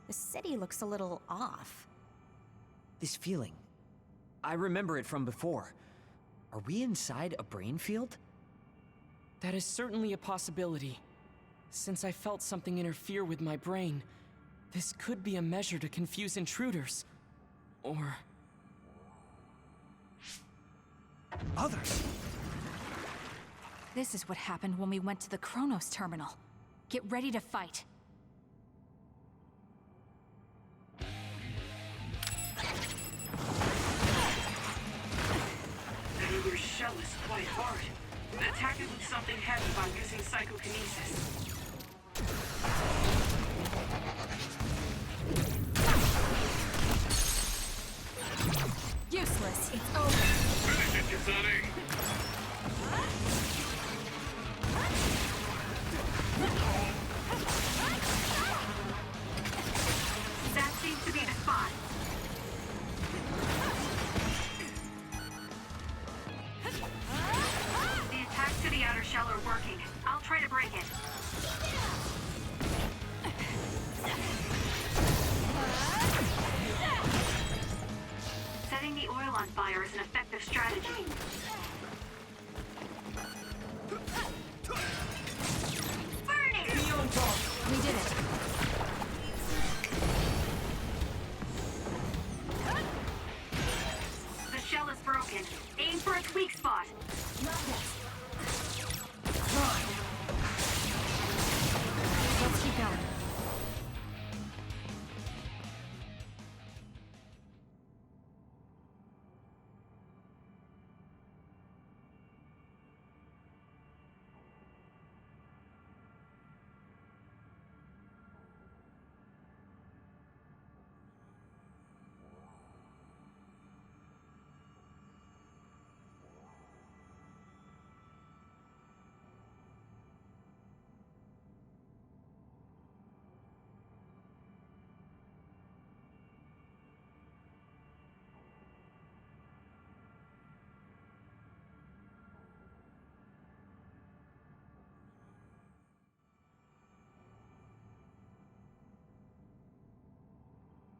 The city looks a little off. This feeling. I remember it from before. Are we inside a brain field? That is certainly a possibility. Since I felt something interfere with my brain, this could be a measure to confuse intruders. Or... Others! This is what happened when we went to the Kronos terminal. Get ready to fight. Your shell is quite hard. Attack it with something heavy by using psychokinesis. Useless. It's over. Finish it, Kasane! That seems to be the spot. The attacks to the outer shell are working. I'll try to break it. Setting the oil on fire is an effective strategy. Burn it! We did it. The shell is broken. Aim for its weak spot. Let's keep going.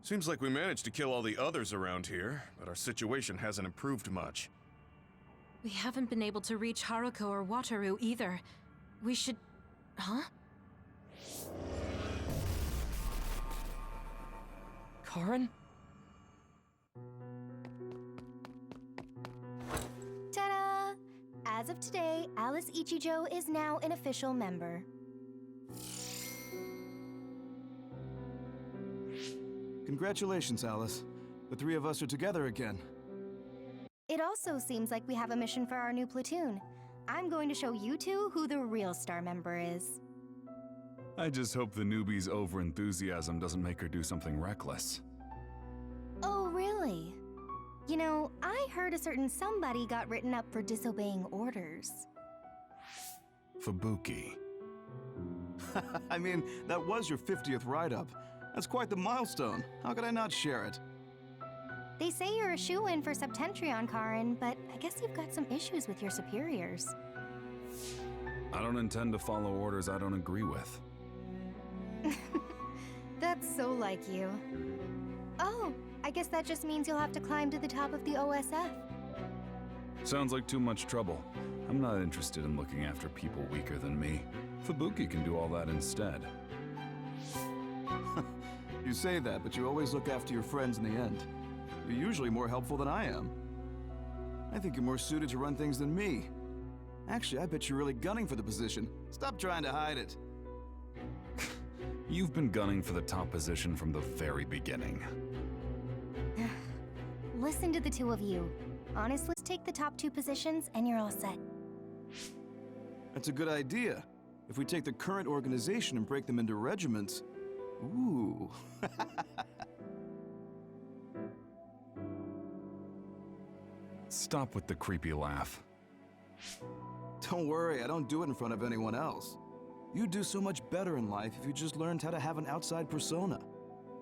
Seems like we managed to kill all the others around here, but our situation hasn't improved much. We haven't been able to reach Haruko or Wataru either. We should... Huh? Karen? Ta-da! As of today, Alice Ichijo is now an official member. Congratulations, Alice. The three of us are together again. It also seems like we have a mission for our new platoon. I'm going to show you two who the real star member is. I just hope the newbie's overenthusiasm doesn't make her do something reckless. Oh, really? You know, I heard a certain somebody got written up for disobeying orders. Fubuki. I mean, that was your 50th write-up. That's quite the milestone. How could I not share it? They say you're a shoo-in for Septentrion, Karen, but I guess you've got some issues with your superiors. I don't intend to follow orders I don't agree with. That's so like you. Oh, I guess that just means you'll have to climb to the top of the OSF. Sounds like too much trouble. I'm not interested in looking after people weaker than me. Fubuki can do all that instead. You say that, but you always look after your friends in the end. You're usually more helpful than I am. I think you're more suited to run things than me. Actually, I bet you're really gunning for the position. Stop trying to hide it. You've been gunning for the top position from the very beginning. Listen to the two of you. Honestly, let's take the top two positions and you're all set. That's a good idea. If we take the current organization and break them into regiments... Ooh. Stop with the creepy laugh. Don't worry, I don't do it in front of anyone else. You'd do so much better in life if you just learned how to have an outside persona.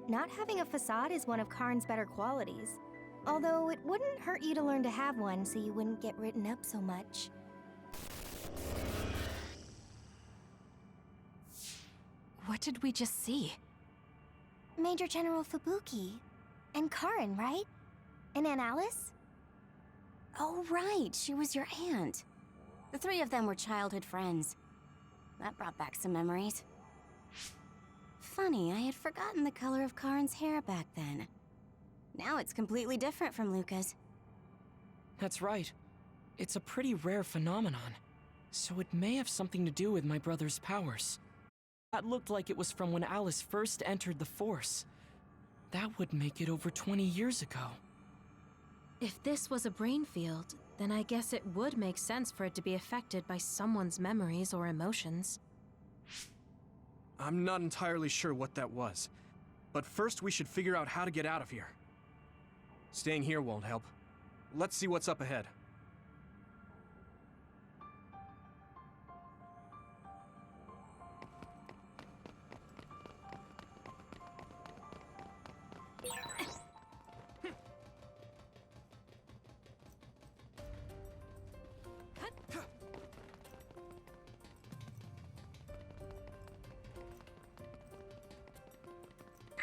Not having a facade is one of Karn's better qualities. Although it wouldn't hurt you to learn to have one so you wouldn't get written up so much. What did we just see? Major General Fubuki. And Karen, right? And Aunt Alice? Oh, right, she was your aunt. The three of them were childhood friends. That brought back some memories. Funny, I had forgotten the color of Karin's hair back then. Now it's completely different from Luca's. That's right. It's a pretty rare phenomenon, so it may have something to do with my brother's powers. That looked like it was from when Alice first entered the Force. That would make it over 20 years ago. If this was a brain field, then I guess it would make sense for it to be affected by someone's memories or emotions. I'm not entirely sure what that was, but first we should figure out how to get out of here. Staying here won't help. Let's see what's up ahead.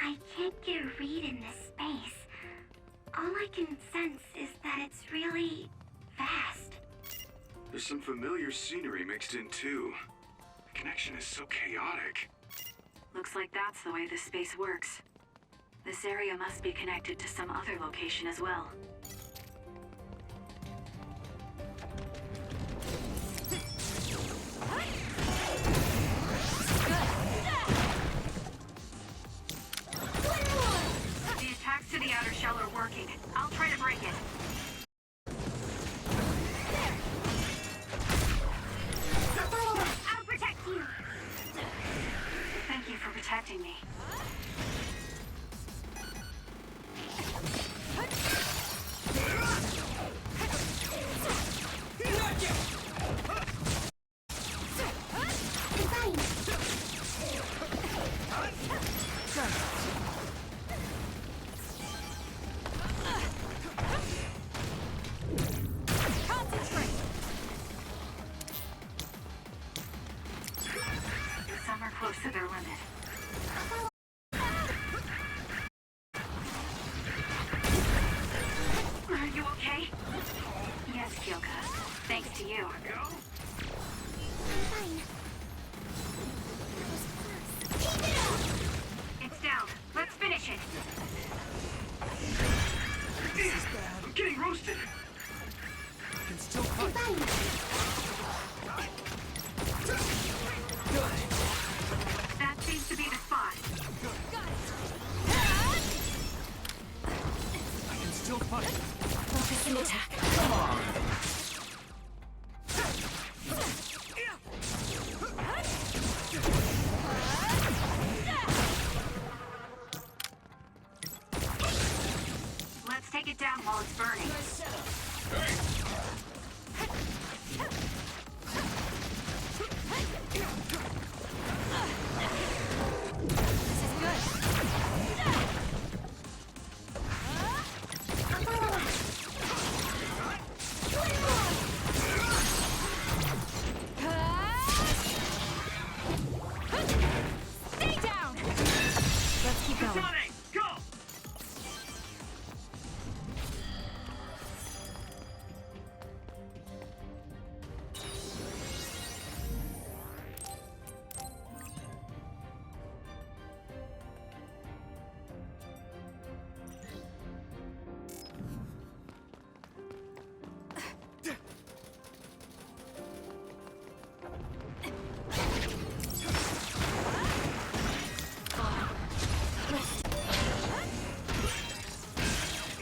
I can't get a read in this space. All I can sense is that it's really vast. There's some familiar scenery mixed in too. The connection is so chaotic. Looks like that's the way this space works. This area must be connected to some other location as well. The attacks to the outer shell are working. I'll try to break it. I'll protect you! Thank you for protecting me. Some are close to their limit. Are you okay? Yes, Kyoka. Thanks to you. It's down. Let's finish it. I'm getting roasted. I can still fight. That seems to be the spot. I can still fight. Focus and attack. Come on. Let's take it down while it's burning. Stay down! Let's keep going. Kasane, go!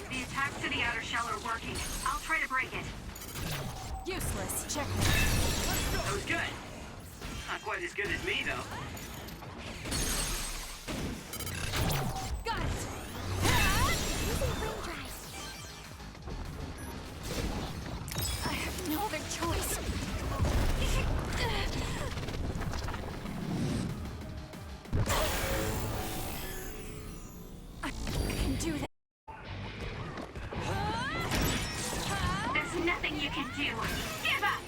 The attacks to the outer shell are working. I'll try to break it. Useless. Check. That was good. Not quite as good as me, though. Got it. I have no other choice. I can do that. There's nothing you can do. Give up!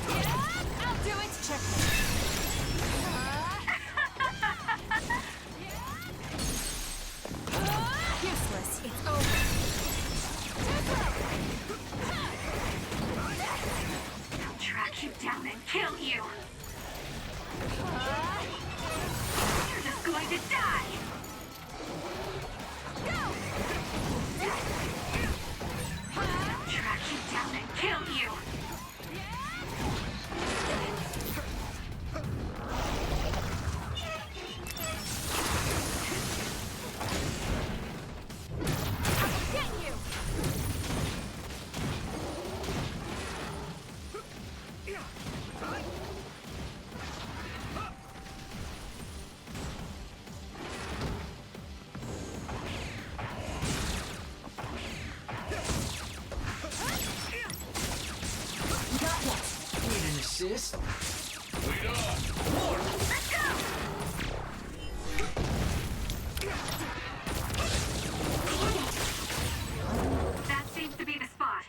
Yeah, I'll do it. Check. Lead on! More! Let's go! That seems to be the spot.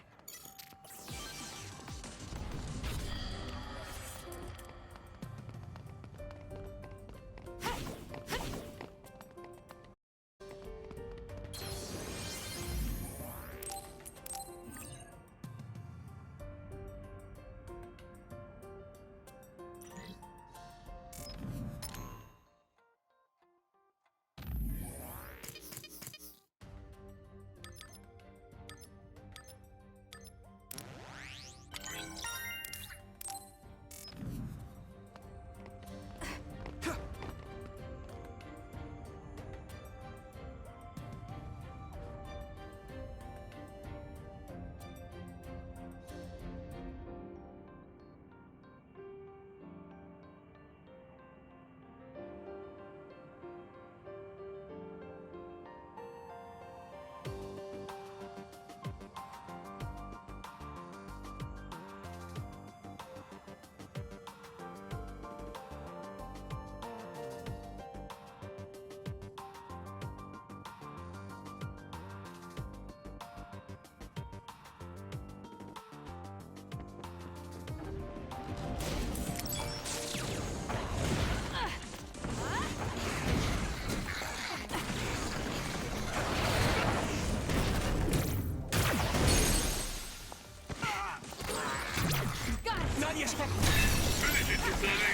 Finish it, Kasane!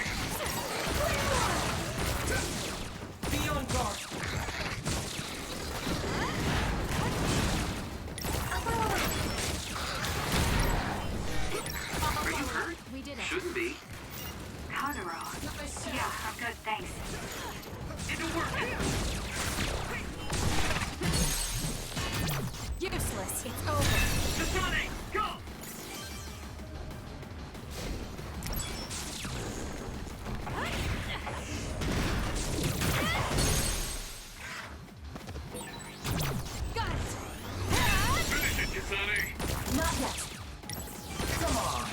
Be on guard! Are you hurt? We did it. Shouldn't be. Counterall. Yeah, I'm good, thanks. It'll work! Useless. It's over. Kasane, go! Got it. Finish it, Kasane! Not yet. Come on!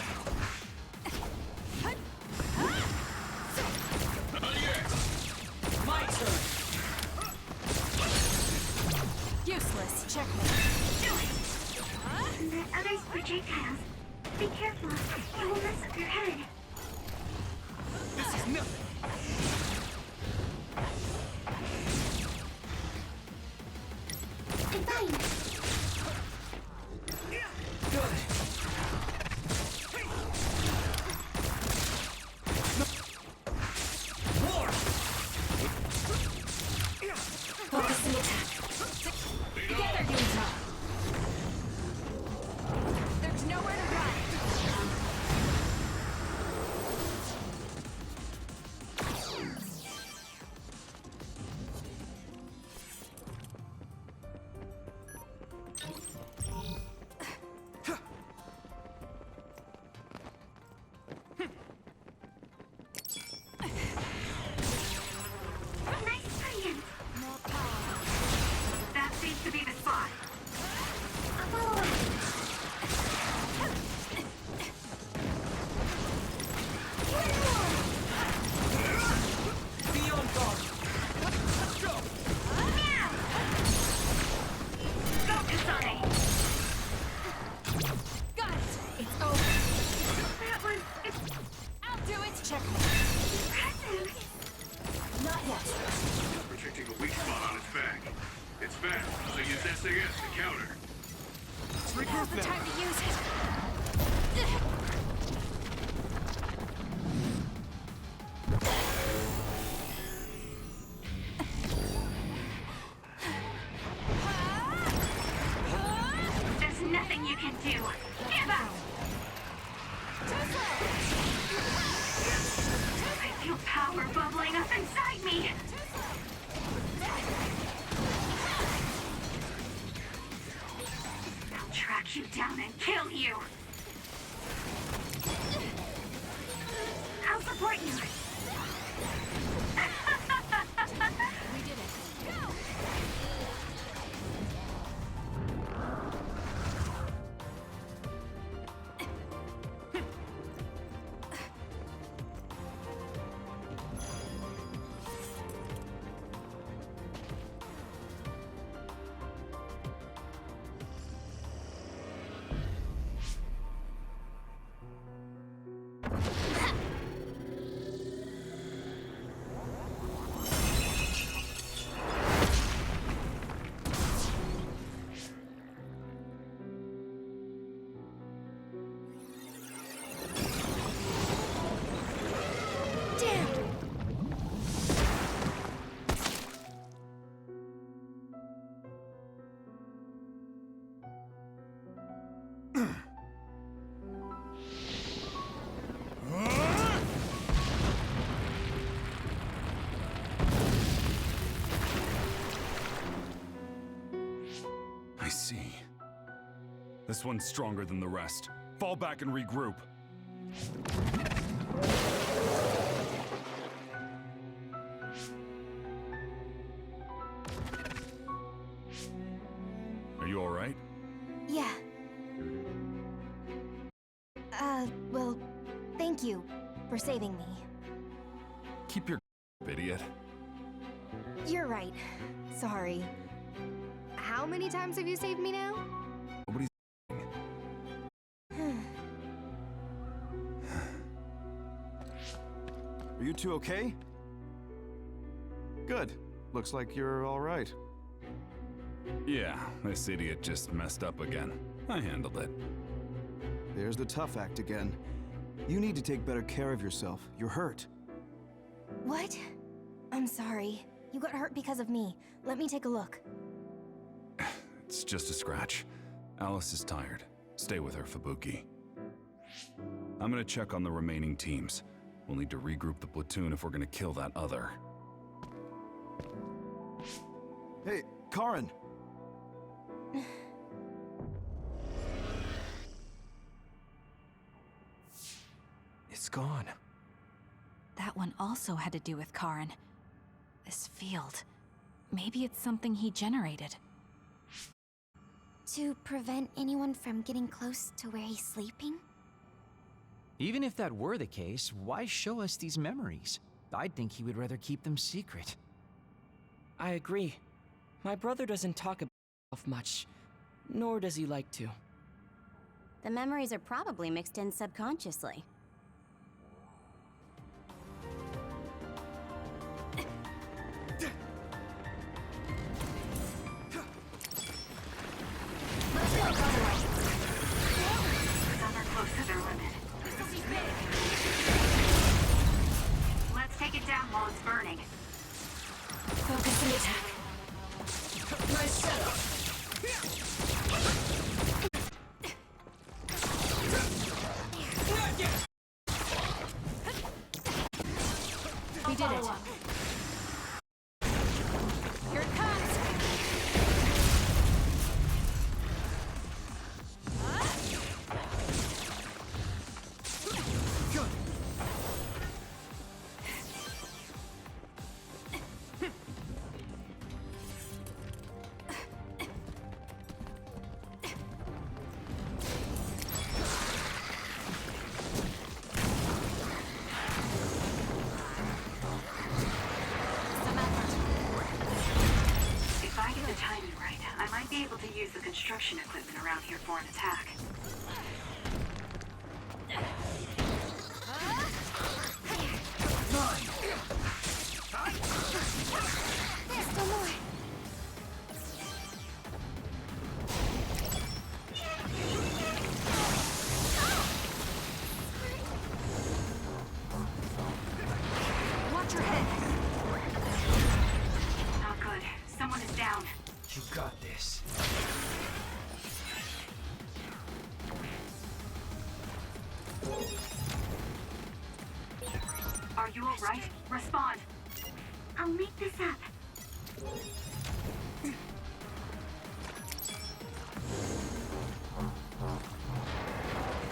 Not yet! My turn! Useless. Checkmate. Do it! The other's projectiles. Be careful. It will mess up your head. This is nothing! I'm fine. Good! War! Focus the attack. Together, Utah. There's nowhere to run. Nice science. That seems to be the spot. I'll follow up. Be on guard! Let's go! Go, Kasane! Got it. It's over. That was I'll do it. Checkmate. impressive. Not yet. Protecting a weak spot on its back. It's fast, so use SAS to counter. Now's the time to use it. There's nothing you can do. Give up! I feel power bubbling up inside me. I'll track you down and kill you. I'll support you. We did it. Go! This one's stronger than the rest. Fall back and regroup. Are you alright? Yeah. Well, thank you for saving me. Keep your idiot. You're right. Sorry. How many times have you saved me now? Nobody's Are you two okay? Good. Looks like you're alright. Yeah, this idiot just messed up again. I handled it. There's the tough act again. You need to take better care of yourself. You're hurt. What? I'm sorry. You got hurt because of me. Let me take a look. It's just a scratch. Alice is tired. Stay with her, Fubuki. I'm gonna check on the remaining teams. We'll need to regroup the platoon if we're gonna kill that other. Hey, Karin! It's gone. That one also had to do with Karin. This field. Maybe it's something he generated. To prevent anyone from getting close to where he's sleeping? Even if that were the case, why show us these memories? I'd think he would rather keep them secret. I agree. My brother doesn't talk about himself much, nor does he like to. The memories are probably mixed in subconsciously. Some are close to their limit. Let's take it down while it's burning. Focus and attack. Nice setup. We did it. Here it comes. If I get the timing right, I might be able to use the construction equipment around here for an attack. There's still more. Watch your head. Not good. Someone is down. You got this. Are you alright? Respond. I'll make this up.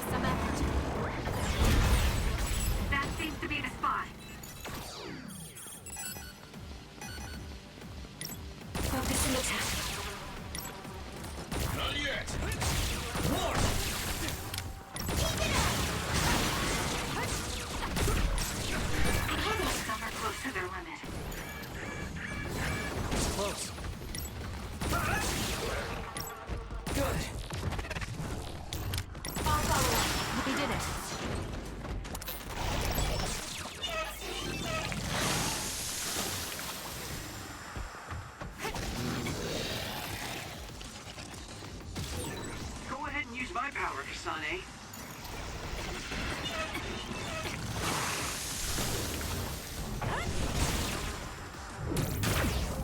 Some effort. That seems to be the spot. Focus and attack. Not yet. More. Some are close to their limit. Close. Good. I'll follow up. We did it. Go ahead and use my power, Kasane.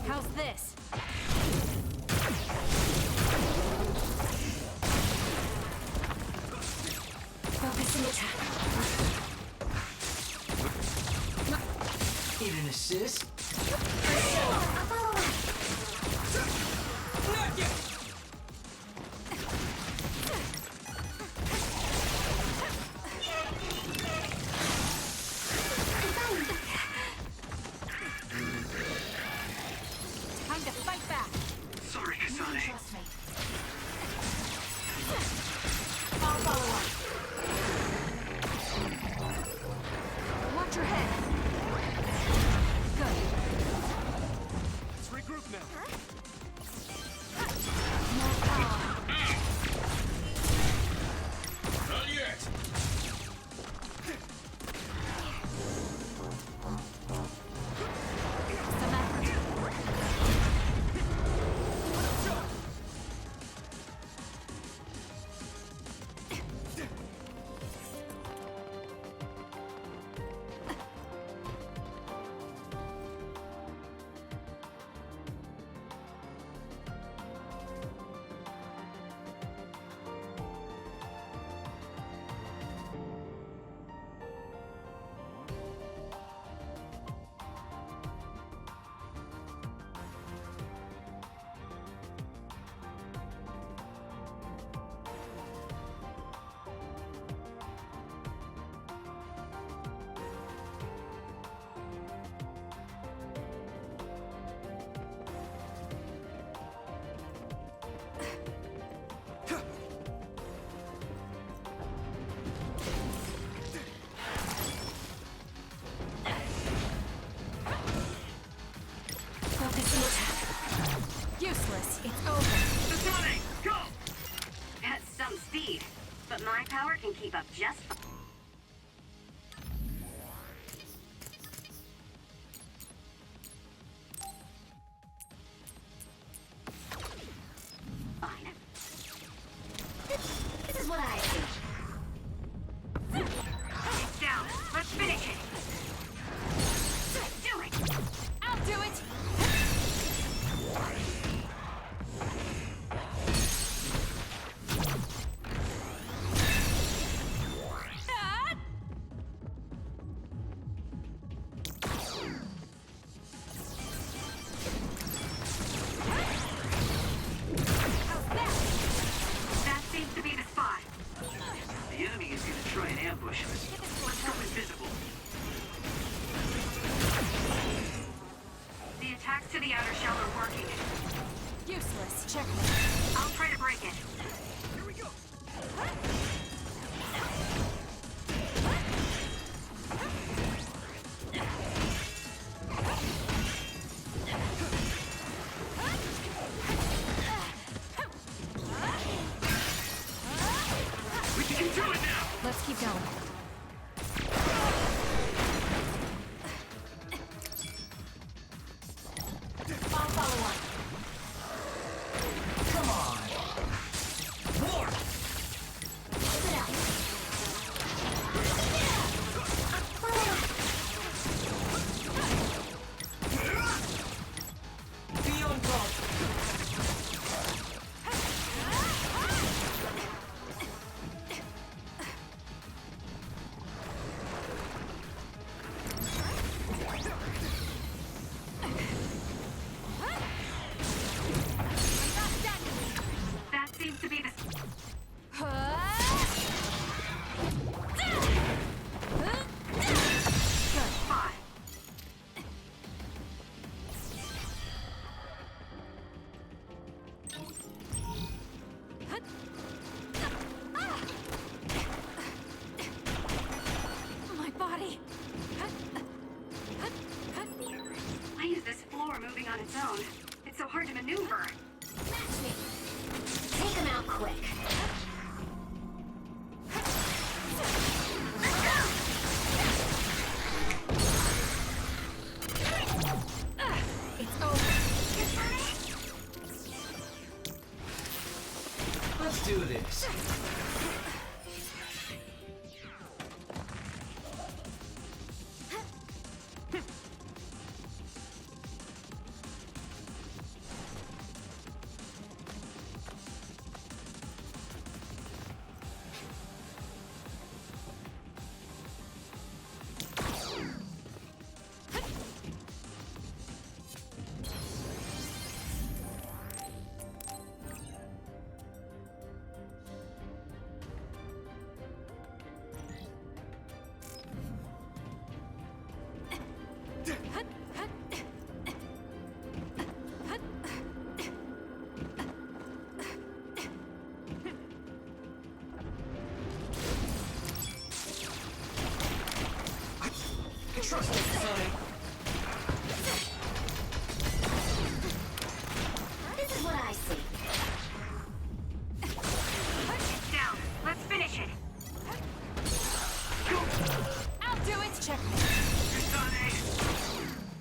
How's this? Focus and attack. Need an assist? I'll follow up. Not yet. power can keep up just fine. This is what I think. It's down. Let's finish it. Do it. I'll do it! That seems to be the spot. The enemy is going to try and ambush us. Let's go invisible. The attacks to the outer shell are working. Useless. Check. I'll try to break it. Here we go. We can do it now. Let's keep going. I'll follow on. Come on. War. Keep it up. Be on guard. That seems to be the spot. My body. Why is this floor moving on its own? It's so hard to maneuver. Match me. Take him out quick. It's over. Let's do this. Trust me, Kasane. This is what I see. It's down. Let's finish it. I'll do it! Check. Kasane.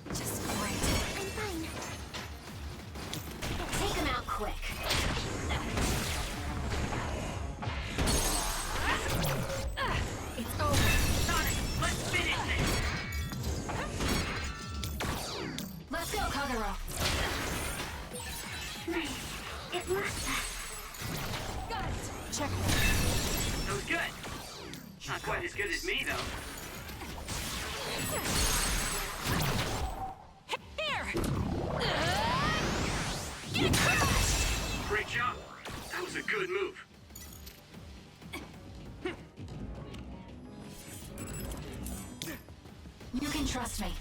Just great. I'm fine. Take him out quick. It's over. Sonic, let's finish this. Let's go, Kagero. Nice. It must. Got it! Check. That was good. Not quite as good as me, though. Here! Get crushed! Great job. That was a good move. You can trust me.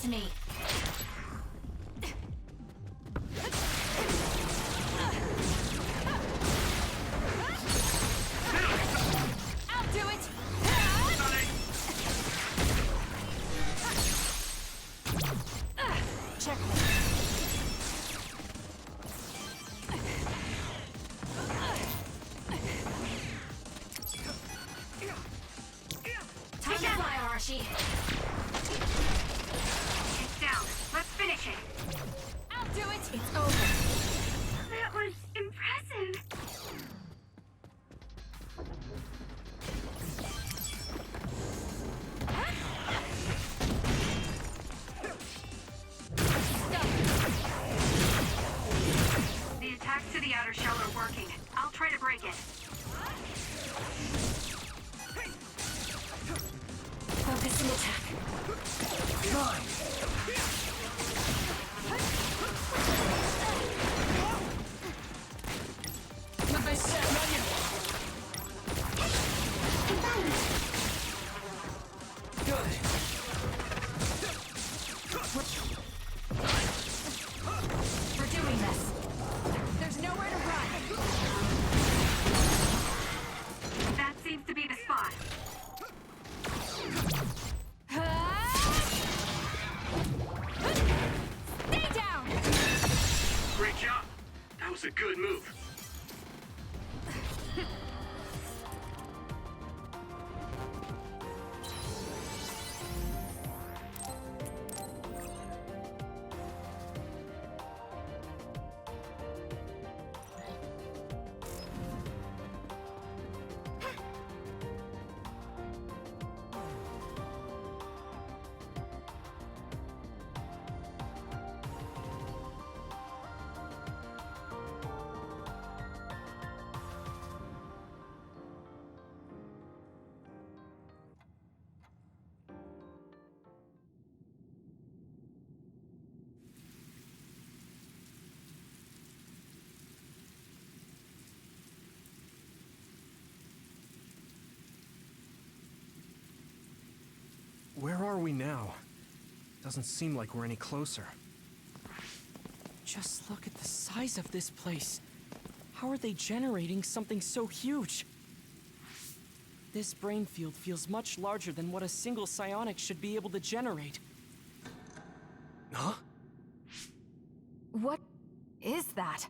to me. I'll do it. Checkmate. Time to fly, Arashi. It's down. Let's finish it. I'll do it. It's over. That was impressive. The attacks to the outer shell are working. I'll try to break it. Focus and attack. Fine. Not my set, not yet. Good. We're doing this. There's nowhere to run. That seems to be the spot. Stay down! Great job. That was a good move. Where are we now? Doesn't seem like we're any closer. Just look at the size of this place. How are they generating something so huge? This brain field feels much larger than what a single psionic should be able to generate. Huh? What is that?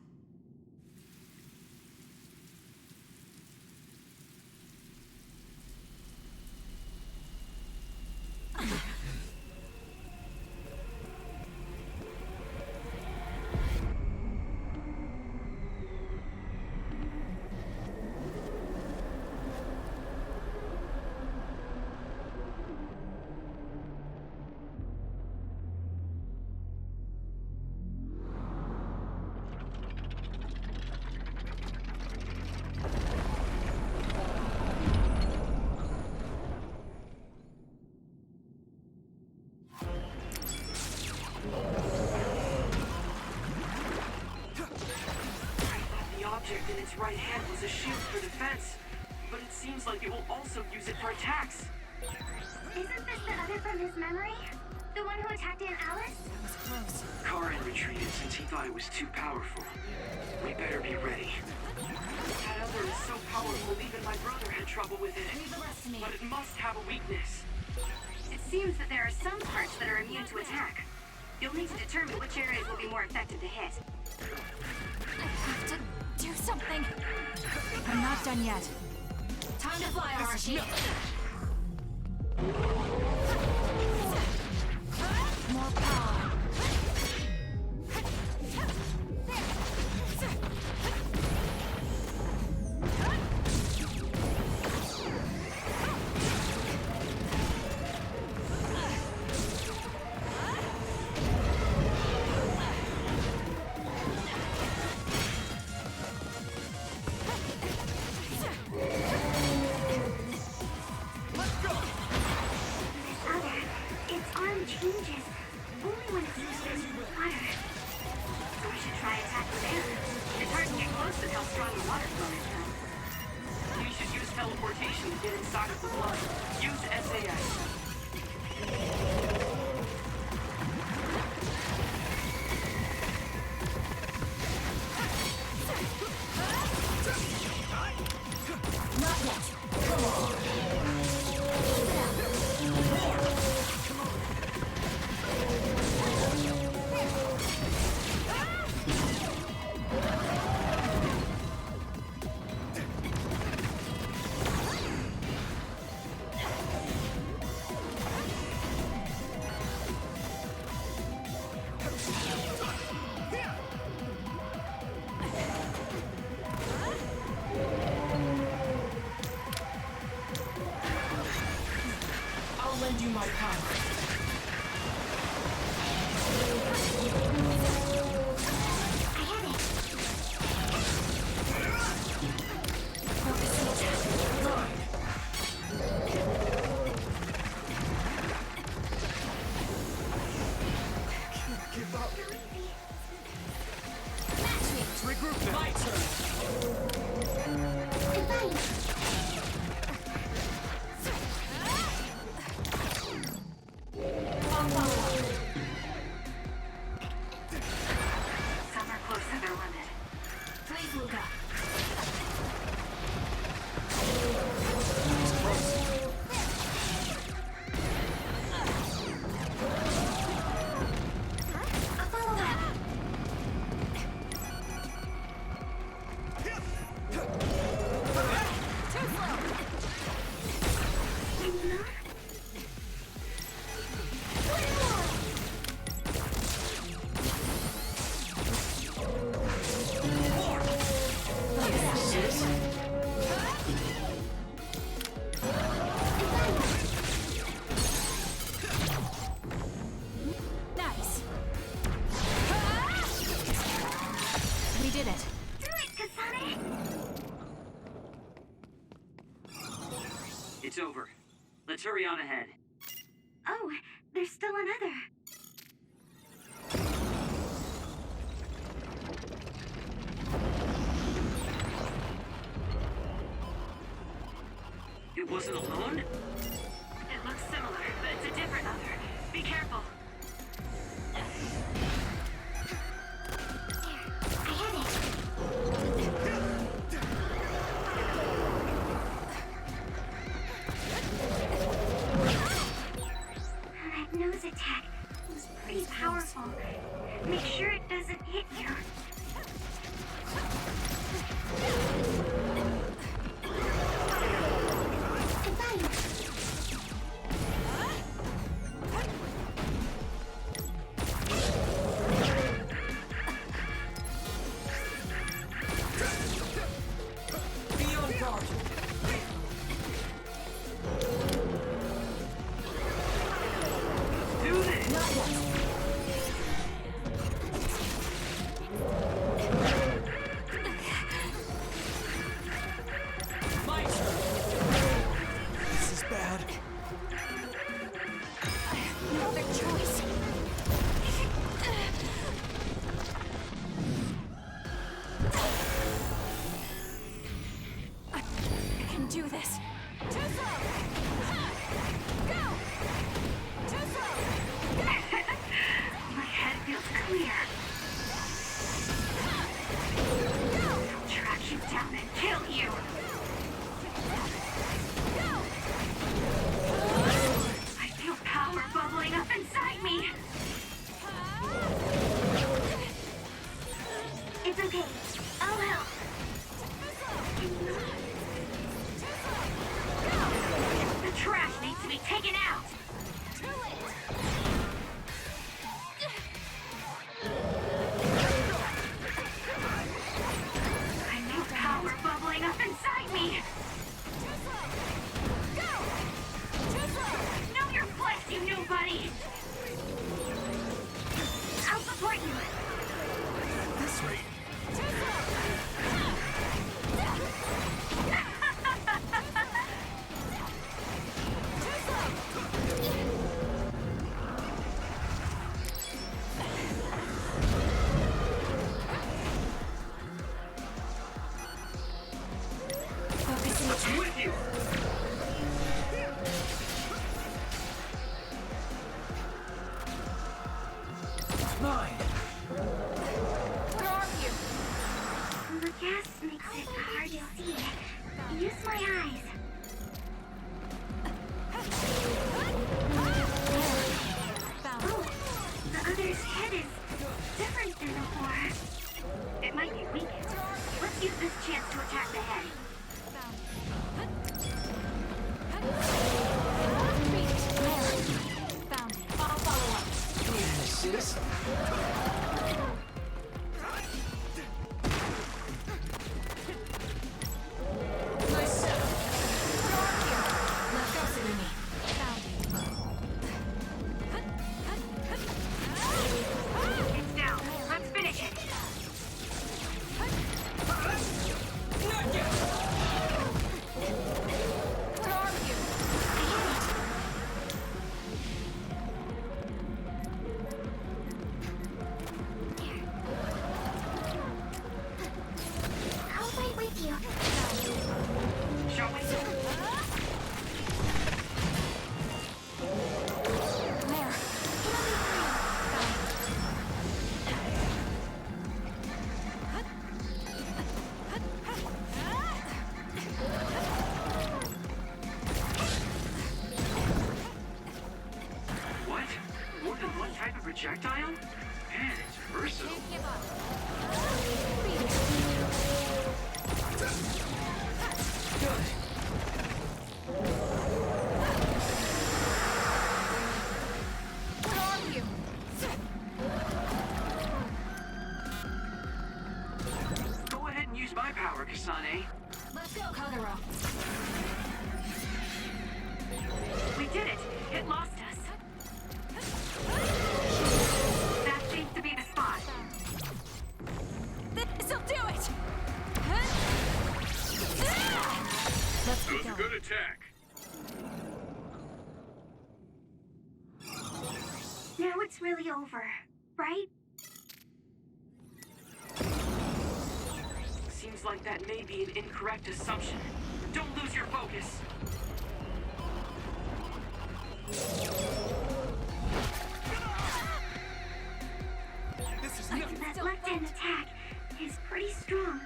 object in its right hand was a shield for defense, but it seems like it will also use it for attacks. Isn't this the other from his memory? The one who attacked Aunt Alice? That was close. Karin retreated since he thought it was too powerful. We better be ready. That other is so powerful even my brother had trouble with it. But it must have a weakness. It seems that there are some parts that are immune to attack. You'll need to determine which areas will be more effective to hit. I have to do something. I'm not done yet. Time to fly, Arashi. More power. give up. Regroup now. My turn. Some are close to their limit. Please look up. Nice. We did it. Do it, Kasane! It's over. Let's hurry on ahead. Oh, there's still another. It wasn't alone? It looks similar, but it's a different other. Be careful. I hit it. That nose attack was pretty powerful. Make sure it doesn't hit you. Be on guard. Do this! Not yet. My turn. This is bad. I have no other choice. I can do this. Too slow! Go! Too slow! My head feels clear. I'll track you down and kill you. I feel power bubbling up inside me. It's okay. I'll help. The trash needs to be taken out. I feel power bubbling up inside me. Know your place, you nobody. I'll support you. This rate. I'm with you! Mine. Where are you? The gas makes it hard to see. Use my eyes. Oh, the other's head is different than before. It might be weakened. Let's use this chance to attack the head. Found it. I'll follow up. Need an assist? Nice setup. Let's go, Surumi. Found it. projectile? Man, it's versatile. Where are you? Go ahead and use my power, Kasane. Let's go, Kagura. We did it! It lost us! That seems to be the spot. This'll do it! Let's That was a good attack. Now it's really over, right? Seems like that may be an incorrect assumption. Don't lose your focus. That left-hand attack is pretty strong.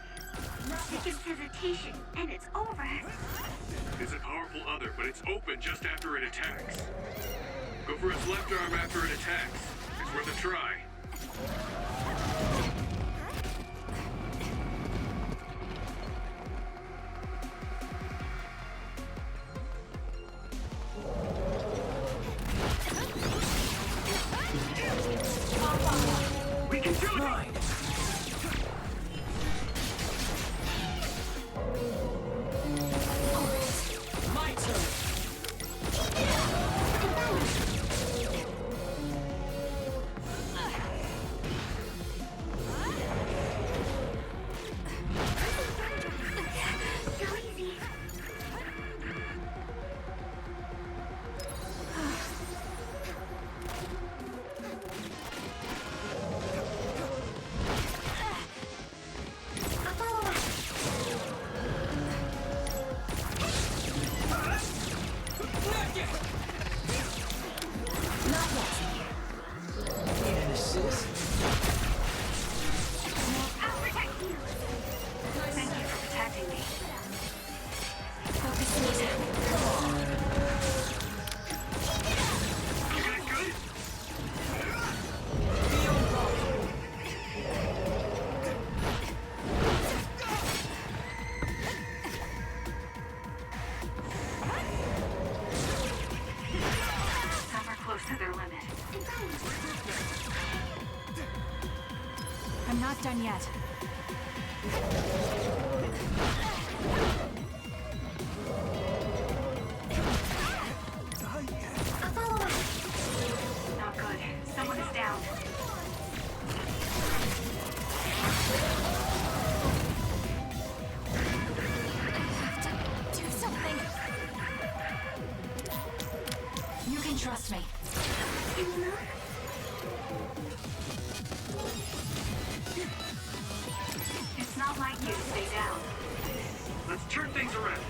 Seconds hesitation, and it's over. It's a powerful other, but it's open just after it attacks. Go for its left arm after it attacks. It's worth a try. We can do it! My turn. So easy. Need an assist? I'll protect you. Thank you for protecting me. Some are close to their limit. I'm not done yet. Not good. Someone is down. Do something. You can trust me. It's not like you to stay down. Let's turn things around.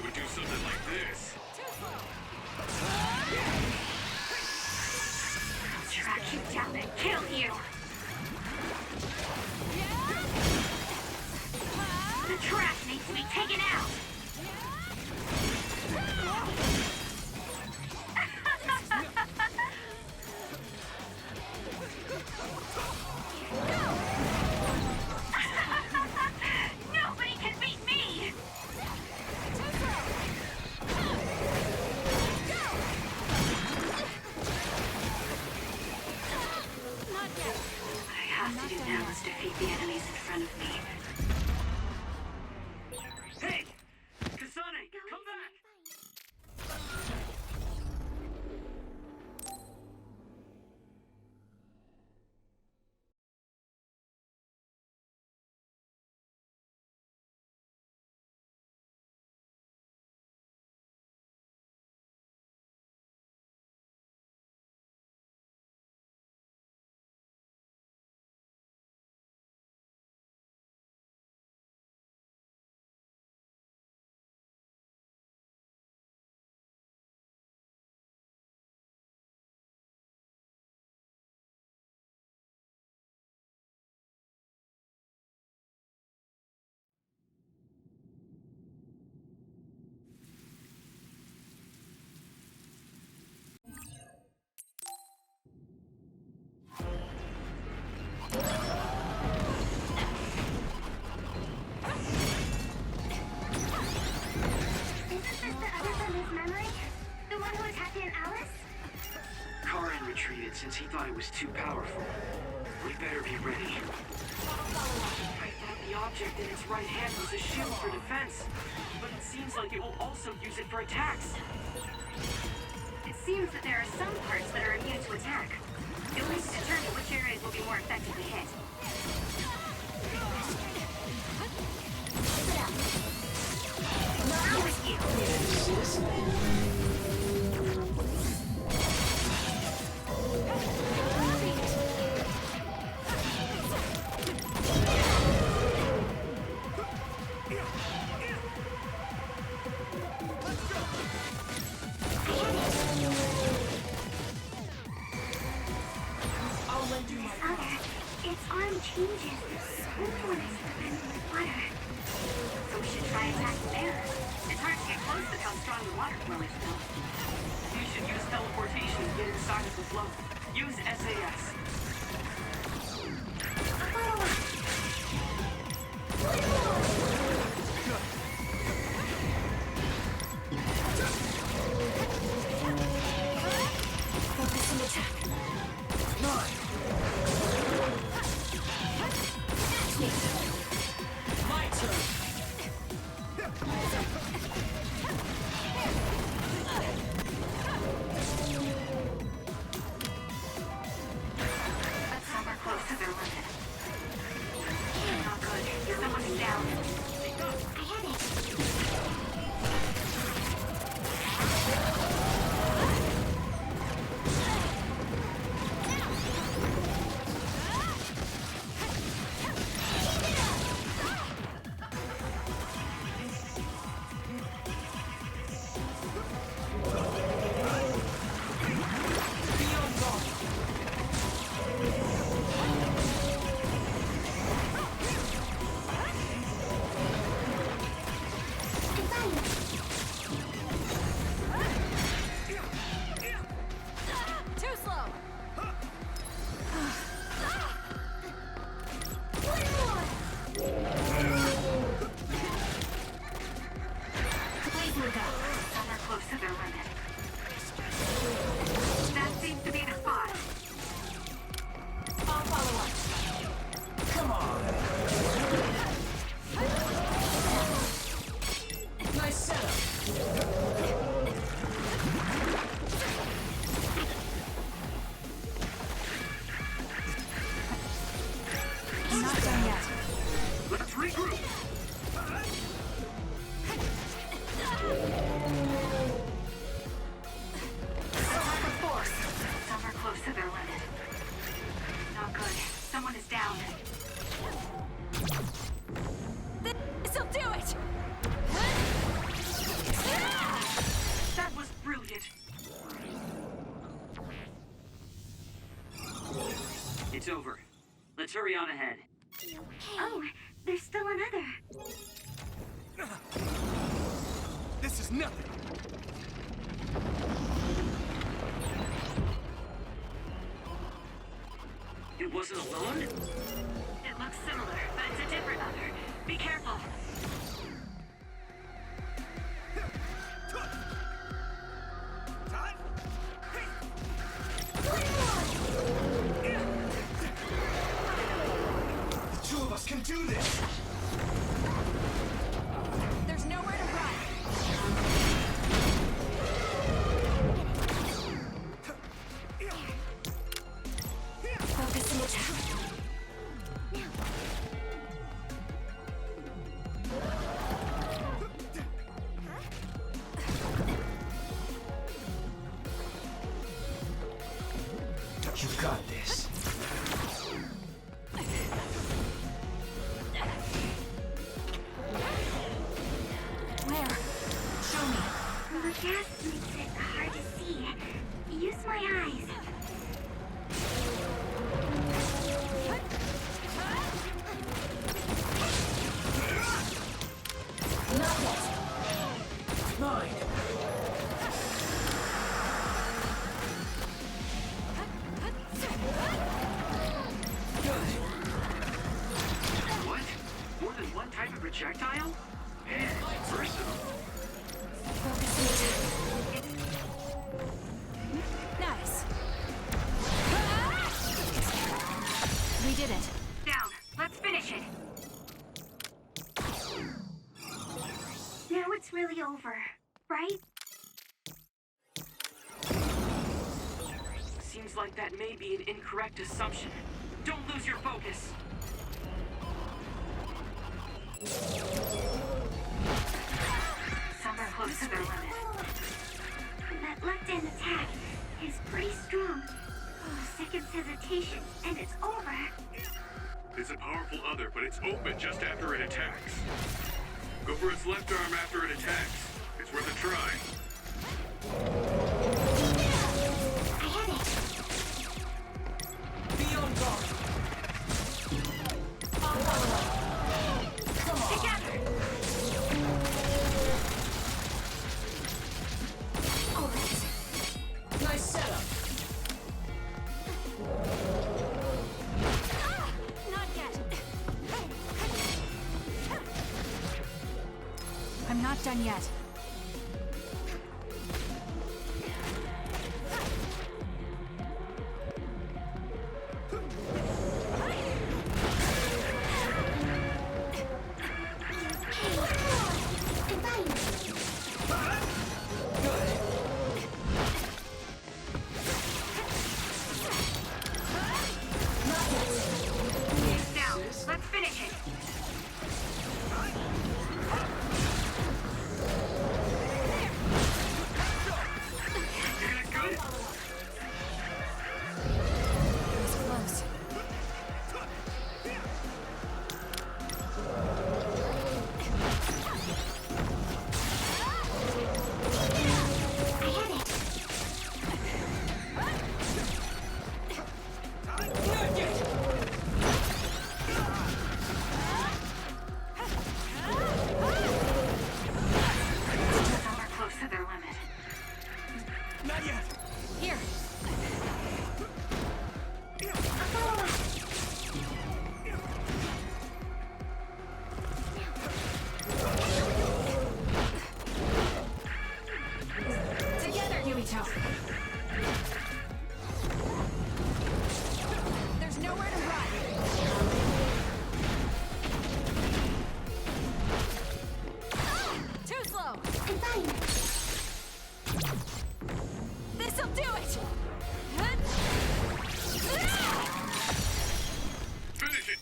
would do something like this. I'll track you down and kill you. The trash needs to be taken out. Nobody can beat me. What I have to do now is defeat the enemies in front of me. Hey! Kasane, come back! Since he thought it was too powerful. We better be ready. I thought the object in its right hand was a shield for defense, but it seems like it will also use it for attacks. It seems that there are some parts that are immune to attack. You'll need to determine which areas will be more effectively hit. Not with you. Its arm changes so when it's defending with water. So we should try attacking there. It's hard to get close with how strong the water flow is, though. You should use teleportation to get inside of the flow. Use SAS. Focus the attack. My turn. Somewhere close to their limit. Not good. You're coming down. I had it. Let's regroup. carry on ahead. Oh, there's still another. This is nothing. It wasn't alone? It looks similar, but it's a different other. Be careful. The two of us can do this! There's nowhere to run. Focus and attack. You've got this. Where? Show me. The gas makes it hard to see. Use my eyes. Mine. What? More than one type of projectile? Man, versatile. Nice. We did it. Down. Let's finish it. Now it's really over, right? Seems like that may be an incorrect assumption. Don't lose your focus. Some are close to their limit. That left-hand attack is pretty strong. Seconds hesitation, and it's over. It's a powerful other, but it's open just after it attacks. Go for its left arm after it attacks. It's worth a try. I had it. Be on guard. Come on. Together. All right. Nice setup. Not yet. I'm not done yet. Down. Let's finish it.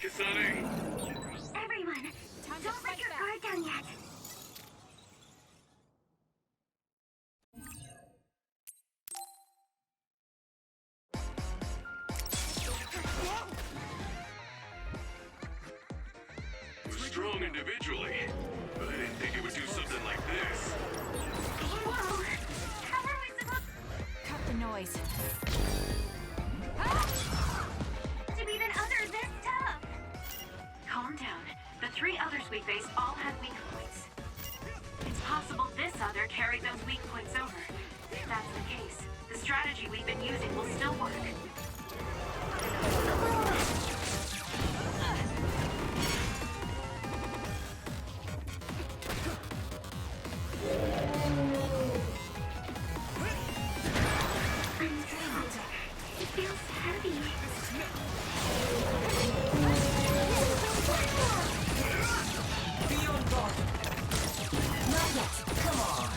Kasane! Everyone, don't let your guard down yet. We're strong individually, but I didn't think it would do something like this. Whoa! How are we supposed Cut the noise. to beat an other this tough? 3 others we faced all had weak points. It's possible this other carried those weak points over. If that's the case, the strategy we've been using will still work. It feels heavy. Be on guard. Not yet. Come on.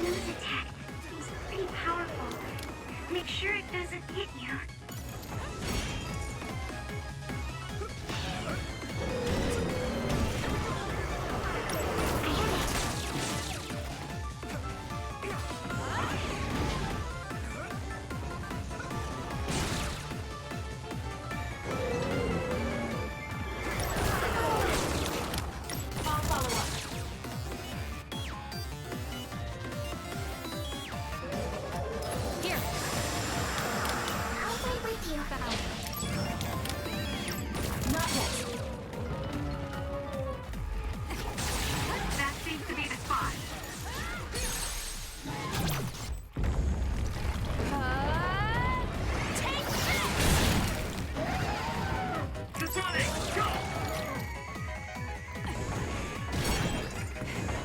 Nose attack seems pretty powerful. Make sure it doesn't hit you. I'll follow up. Here. I'll fight with you. Not yet. That seems to be the spot. Take this! Kasane, go!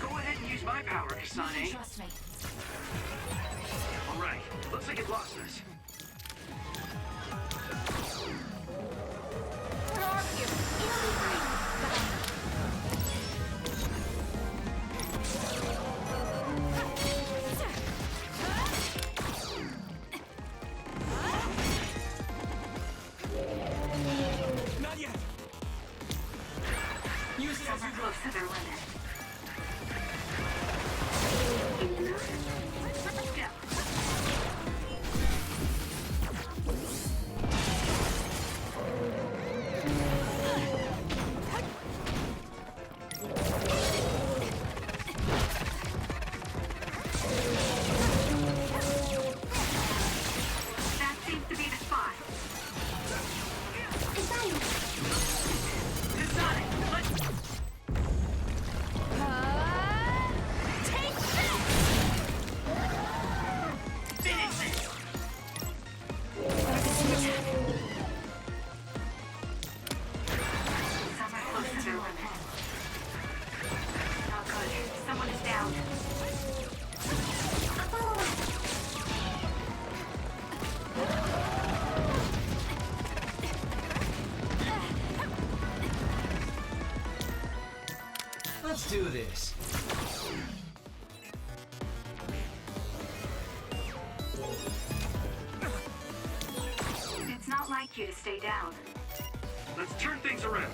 Go ahead and use my power, Kasane. Trust me. All right, looks like it lost us. Where are you? It'll be fine. Not yet. Use it as Some you are go. close to their limit. Can you move? Go. That seems to be the spot. Kasane! Kasane, let's... Take this! Finish it! Some are close to their limit. Not good. Someone is down. I'll follow up. Let's do this. It's not like you to stay down. Let's turn things around.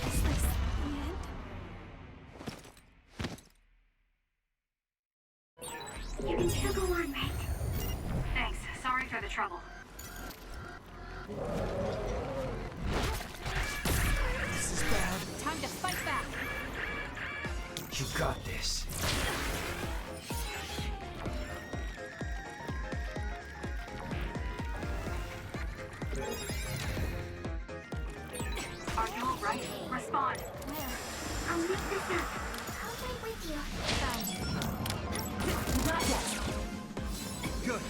Is this the end? You can still go on, right? Thanks. Sorry for the trouble. This is bad. Time to fight back. You got this. Are you alright? Respond. I'll make this up. I'll fight with you. Not yet. Good.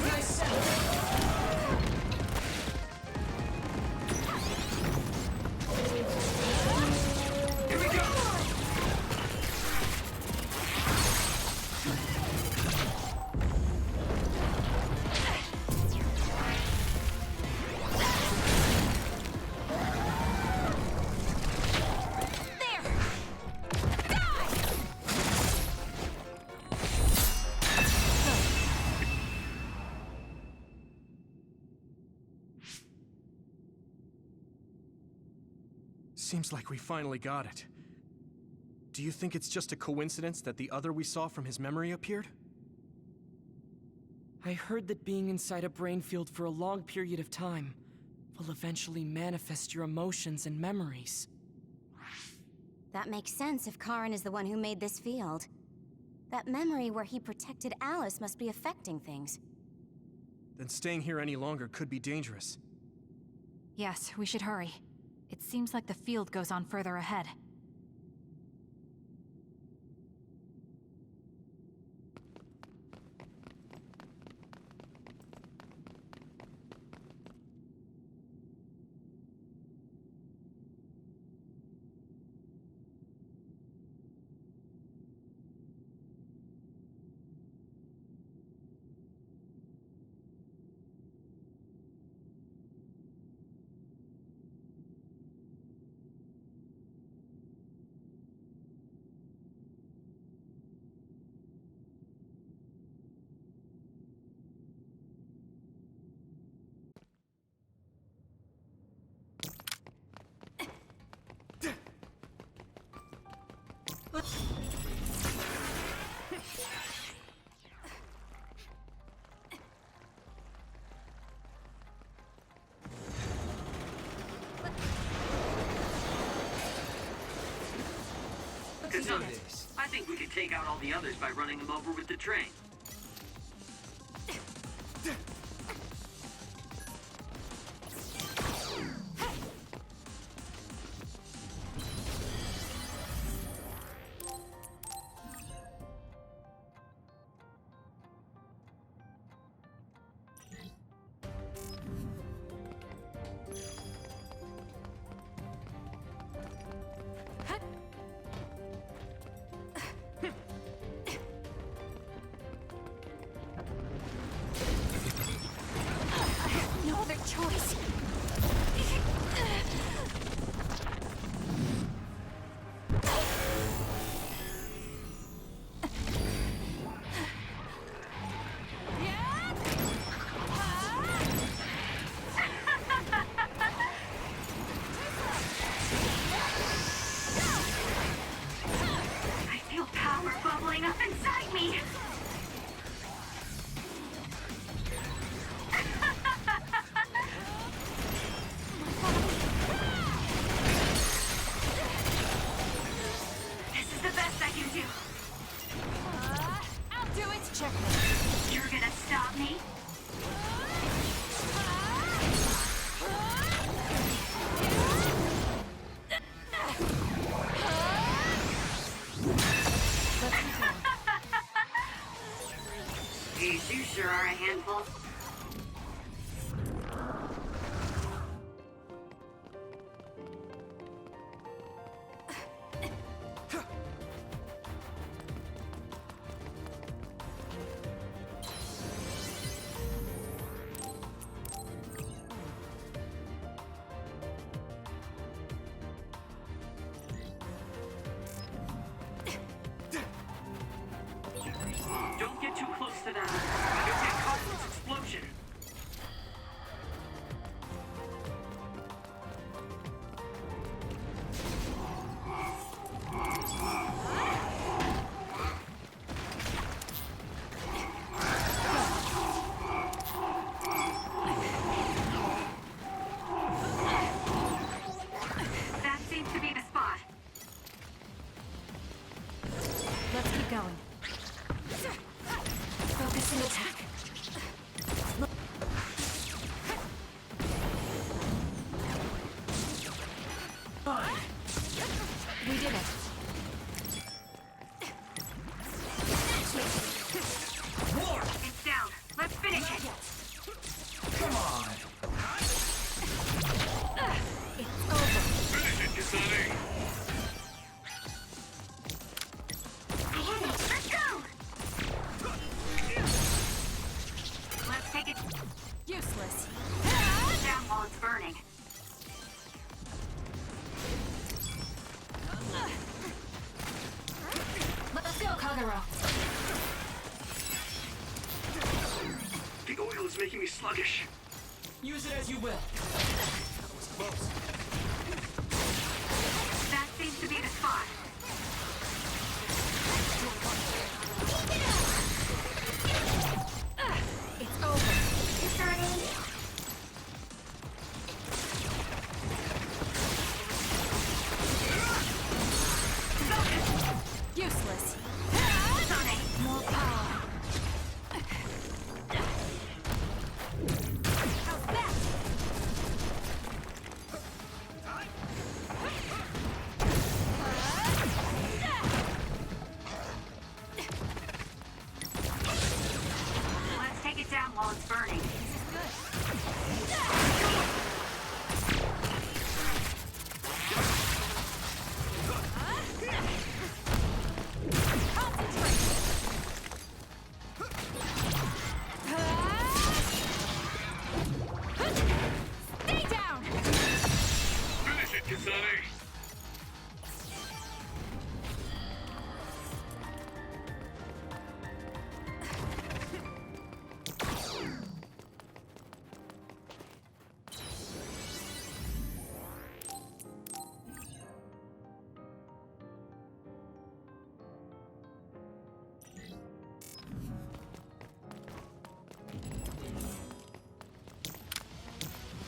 Nice sound. Here we go! Seems like we finally got it. Do you think it's just a coincidence that the other we saw from his memory appeared? I heard that being inside a brain field for a long period of time will eventually manifest your emotions and memories. That makes sense if Karen is the one who made this field. That memory where he protected Alice must be affecting things. Then staying here any longer could be dangerous. Yes, we should hurry. It seems like the field goes on further ahead. Kasane, I think we could take out all the others by running them over with the train. No other choice. I feel power bubbling up inside me. This is the best I can do. I'll do it. Checkmate. You're gonna stop me? These you sure are a handful. Don't get too close to that. You'll get caught in this explosion. That seems to be the spot. Let's keep going. Focus and attack. We did it. It's down. Let's finish it. Come on. It's over. Finish it, Kasane. I hit it. Let's go. Let's take it Useless. down while it's burning. Let's go, Kagero. The oil is making me sluggish. Use it as you will. That seems to be the spot.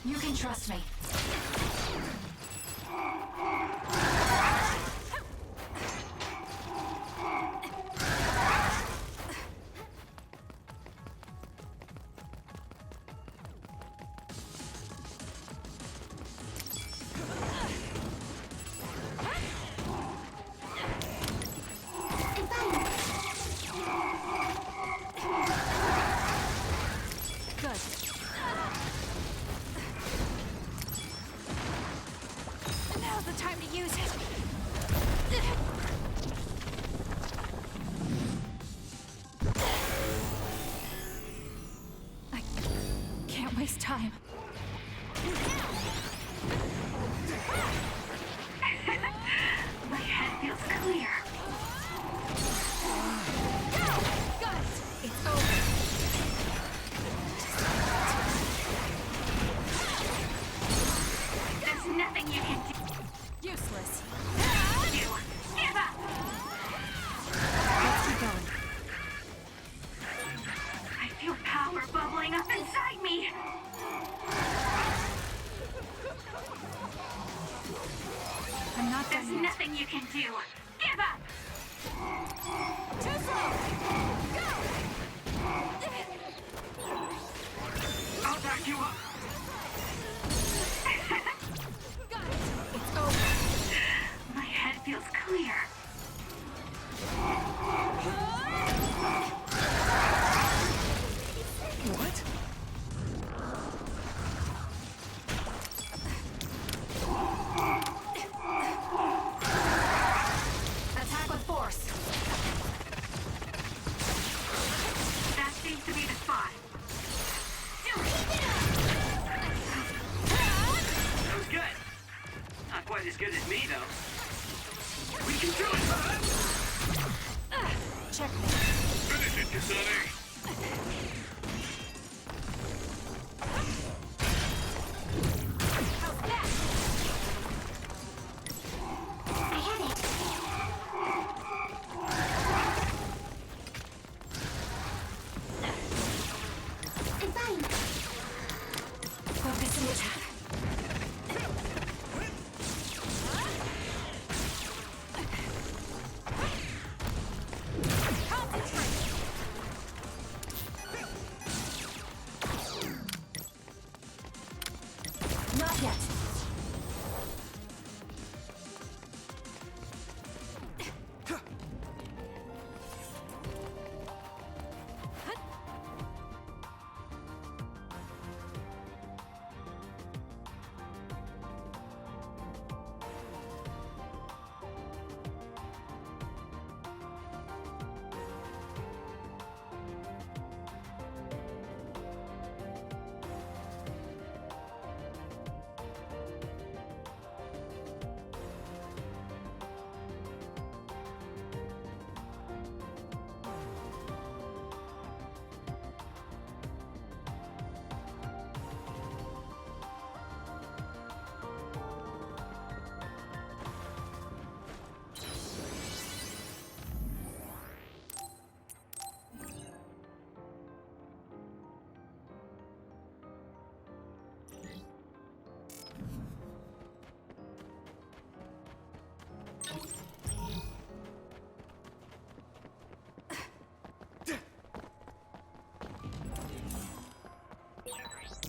You can trust me. Now's the time to use it. I can't waste time. My head feels clear. Got it. It's over. There's nothing you can do. Useless. You give up. Let's keep going. I feel power bubbling up inside me. I'm not There's done yet. nothing you can do. Give up. Too slow. I'll back you up. Got it. It's over. My head feels clear. What? Attack with force. That seems to be the spot. That was good. Not quite as good as me, though. We can do it! Check me. Finish it, Kasane! I have it. I'm fine. Focus and attack. Not yet.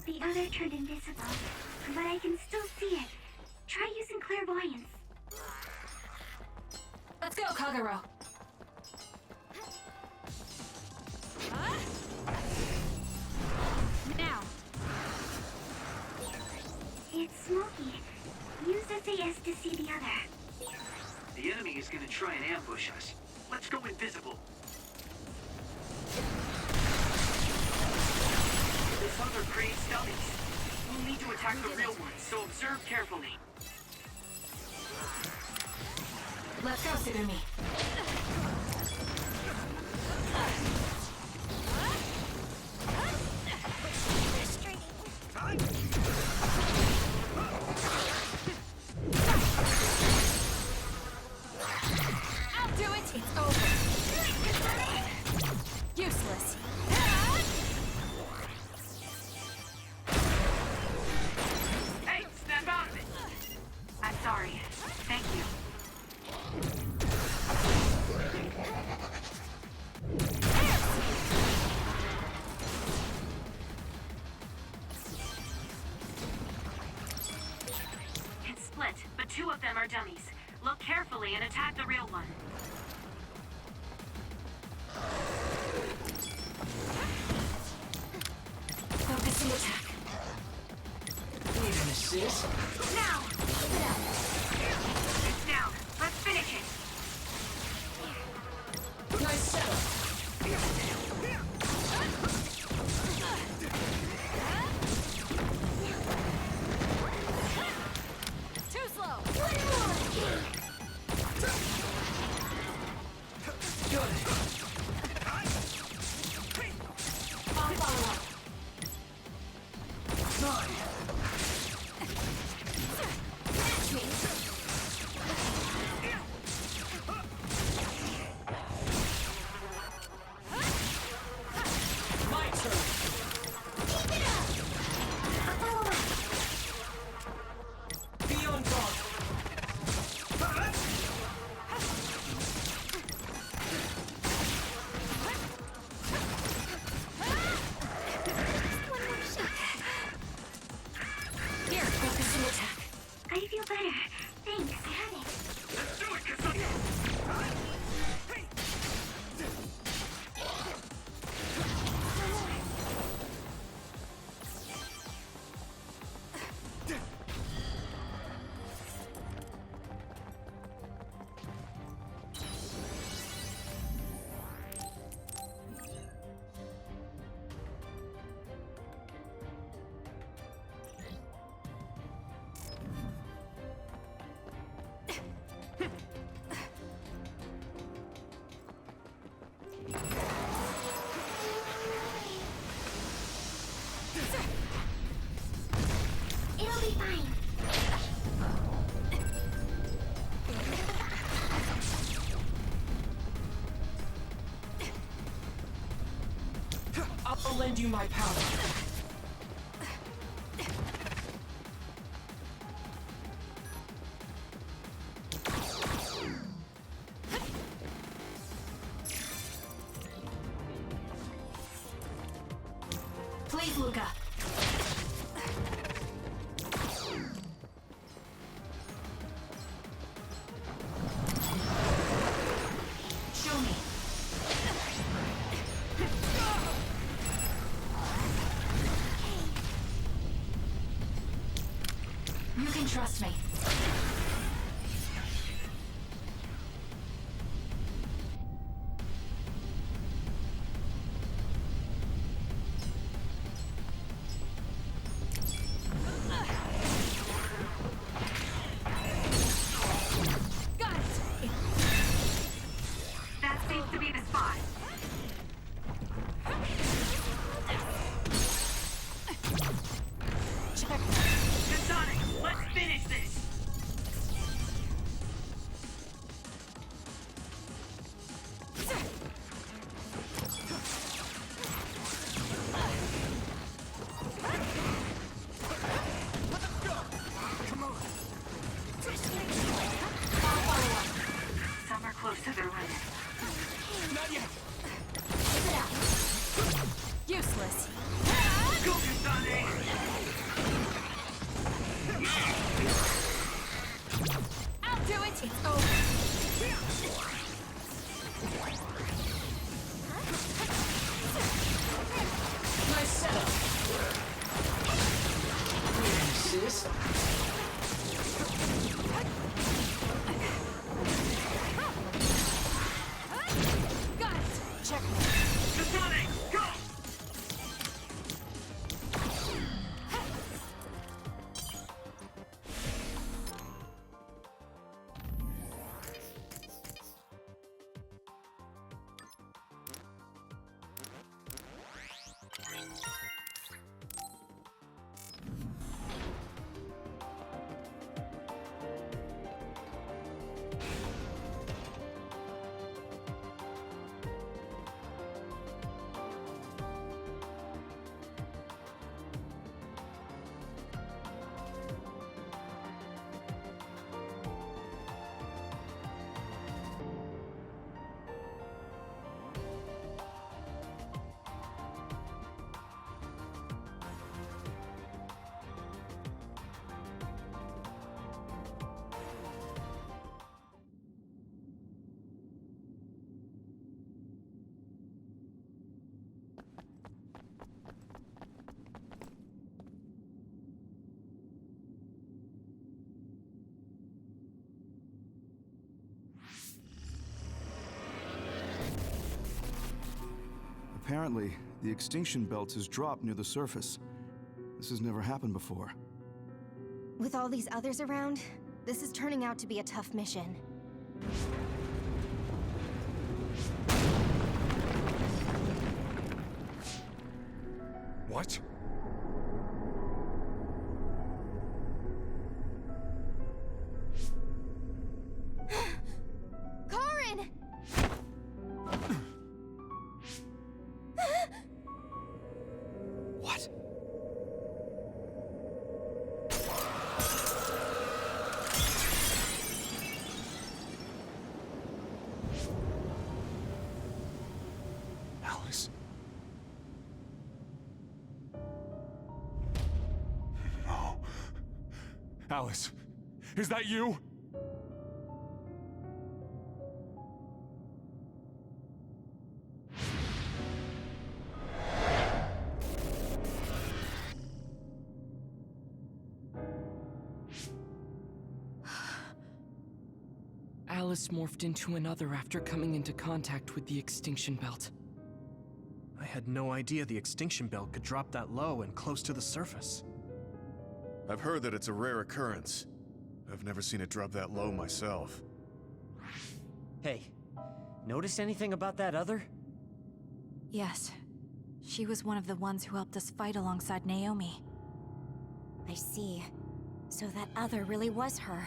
The other turned invisible, but I can still see it. Try using clairvoyance. Let's go, Kagero. Now. It's smoky. Use SAS to see the other. The enemy is gonna try and ambush us. Let's go invisible. This other creates dummies. We'll need to attack the real ones, so observe carefully. Let's go, Sugumi. I'll do it. It's over. Useless. split, but 2 of them are dummies. Look carefully and attack the real one. Focusing attack. Need an assist? Now! It's down. Let's finish it. Nice setup. Too slow. Good. I'll follow up. Fine. Match me. My turn. Keep it up. Be on guard. Here, focusing attack. I feel better. Thanks. Have it. Let's do it, Kasane! It'll be fine. I'll lend you my power. Please, Luca. Show me. You can trust me. Got it. That seems to be the spot. Kasane, let's finish this! Some are close to their limit. Not yet. Useless. Go, Kasane! I'll do it. It's over. Nice setup. Need an assist? Got it. Check. Kasane, go! Apparently, the extinction belt has dropped near the surface. This has never happened before. With all these others around, this is turning out to be a tough mission. What? Karin! What? Alice? No. Alice, is that you? Alice morphed into another after coming into contact with the extinction belt. I had no idea the extinction belt could drop that low and close to the surface. I've heard that it's a rare occurrence. I've never seen it drop that low myself. Hey, notice anything about that other? Yes. She was one of the ones who helped us fight alongside Naomi. I see. So that other really was her.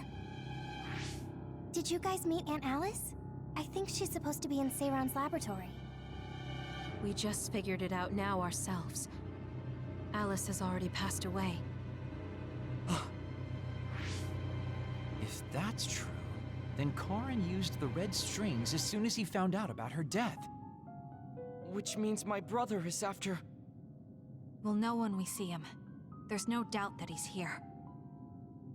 Did you guys meet Aunt Alice? I think she's supposed to be in Seiron's laboratory. We just figured it out now ourselves. Alice has already passed away. If that's true, then Karin used the red strings as soon as he found out about her death. Which means my brother is after... We'll know when we see him. There's no doubt that he's here.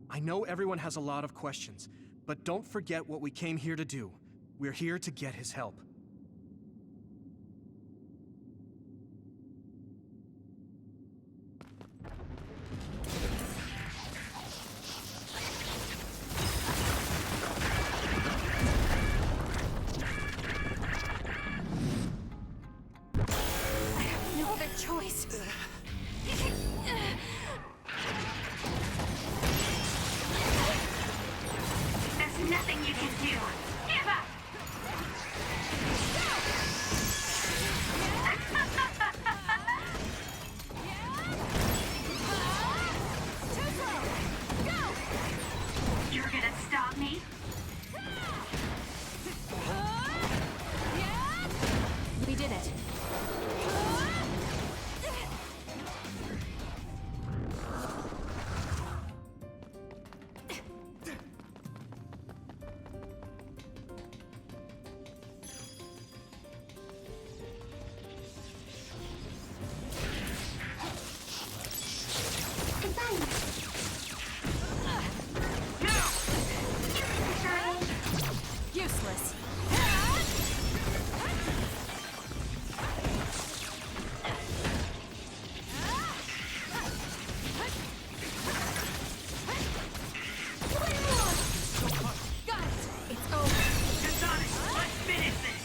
I know everyone has a lot of questions, but don't forget what we came here to do. We're here to get his help. No other choice. There's nothing you can do. Give up! You're gonna stop me? We did it. Useless. Got it. It's over. Kasane, let's finish this!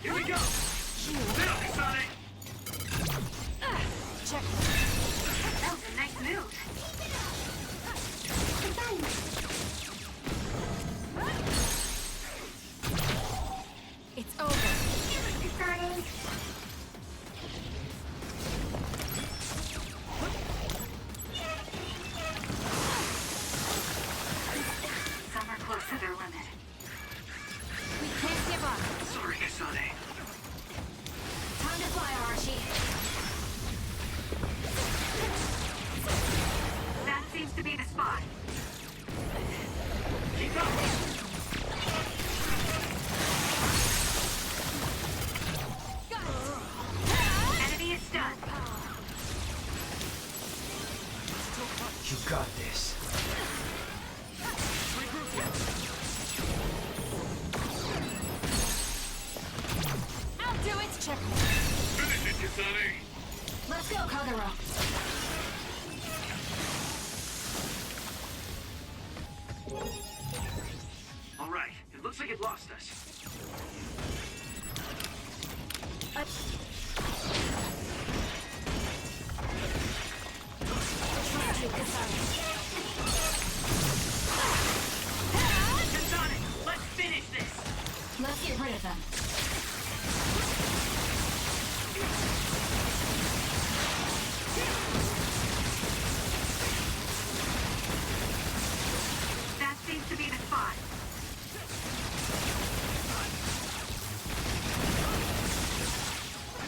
Here we go! Now, Kasane! Check. That was a nice move. It's over. Kasane! Some are close to their limit. We can't give up. Sorry, Kasane. Time to fly, Arashi. That seems to be the spot. Keep up! Enemy is stunned. You got this. I'll do it. Check. Finish it, Kasane! Let's go, Kagura. Looks like it lost us. Kasane, let's finish this! Let's get rid of them. That seems to be the spot.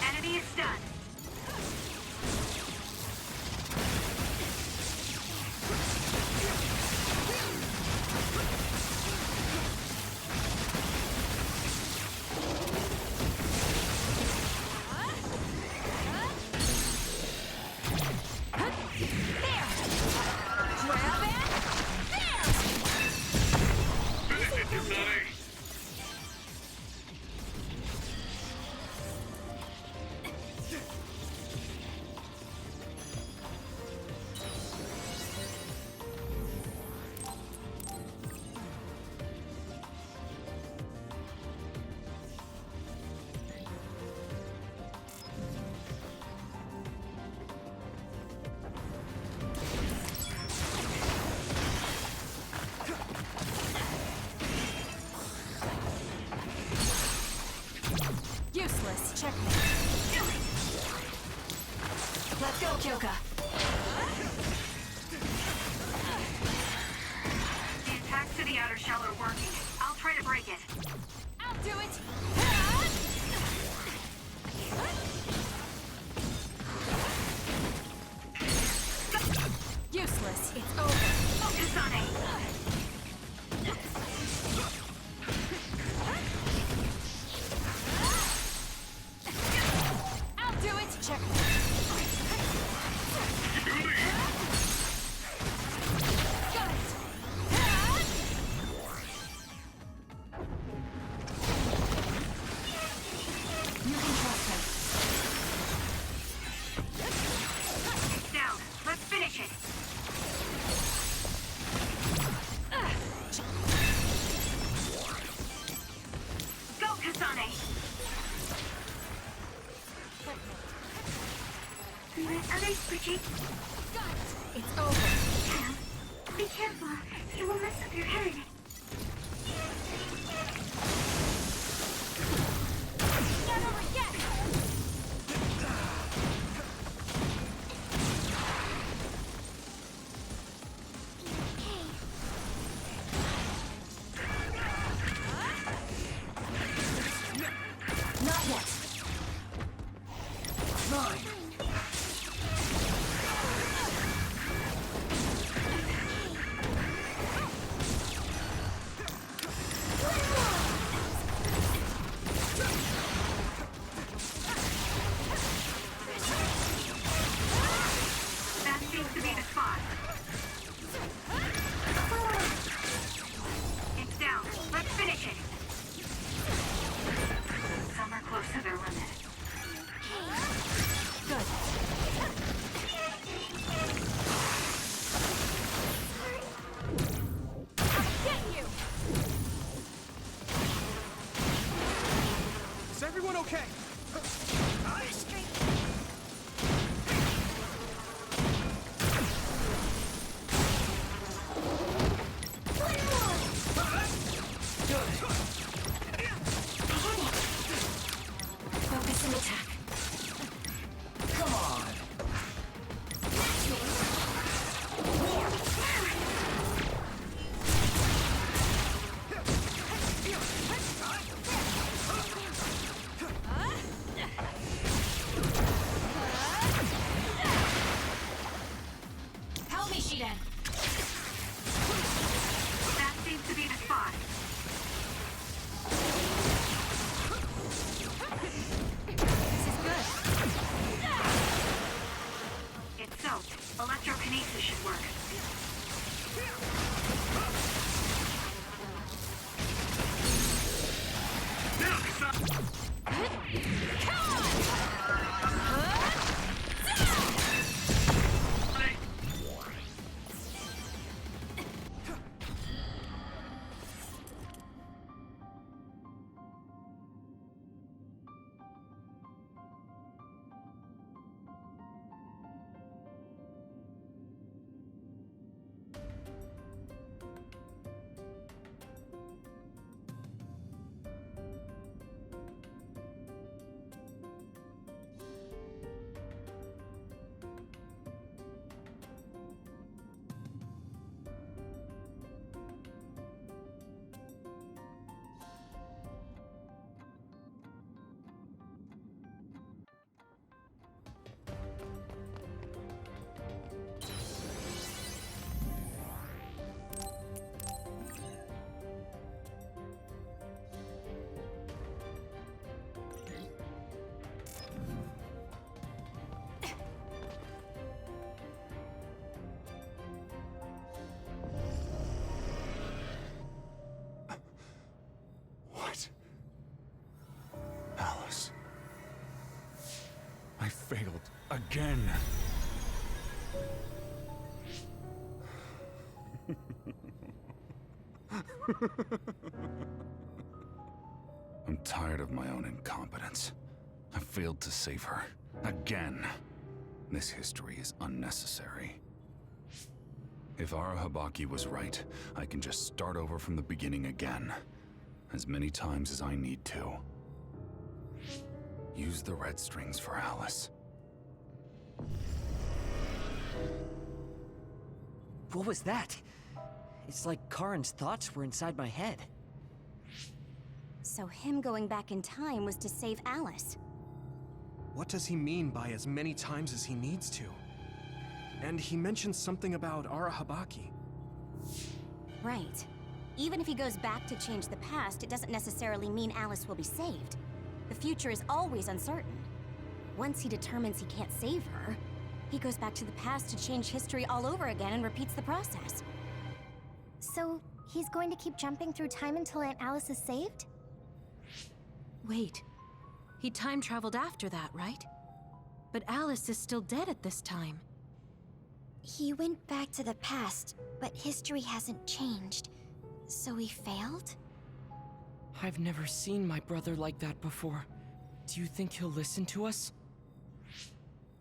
Enemy is stunned. Useless. Checkmate. Let's go, Kyoka. The attacks to the outer shell are working. I'll try to break it. I'll do it. Useless. It's over. Focus on it. I'll do it. Check. Got it. You can trust him. Down. Let's finish it. Go, Kasane. Are they switching? Got it. It's over. Cam, be careful. It will mess up your head. Not over yet. Not yet. Fine. That seems to be the spot. It's down. Let's finish it. Some are close to their limit. Good. Get you. Is everyone okay? Focus and attack. Come on. Help me, Shiden. That seems to be the spot. This is good. It's soaked. Electrokinesis should work. Now, Kasane! Again. I'm tired of my own incompetence. I failed to save her. Again. This history is unnecessary. If Arahabaki was right, I can just start over from the beginning again. As many times as I need to. Use the red strings for Alice. What was that? It's like Karen's thoughts were inside my head. So him going back in time was to save Alice. What does he mean by as many times as he needs to? And he mentioned something about Arahabaki. Right. Even if he goes back to change the past, it doesn't necessarily mean Alice will be saved. The future is always uncertain. Once he determines he can't save her, he goes back to the past to change history all over again and repeats the process. So, he's going to keep jumping through time until Aunt Alice is saved? Wait. He time traveled after that, right? But Alice is still dead at this time. He went back to the past, but history hasn't changed. So he failed? I've never seen my brother like that before. Do you think he'll listen to us?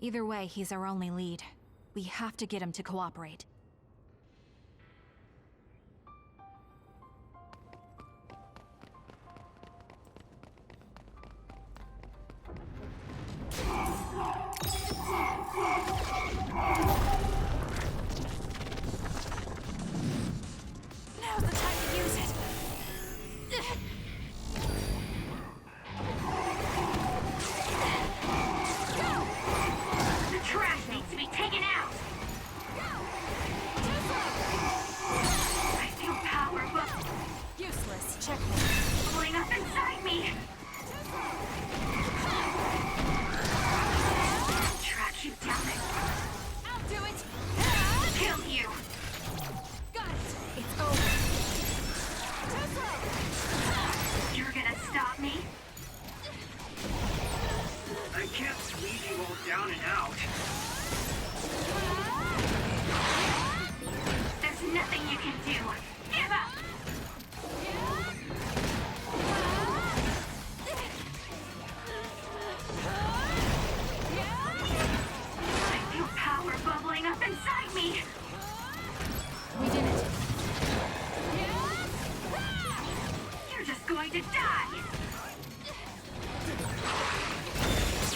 Either way, he's our only lead. We have to get him to cooperate. Now's the time to use it! The trash needs to be taken out! I feel power Useless. Check. bubbling up inside me! Track you down and I'll do it! kill you! Got it! It's over! You're gonna stop me? I can't squeeze you all down and out. There's nothing you can do. Give up! I feel power bubbling up inside me! We did it! You're just going to die!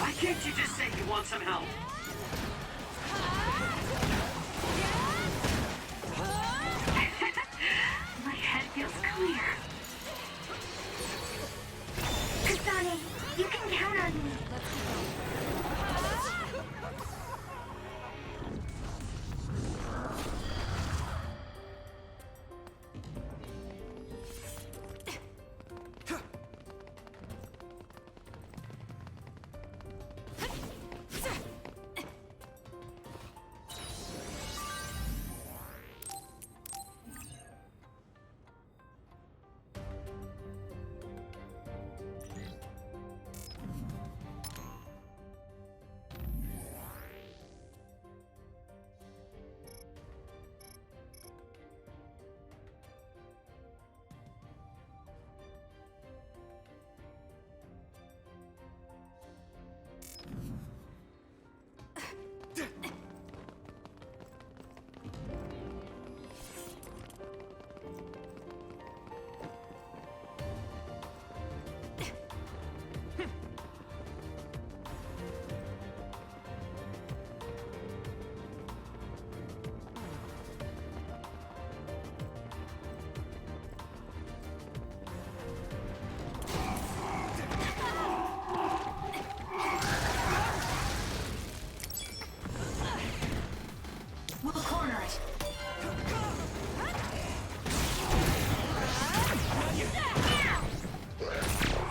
Why can't you just say you want some help? My head feels clear. Kasane, you can count on me. We'll corner it!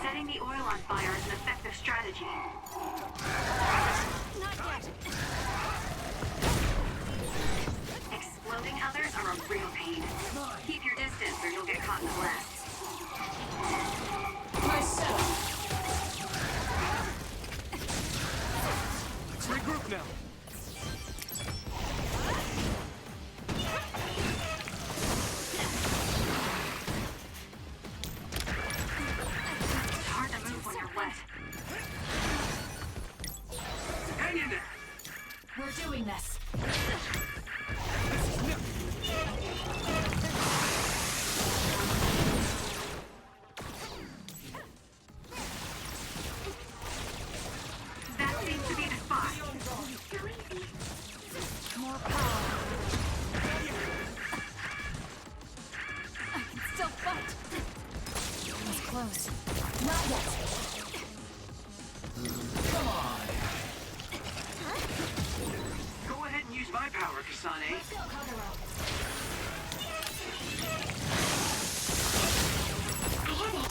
Setting the oil on fire is an effective strategy. Not yet! Exploding others are a real pain. Keep your distance or you'll get caught in the blast. Nice setup! Let's regroup now! close. Not yet. Come on. Go ahead and use my power, Kasane. Let's go, Kagero. I hit it.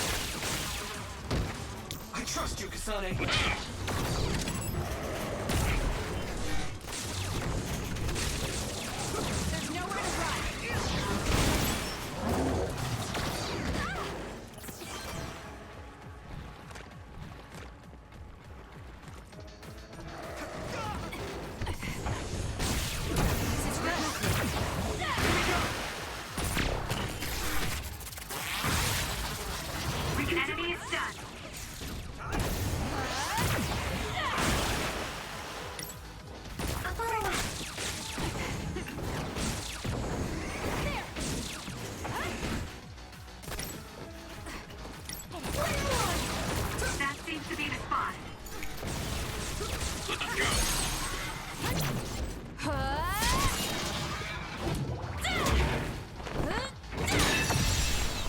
I trust you, Kasane. There's nowhere to run. Enemy is done. That seems to be the spot. Let's go.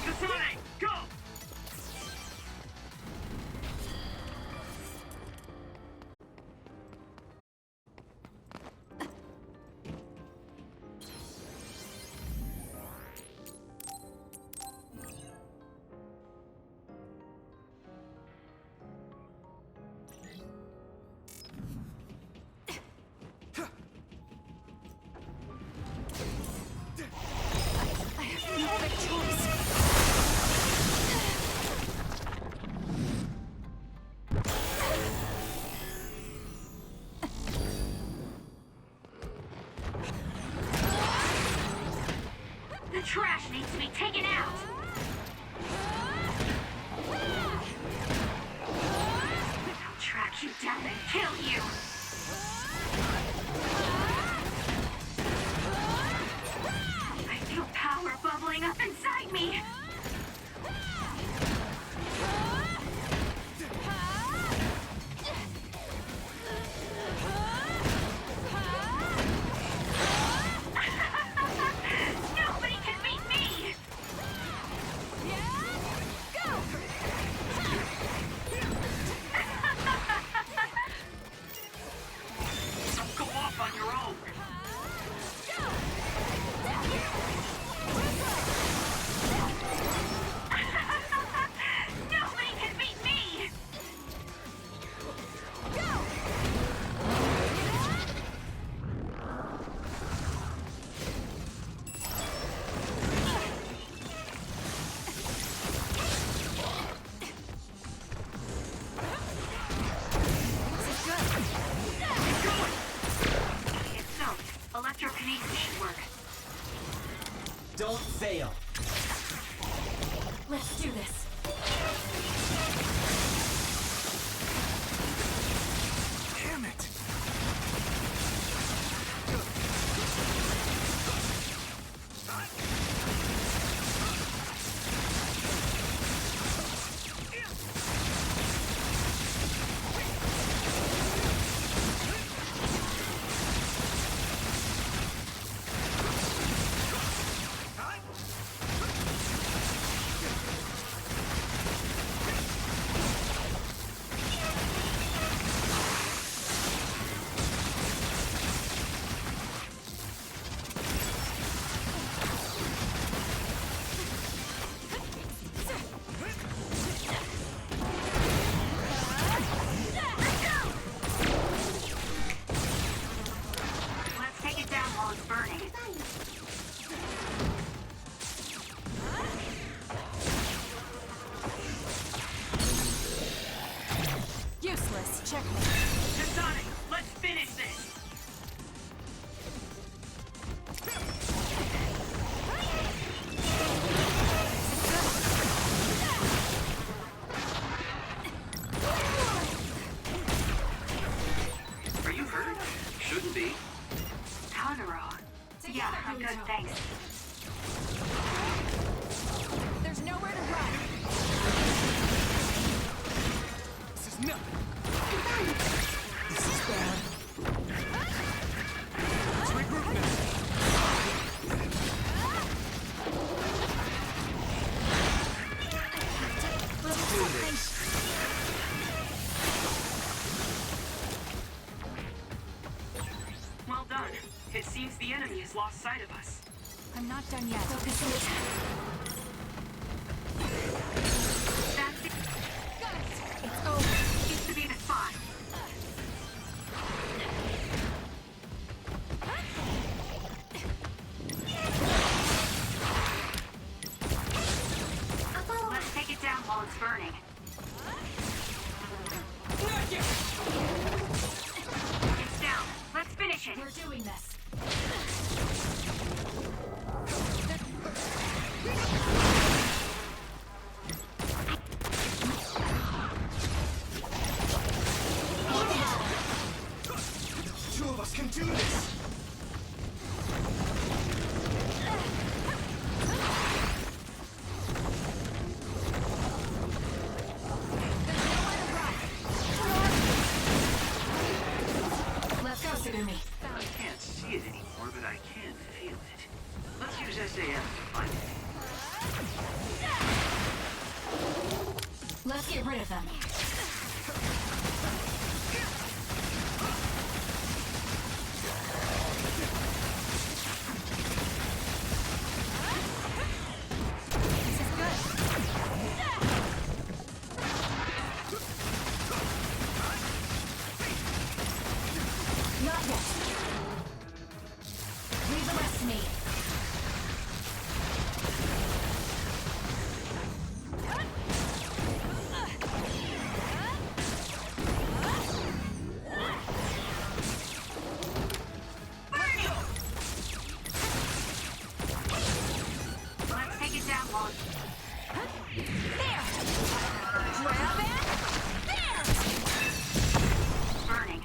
Kasane, go! I have no other choice. The trash needs to be taken out. I'll track you down and kill you. I feel power bubbling up inside me. Nobody can beat me. Don't go off on your own. Nobody can beat me. It's soaked. Electrokinesis should work. Don't fail. Let's do this. Damn it! Let's take it down while it's burning. Useless. Checkmate. Kasane, let's finish this. Are you hurt? Shouldn't be. Kagero. Yeah, I'm good, thanks. There's nowhere to run. This is nothing. This is bad. Let's regroup now. is. Well done. It seems the enemy has lost sight of us. I'm not done yet. Focus on the That's it. It's over. Seems to be the spot. Let's take it down while it's burning. It's down. Let's finish it. We're doing this. Two of us can do this! Let's go, Sugumi. I can't see it anymore, but I can feel it. Let's use SAM to find it. Let's get rid of them. This is good. Not yet. Leave the rest to me. Let's take it down while it's... There! Grab it! There! burning.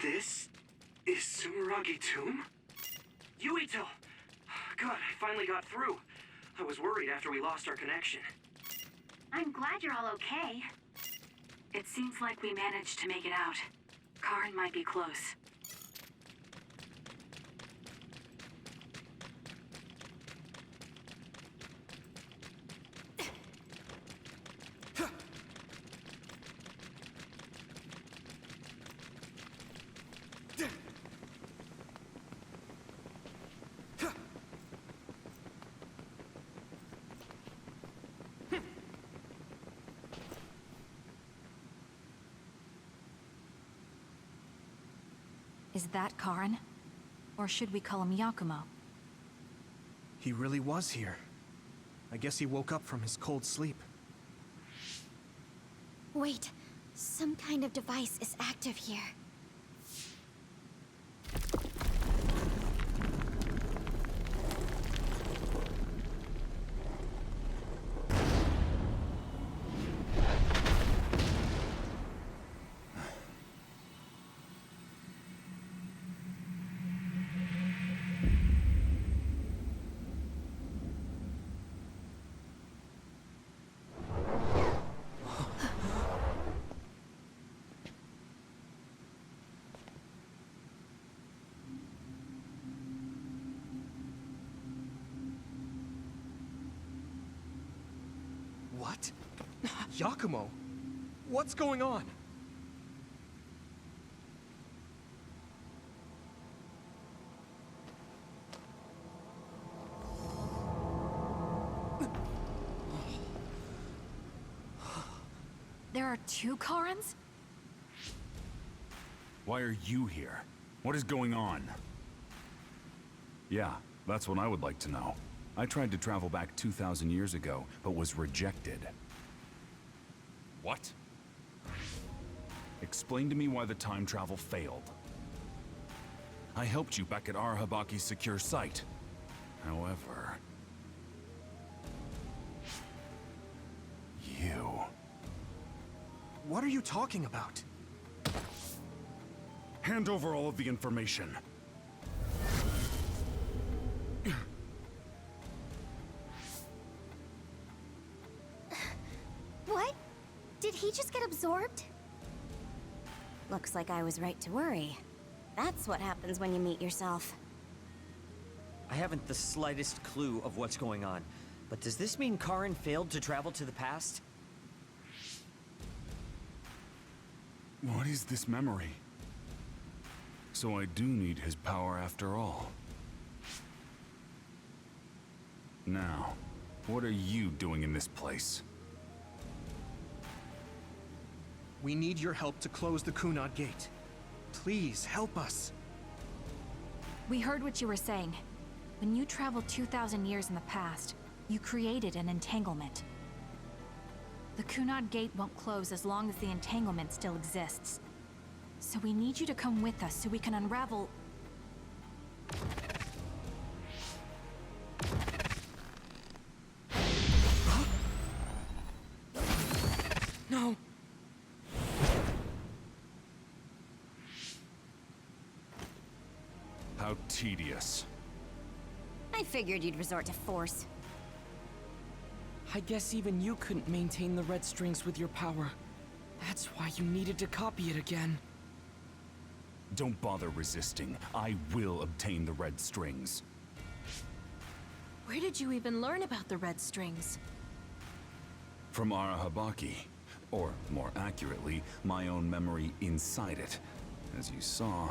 This is Sumeragi Tomb? Yuito! Good, I finally got through. I was worried after we lost our connection. I'm glad you're all okay. It seems like we managed to make it out. Karen might be close. Is that Karen? Or should we call him Yakumo? He really was here. I guess he woke up from his cold sleep. Wait, some kind of device is active here. What? Yakumo? What's going on? There are two Karens? Why are you here? What is going on? Yeah, that's what I would like to know. I tried to travel back 2,000 years ago, but was rejected. What? Explain to me why the time travel failed. I helped you back at Arahabaki's secure site. However... you... What are you talking about? Hand over all of the information. What? Did he just get absorbed? Looks like I was right to worry. That's what happens when you meet yourself. I haven't the slightest clue of what's going on, but does this mean Karen failed to travel to the past? What is this memory? So I do need his power after all. Now, what are you doing in this place? We need your help to close the Kunad Gate. Please, help us. We heard what you were saying. When you traveled 2,000 years in the past, you created an entanglement. The Kunad Gate won't close as long as the entanglement still exists. So we need you to come with us so we can unravel... No! How tedious. I figured you'd resort to force. I guess even you couldn't maintain the red strings with your power. That's why you needed to copy it again. Don't bother resisting. I will obtain the red strings. Where did you even learn about the red strings? From Arahabaki. Or, more accurately, my own memory inside it. As you saw,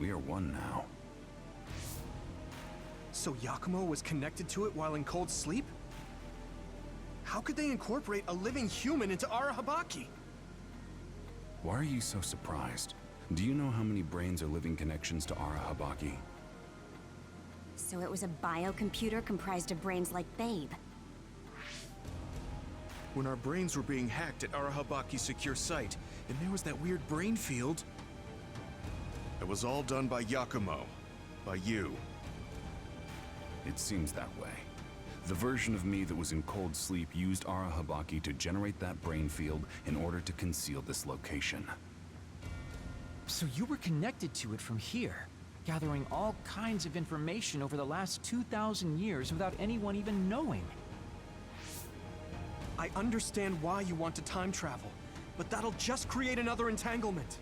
we are one now. So Yakumo was connected to it while in cold sleep? How could they incorporate a living human into Arahabaki? Why are you so surprised? Do you know how many brains are living connections to Arahabaki? So it was a biocomputer comprised of brains like Babe. When our brains were being hacked at Arahabaki's secure site, and there was that weird brain field... It was all done by Yakumo. By you. It seems that way. The version of me that was in cold sleep used Arahabaki to generate that brain field in order to conceal this location. So you were connected to it from here, gathering all kinds of information over the last 2,000 years without anyone even knowing. I understand why you want to time travel, but that'll just create another entanglement.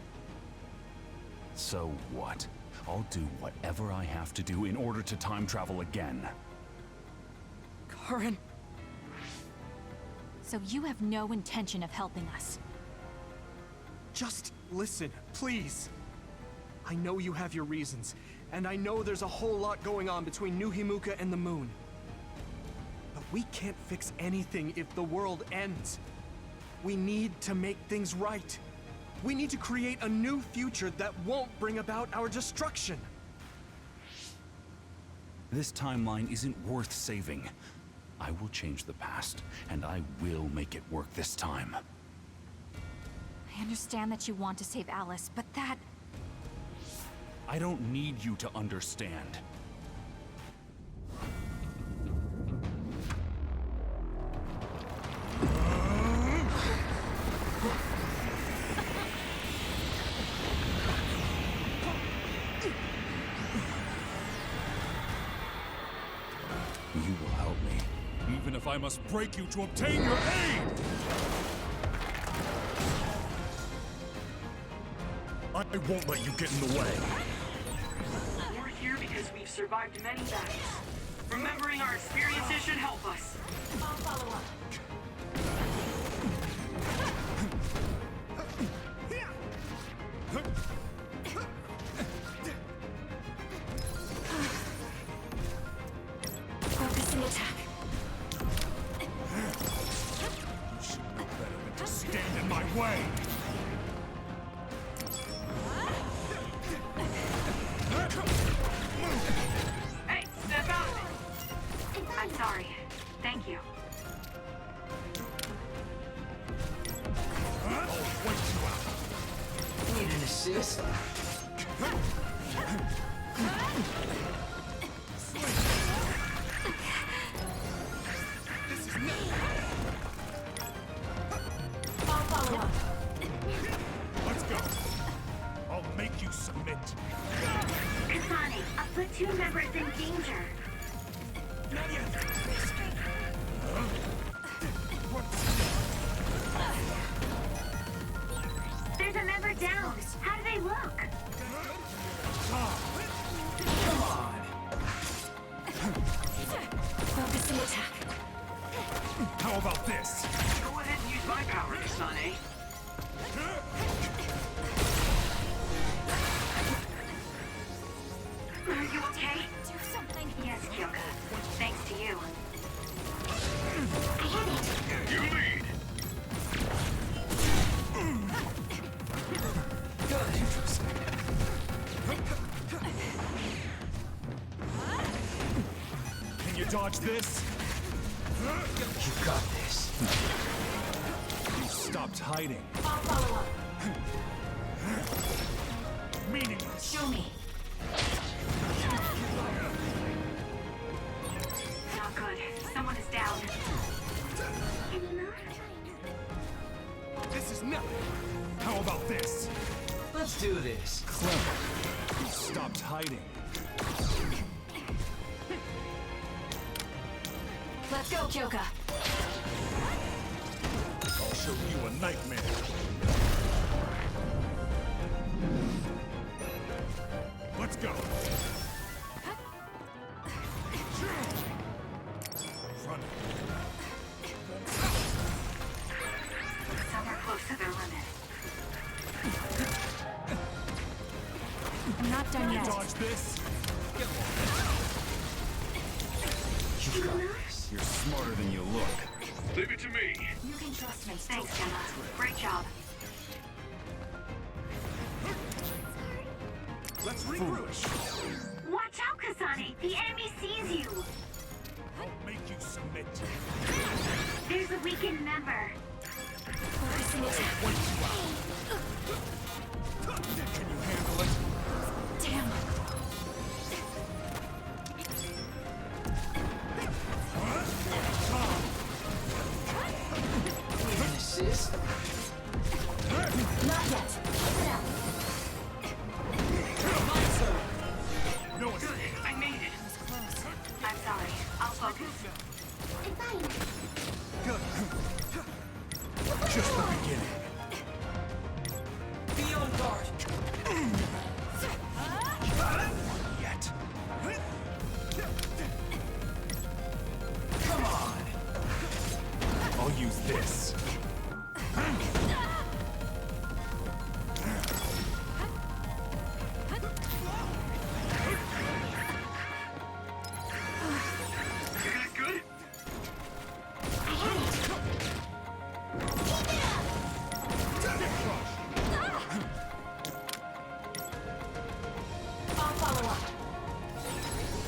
So what? I'll do whatever I have to do in order to time travel again. Karen... So you have no intention of helping us? Just listen, please. I know you have your reasons, and I know there's a whole lot going on between New Himuka and the moon. But we can't fix anything if the world ends. We need to make things right. We need to create a new future that won't bring about our destruction. This timeline isn't worth saving. I will change the past, and I will make it work this time. I understand that you want to save Alice, but that... I don't need you to understand. You will help me, even if I must break you to obtain your aid! I won't let you get in the way. We're here because we've survived many battles. Remembering our experiences should help us. I'll follow up. Focusing attack. You should know better than to stand in my way! Hey, step out of it! I'm sorry. Thank you. Need an assist? I'll follow up. Let's go! I'll make you submit! Kasane, a platoon member is in danger. Not yet! There's a member down. How do they look? Come on! Focusing attack. How about this? Go ahead and use my power, Kasane. Are you okay? Do something. Yes, Kyoka. Thanks to you. I hit it. You lead! Can you dodge this? You got this. You stopped hiding. I'll follow up. Meaningless. Show me. Not good. Someone is down. Can you move? This is nothing. How about this? Let's do this. Clever. You stopped hiding. Let's go, Kyoka. I'll show you a nightmare. Let's go. Run. Some are close to their limit. I'm not done yet. Dodge this. You got this. You're smarter than you look. Leave it to me. You can trust me. Thanks, Gemma. Great job. Let's regroup. Watch out, Kasane! The enemy sees you! I'll make you submit. There's a weakened member. Focusing attack. Can you handle it? Damn. Need an assist? Not yet. No, it's Good, I made it. I'm sorry. I'll focus. Good. just the beginning. Be on guard. Yet. Come on. I'll use this.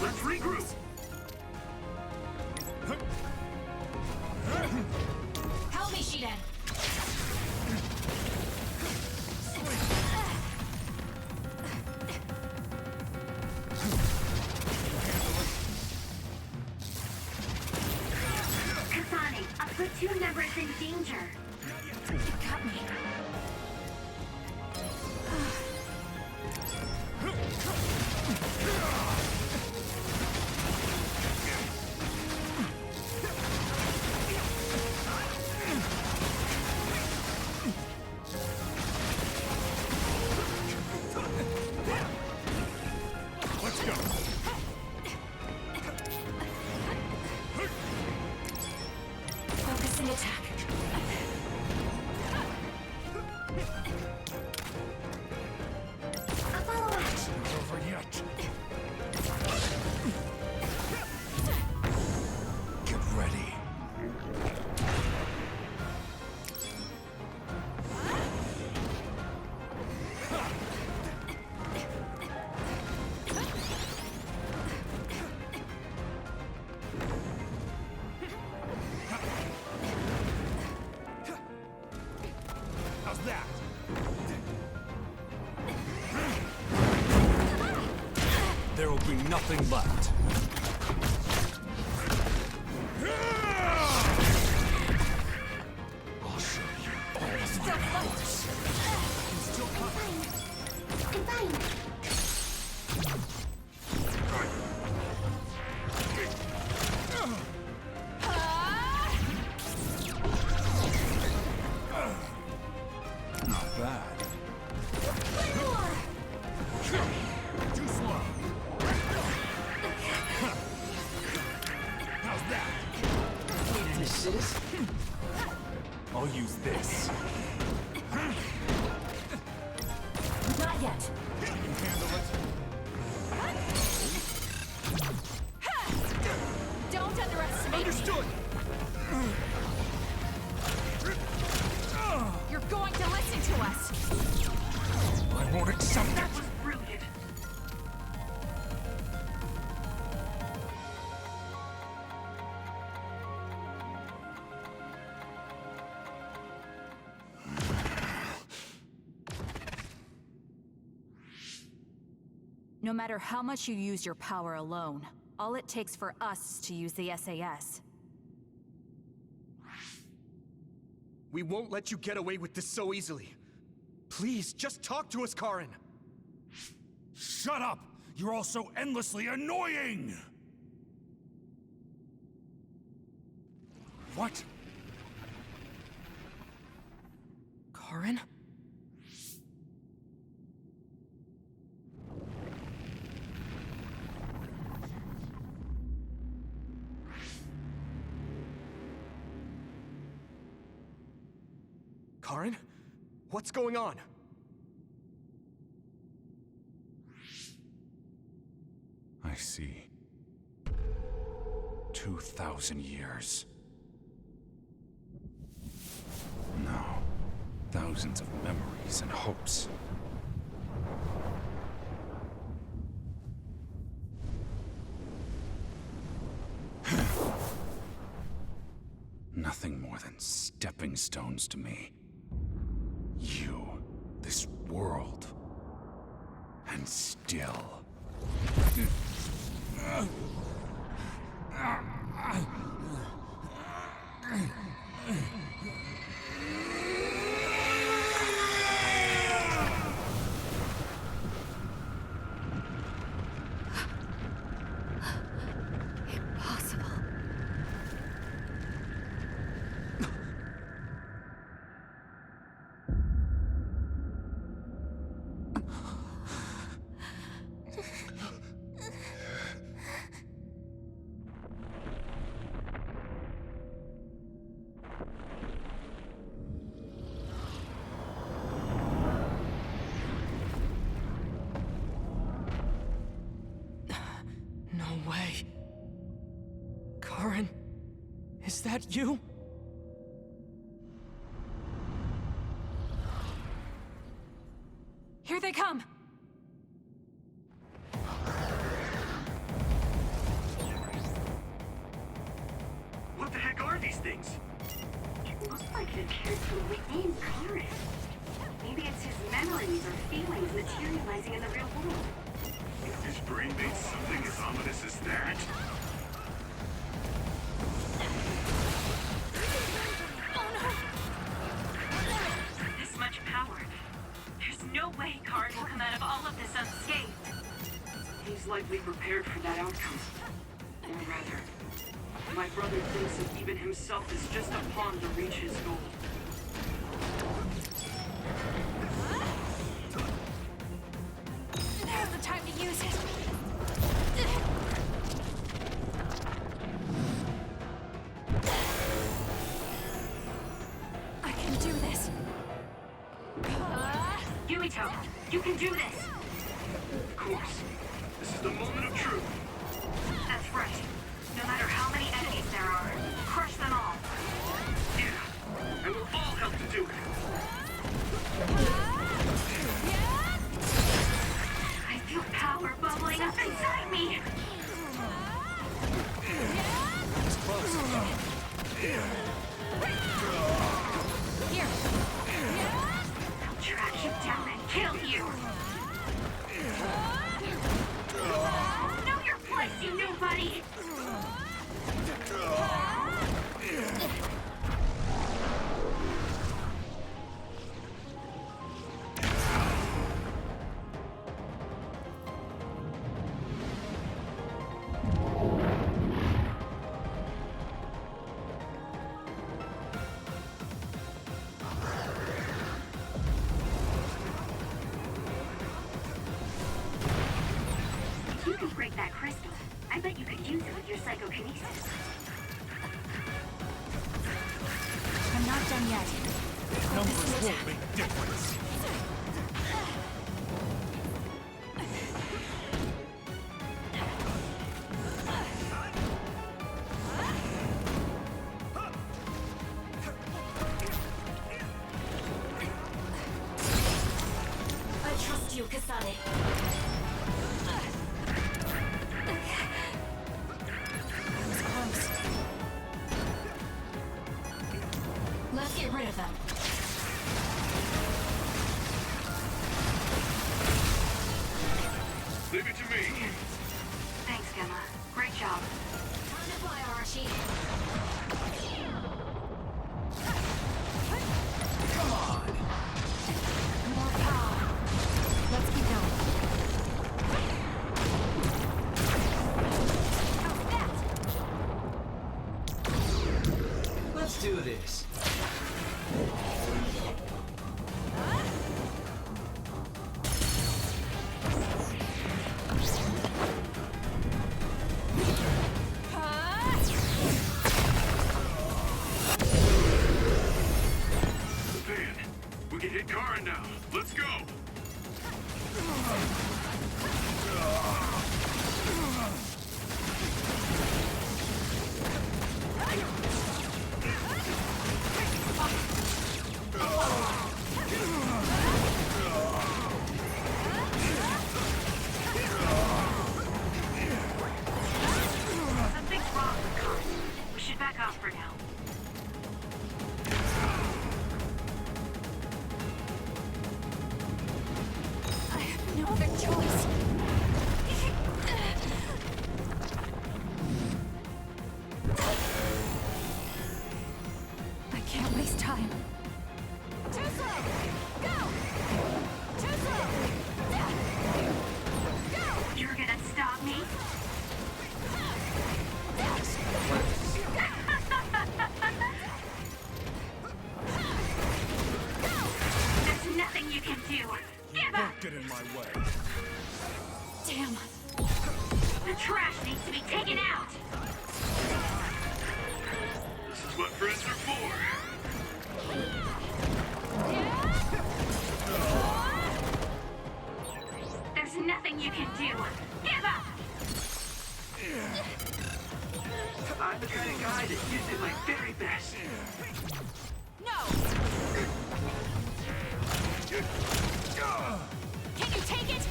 Let's regroup. Help me, Shiden. Kasane, a platoon member is in danger. You got me. Let's go. Focusing attack. A follow-up. Not over yet. Get ready. How's that? There will be nothing left. I'll show you all of my powers. I can still I'm fine. Not bad. Too slow. How's that? Need an assist? I'll use this. Not yet. You can handle it. Don't underestimate Understood. me. You're going to listen to us. I won't accept That it. was brilliant. No matter how much you use your power alone, all it takes for us is to use the SAS. We won't let you get away with this so easily. Please, just talk to us, Karin. Shut up! You're all so endlessly annoying! What? Karin? Karin? What's going on? I see. 2,000 years. No. Thousands of memories and hopes. Nothing more than stepping stones to me. You, this world, and still. Impossible. way. Karen, is that you? Here they come! What the heck are these things? It looks like it appeared from within Karen. Maybe it's his memories or feelings materializing in the real world. His brain made something as ominous as that? This much power. There's no way Karen will come out of all of this unscathed. He's likely prepared for that outcome. Or rather, my brother thinks of even himself as just a pawn to reach his goal. Now's the time to use it! I can do this! Yuito, you can do this! Of course. This is the moment of truth. That's right. No matter how many enemies there are, crush them all. Yeah, and we'll all help to do it. I feel power bubbling up inside me! It's close. Here! I'll track you down and kill you! Know your place, you nobody! If you can break that crystal, I bet you could use it with your psychokinesis. I'm not done yet. Numbers won't make a difference. I trust you, Kasane. Let's get rid of them. Leave it to me. Thanks, Gemma. Great job. Time to fly, Arashi. Come on! More power. Let's keep going. Let's do this. Man, we can hit Karen now. Let's go. Something's wrong with Karen. We should back off for now. I have no other choice. I can't waste time. Too slow! Go! Too slow! Go! You're gonna stop me? There's nothing you can do. Give up! Don't get in my way. Damn. The trash needs to be taken out! This is what friends are for. There's nothing you can do. Give up! Can you take it?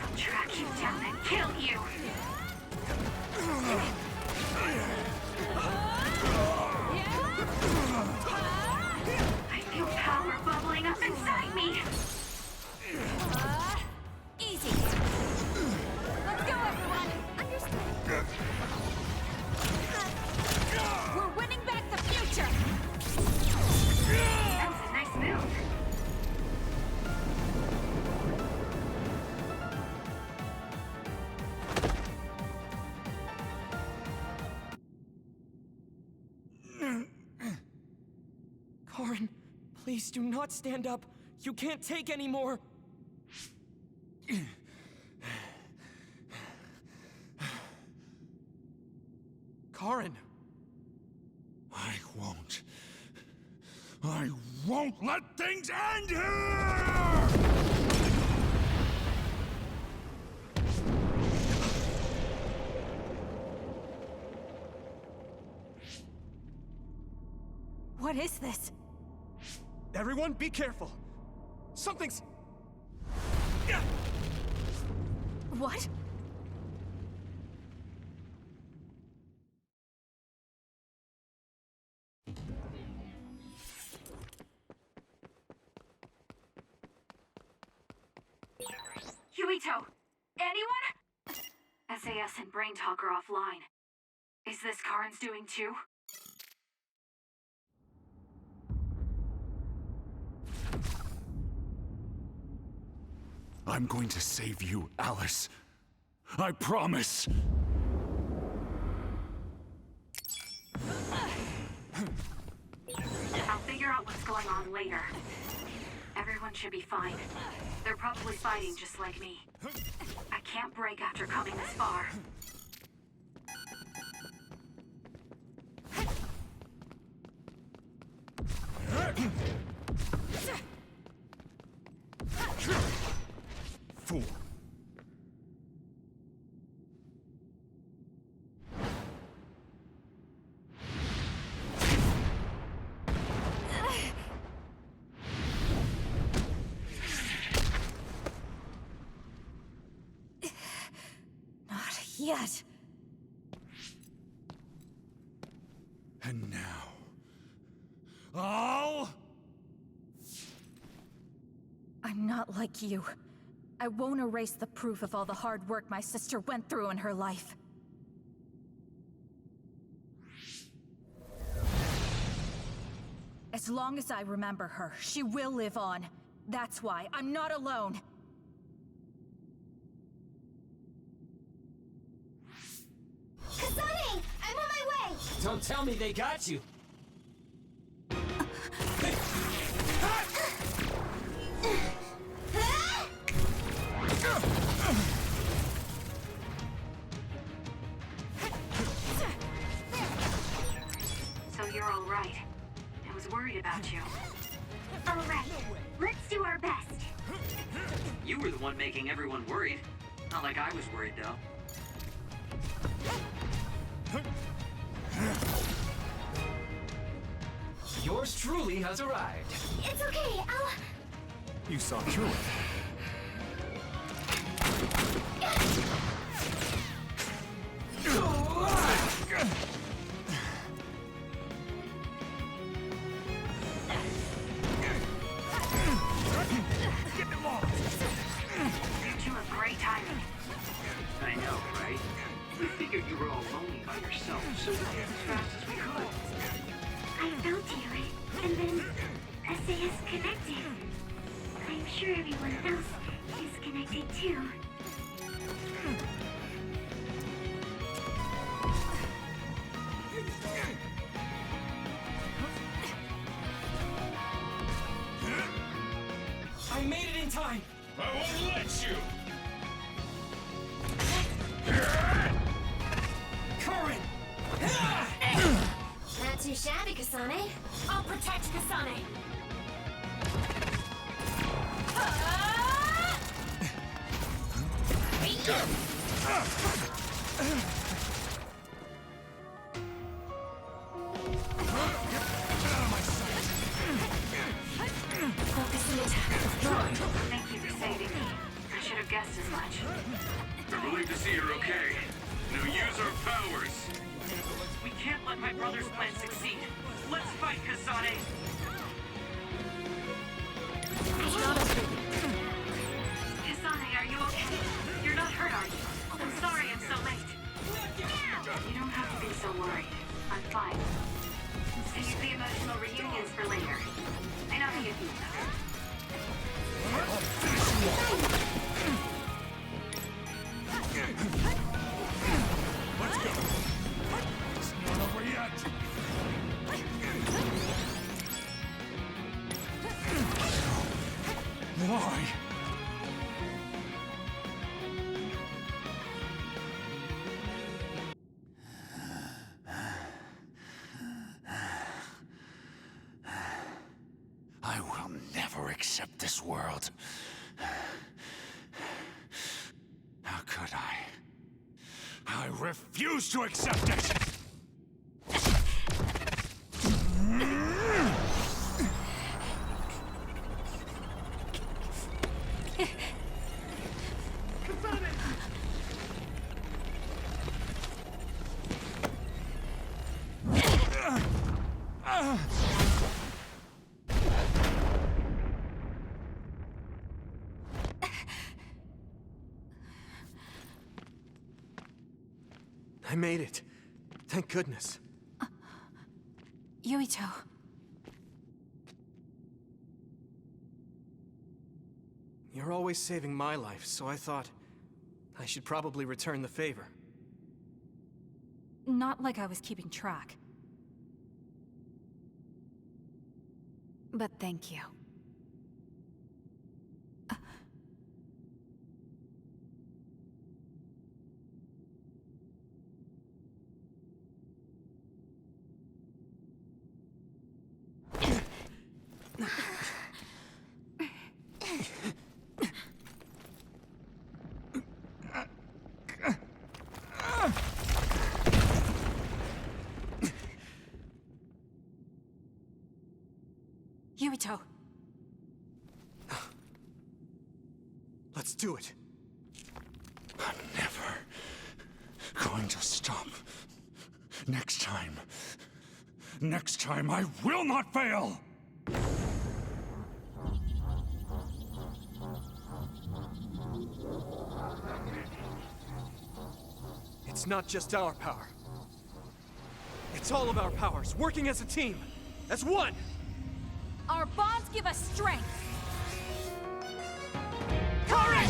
I'll track you down and kill you. I feel power bubbling up inside me. Easy. Let's go, everyone. Understood. We're winning back the future. That was a nice move. Karin, please do not stand up. You can't take any more. Karin! I won't let things end here! What is this? Everyone, be careful! Something's... What? Yuito! Anyone? SAS and Brain Talk are offline. Is this Karin's doing too? I'm going to save you, Alice. I promise. I'll figure out what's going on later. Everyone should be fine. They're probably fighting just like me. I can't break after coming this far. Fool. Not yet. And now... I'll... I'm not like you. I won't erase the proof of all the hard work my sister went through in her life. As long as I remember her, she will live on. That's why I'm not alone. Kasane! I'm on my way! Don't tell me they got you. So you're all right. I was worried about you. All right, let's do our best. You were the one making everyone worried. Not like I was worried, though. Yours truly has arrived. It's okay, I'll... You saw through it. You have great timing. I know, right? We figured you were all lonely by yourself, so we did as fast as we could. I felt you, and then SAS connected. I'm sure everyone else is connected too. I made it in time! I won't let you! Karin! Not too shabby, Kasane. I'll protect Kasane. brother's plans succeed. Let's fight, Kasane! Kasane, are you okay? You're not hurt, are you? I'm sorry I'm so late. You don't have to be so worried. I'm fine. Save the emotional reunions for later. I know how you feel. Let's go. It's not over yet. Why? I will never accept this world. How could I? I refuse to accept it! I made it. Thank goodness. Yuito. You're always saving my life, so I thought I should probably return the favor. Not like I was keeping track. But thank you. Yuito. Let's do it. I'm never going to stop. Next time I will not fail! It's not just our power. It's all of our powers, working as a team, as one! Our bonds give us strength! Courage!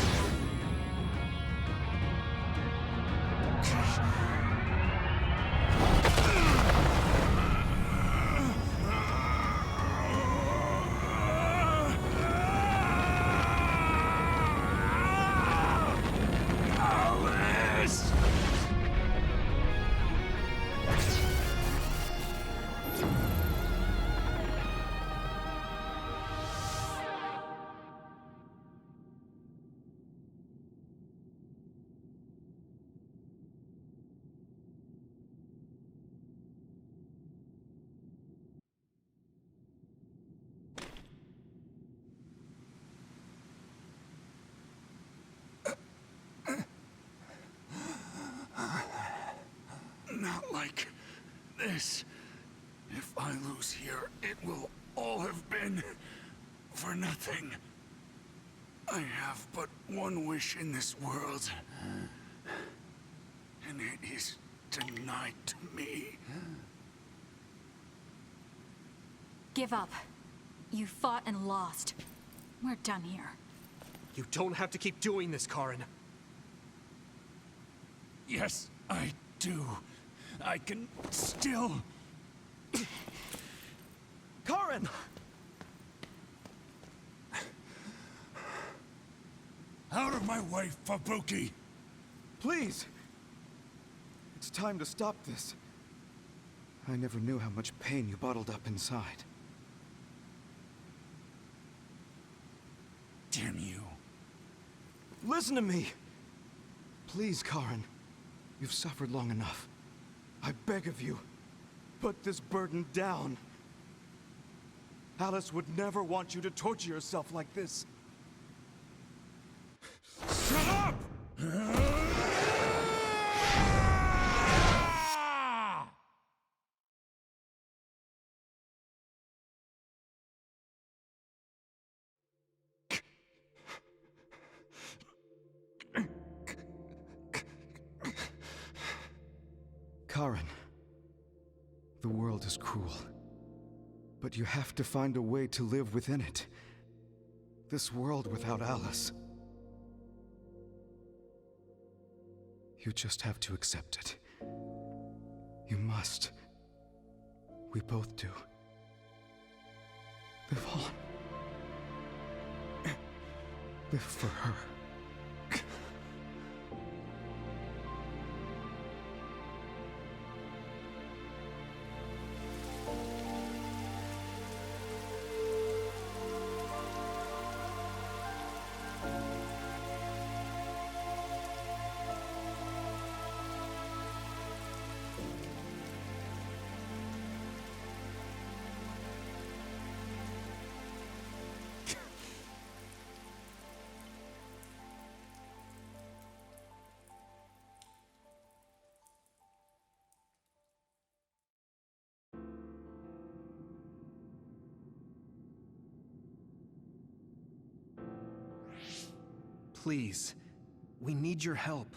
Not like this. If I lose here, it will all have been for nothing. I have but one wish in this world, and it is denied to me. Give up. You fought and lost. We're done here. You don't have to keep doing this, Karin. Yes, I do. I can still... Karin! Out of my way, Fubuki! Please! It's time to stop this. I never knew how much pain you bottled up inside. Damn you. Listen to me! Please, Karin. You've suffered long enough. I beg of you, put this burden down. Alice would never want you to torture yourself like this. Shut up! Karen, the world is cruel, but you have to find a way to live within it. This world without Alice. You just have to accept it. You must. We both do. Live on. Live for her. Please, we need your help.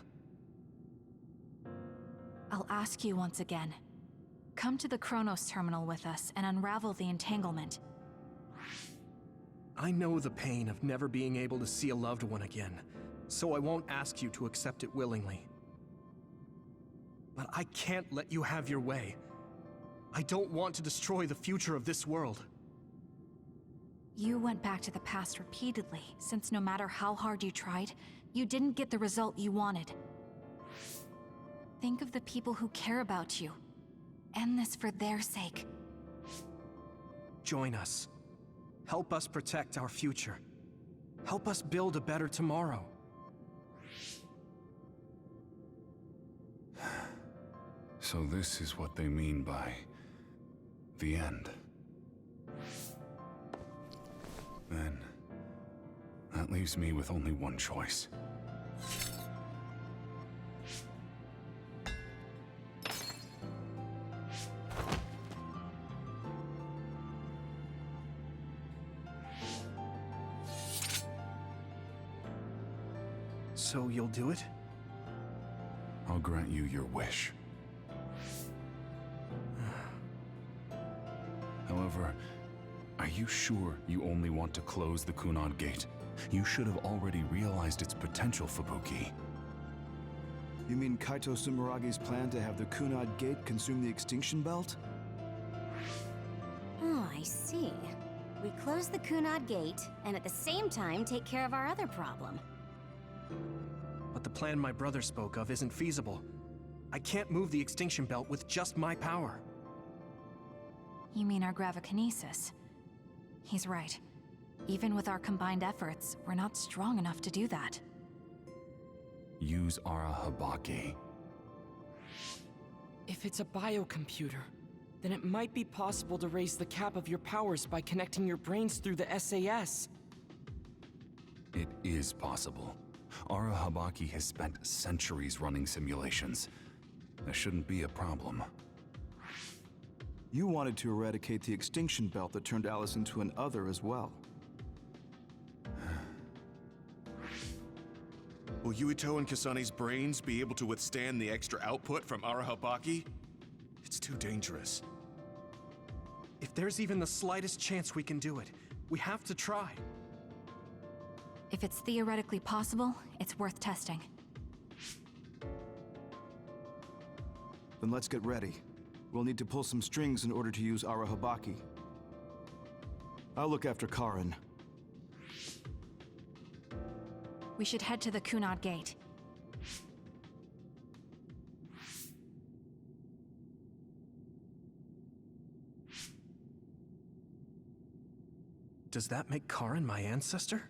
I'll ask you once again. Come to the Kronos terminal with us and unravel the entanglement. I know the pain of never being able to see a loved one again, so I won't ask you to accept it willingly. But I can't let you have your way. I don't want to destroy the future of this world. You went back to the past repeatedly, since no matter how hard you tried, you didn't get the result you wanted. Think of the people who care about you. End this for their sake. Join us. Help us protect our future. Help us build a better tomorrow. So this is what they mean by the end. Then, that leaves me with only one choice. So you'll do it? I'll grant you your wish. However, are you sure you only want to close the Kunad Gate? You should have already realized its potential, Fubuki. You mean Kaito Sumeragi's plan to have the Kunad Gate consume the Extinction Belt? Oh, I see. We close the Kunad Gate, and at the same time take care of our other problem. But the plan my brother spoke of isn't feasible. I can't move the Extinction Belt with just my power. You mean our gravikinesis? He's right. Even with our combined efforts, we're not strong enough to do that. Use Arahabaki. If it's a biocomputer, then it might be possible to raise the cap of your powers by connecting your brains through the SAS. It is possible. Arahabaki has spent centuries running simulations. That shouldn't be a problem. You wanted to eradicate the Extinction Belt that turned Alice into an other as well. Will Yuito and Kasane's brains be able to withstand the extra output from Arahabaki? It's too dangerous. If there's even the slightest chance we can do it, we have to try. If it's theoretically possible, it's worth testing. Then let's get ready. We'll need to pull some strings in order to use Arahabaki. I'll look after Karen. We should head to the Kunad Gate. Does that make Karen my ancestor?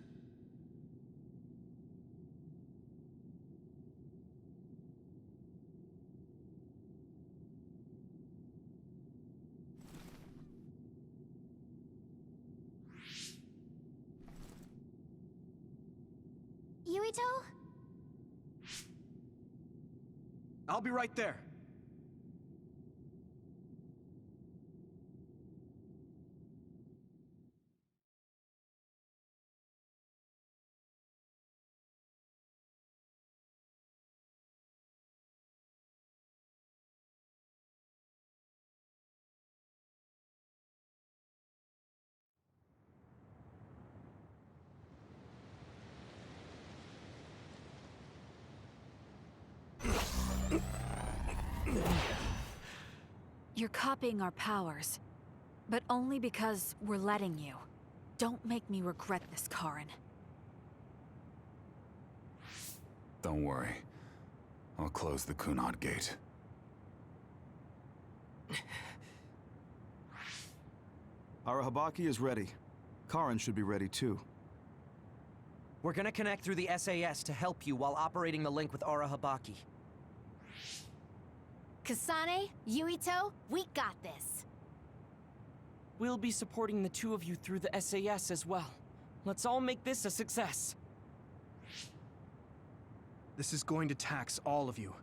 Yuito? I'll be right there. You're copying our powers, but only because we're letting you. Don't make me regret this, Karin. Don't worry. I'll close the Kunad gate. Arahabaki is ready. Karin should be ready too. We're gonna connect through the SAS to help you while operating the link with Arahabaki. Kasane, Yuito, we got this. We'll be supporting the two of you through the SAS as well. Let's all make this a success. This is going to tax all of you,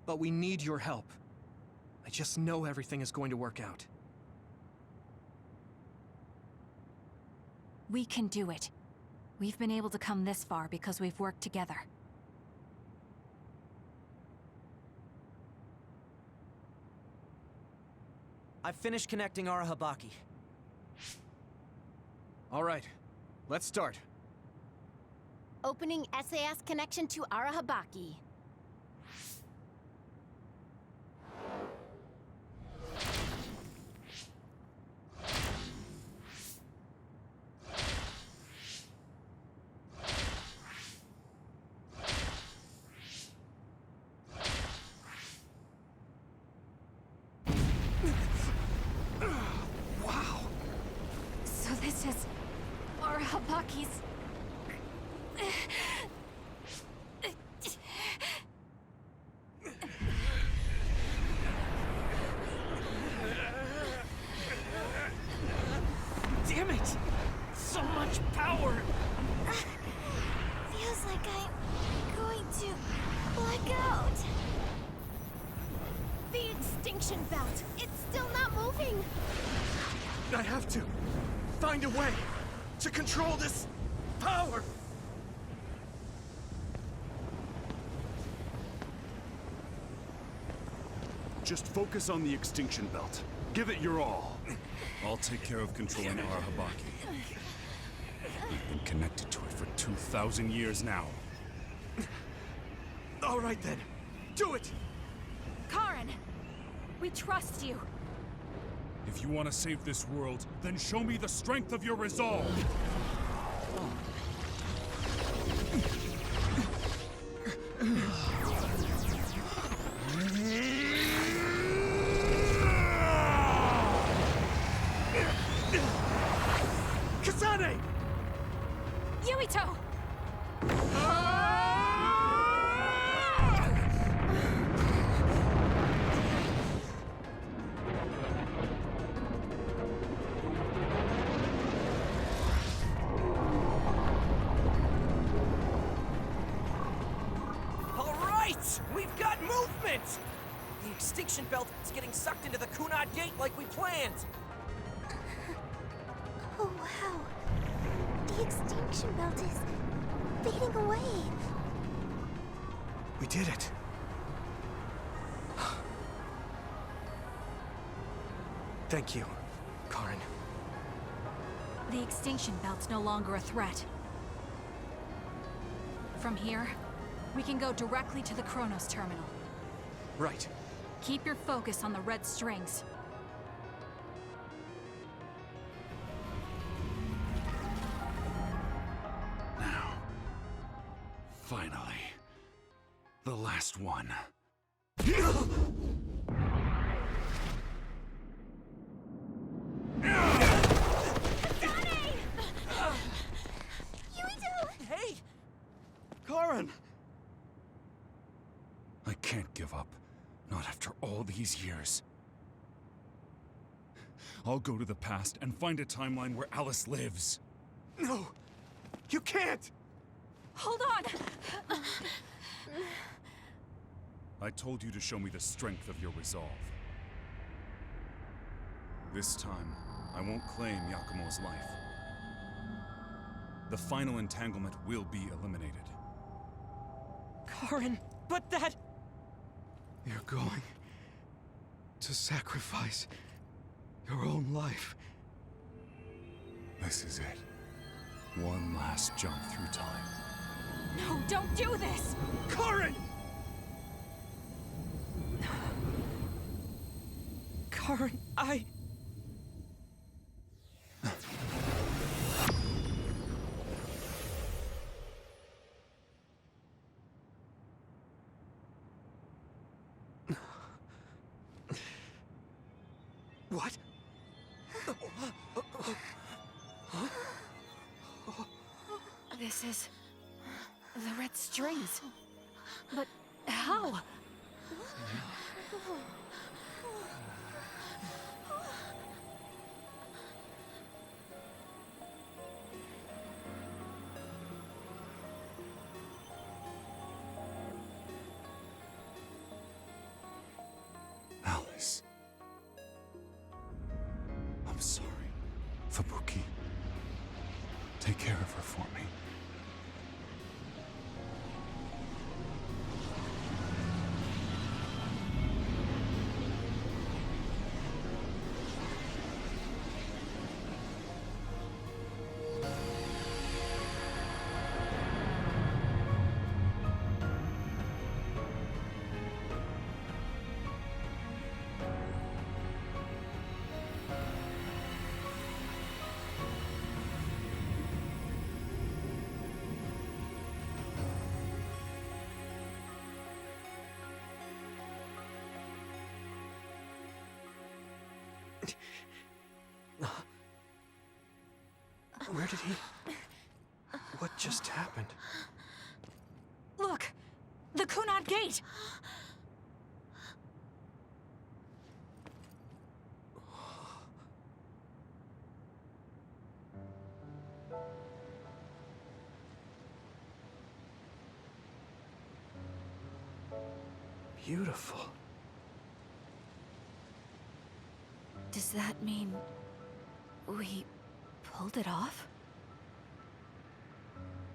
but we need your help. I just know everything is going to work out. We can do it. We've been able to come this far because we've worked together. I've finished connecting Arahabaki. All right, let's start. Opening SAS connection to Arahabaki. Wow! So this is Arahabaki's... Damn it! So much power! Feels like I'm going to black out. The extinction belt. It's still not moving. I have to find a way to control this power. Just focus on the extinction belt. Give it your all. I'll take care of controlling Arahabaki. We've been connected to it for 2,000 years now. All right then, do it! Karin! We trust you. If you want to save this world, then show me the strength of your resolve! Kasane! Yuito! All right! We've got movement! The extinction belt is getting sucked into the Kunad gate like we planned! Oh, wow. The extinction belt is fading away. We did it. Thank you, Karin. The extinction belt's no longer a threat. From here, we can go directly to the Kronos terminal. Right. Keep your focus on the red strings. Now. Finally. The last one. Hey! Karin! I can't give up. Not after all these years. I'll go to the past and find a timeline where Alice lives. No! You can't! Hold on! I told you to show me the strength of your resolve. This time, I won't claim Yakumo's life. The final entanglement will be eliminated. Karin, but that... You're going to sacrifice your own life. This is it. One last jump through time. No, don't do this! Karin! Karen, What? This is... the red strings. But how? Alice. I'm sorry. Fubuki. Take care of her for me. Where did he... What just happened? Look! The Kunad Gate! Beautiful. Does that mean... we... pulled it off?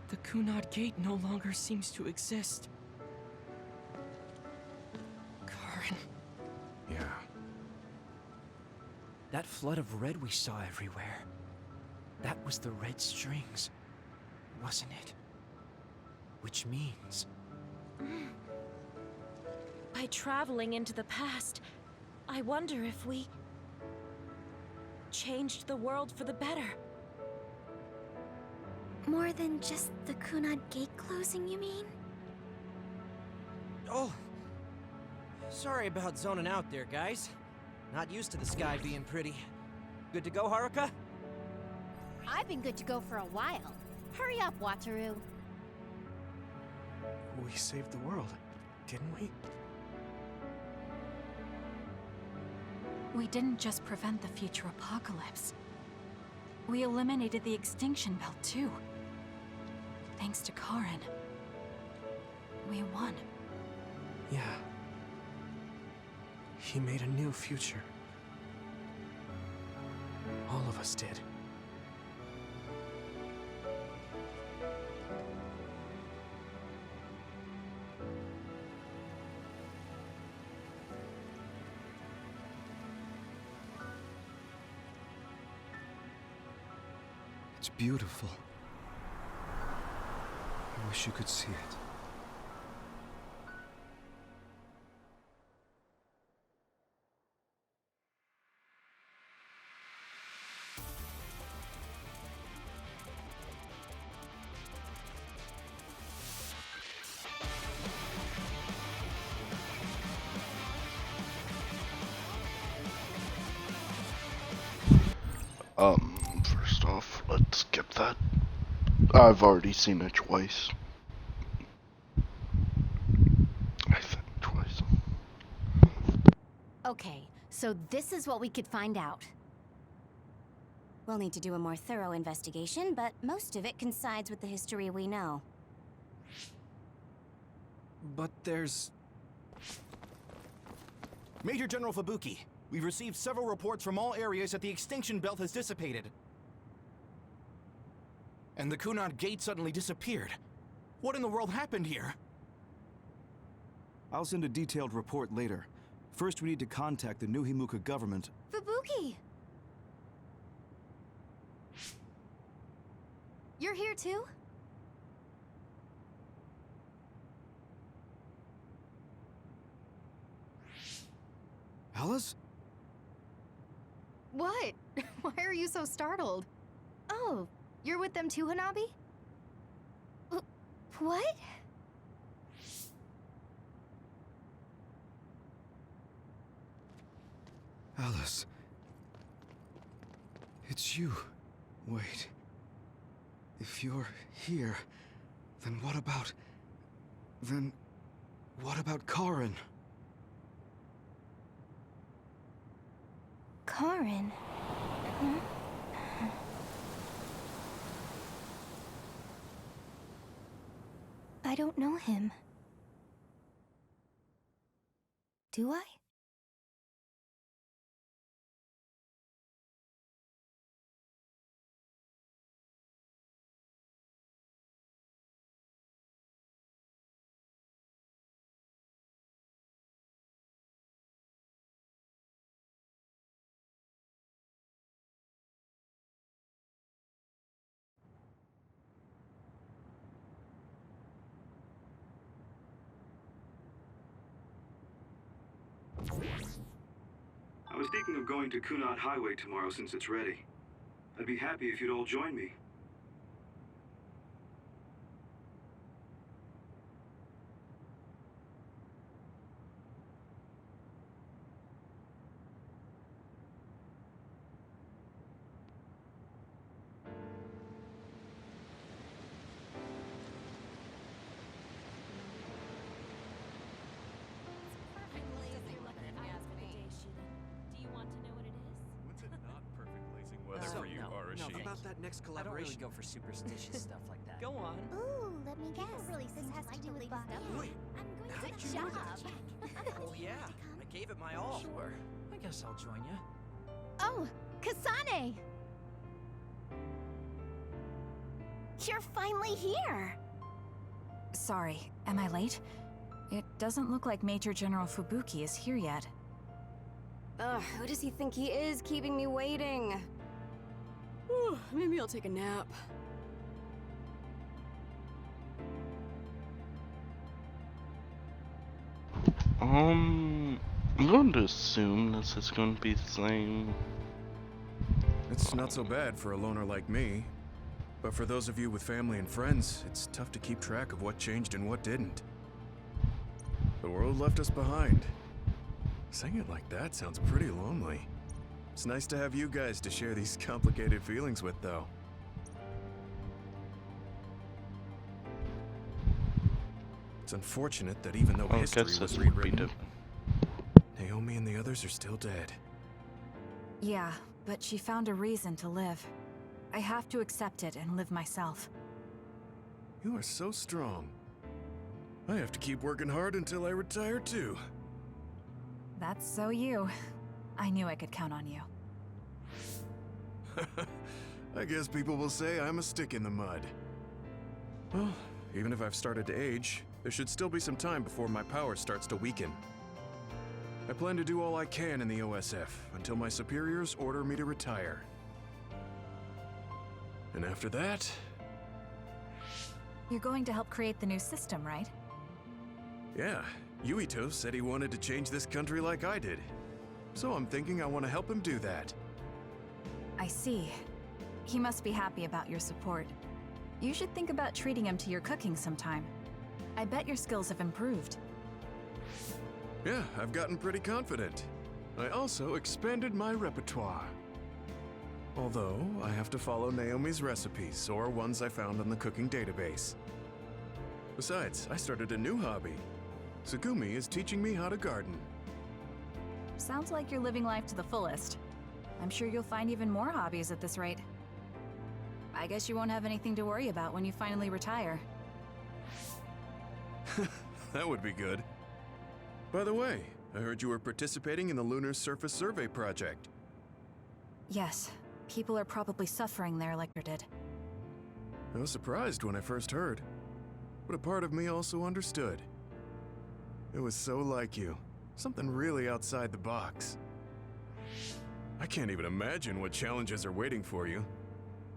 The Kunad Gate no longer seems to exist. Karen. Yeah. That flood of red we saw everywhere. That was the red strings, wasn't it? Which means... By traveling into the past, I wonder if we... changed the world for the better. More than just the Kunad Gate closing, you mean? Oh. Sorry about zoning out there, guys. Not used to the sky being pretty. Good to go, Haruka? I've been good to go for a while. Hurry up, Wataru. We saved the world, didn't we? We didn't just prevent the future apocalypse. We eliminated the extinction belt, too. Thanks to Karen. We won. Yeah. He made a new future. All of us did. It's beautiful. I wish you could see it. First off, let's get that. I've already seen it twice. I think twice. Okay, so this is what we could find out. We'll need to do a more thorough investigation, but most of it coincides with the history we know. But there's... Major General Fubuki, we've received several reports from all areas that the extinction belt has dissipated. And the Kunad Gate suddenly disappeared. What in the world happened here? I'll send a detailed report later. First, we need to contact the New Himuka government. Fubuki! You're here too? Alice? What? Why are you so startled? Oh, you're with them too, Hanabi? What? Alice. It's you. Wait. If you're here, then what about... Then... what about Karin? Karin? Huh? I don't know him. Do I? I was thinking of going to Kunat Highway tomorrow since it's ready. I'd be happy if you'd all join me. What's it not perfect blazing weather for you, Arashi? How about that next I don't really collaboration? go for superstitious stuff like that. Go on. Ooh, let me guess. This has to do with body. Wait, I'm how'd going to you the know shop. Well, yeah, I gave it my all. Sure. I guess I'll join you. Oh, Kasane! You're finally here! Sorry, am I late? It doesn't look like Major General Fubuki is here yet. Ugh, who does he think he is, keeping me waiting? Whew, maybe I'll take a nap. I'm going to assume this is going to be the same. It's not so bad for a loner like me. But for those of you with family and friends, it's tough to keep track of what changed and what didn't. The world left us behind. Saying it like that sounds pretty lonely. It's nice to have you guys to share these complicated feelings with, though. It's unfortunate that even though I history guess was this would be rewritten, different. Naomi and the others are still dead. Yeah, but she found a reason to live. I have to accept it and live myself. You are so strong. I have to keep working hard until I retire, too. That's so you. I knew I could count on you. I guess people will say I'm a stick in the mud. Well, even if I've started to age, there should still be some time before my power starts to weaken. I plan to do all I can in the OSF until my superiors order me to retire. And after that... You're going to help create the new system, right? Yeah, Yuito said he wanted to change this country like I did. So I'm thinking I want to help him do that. I see. He must be happy about your support. You should think about treating him to your cooking sometime. I bet your skills have improved. Yeah, I've gotten pretty confident. I also expanded my repertoire. Although, I have to follow Naomi's recipes, or ones I found on the cooking database. Besides, I started a new hobby. Tsugumi is teaching me how to garden. Sounds like you're living life to the fullest. I'm sure you'll find even more hobbies at this rate. I guess you won't have anything to worry about when you finally retire. That would be good. By the way, I heard you were participating in the Lunar Surface Survey project. Yes, people are probably suffering there like you did. I was surprised when I first heard, but a part of me also understood. It was so like you, something really outside the box. I can't even imagine what challenges are waiting for you,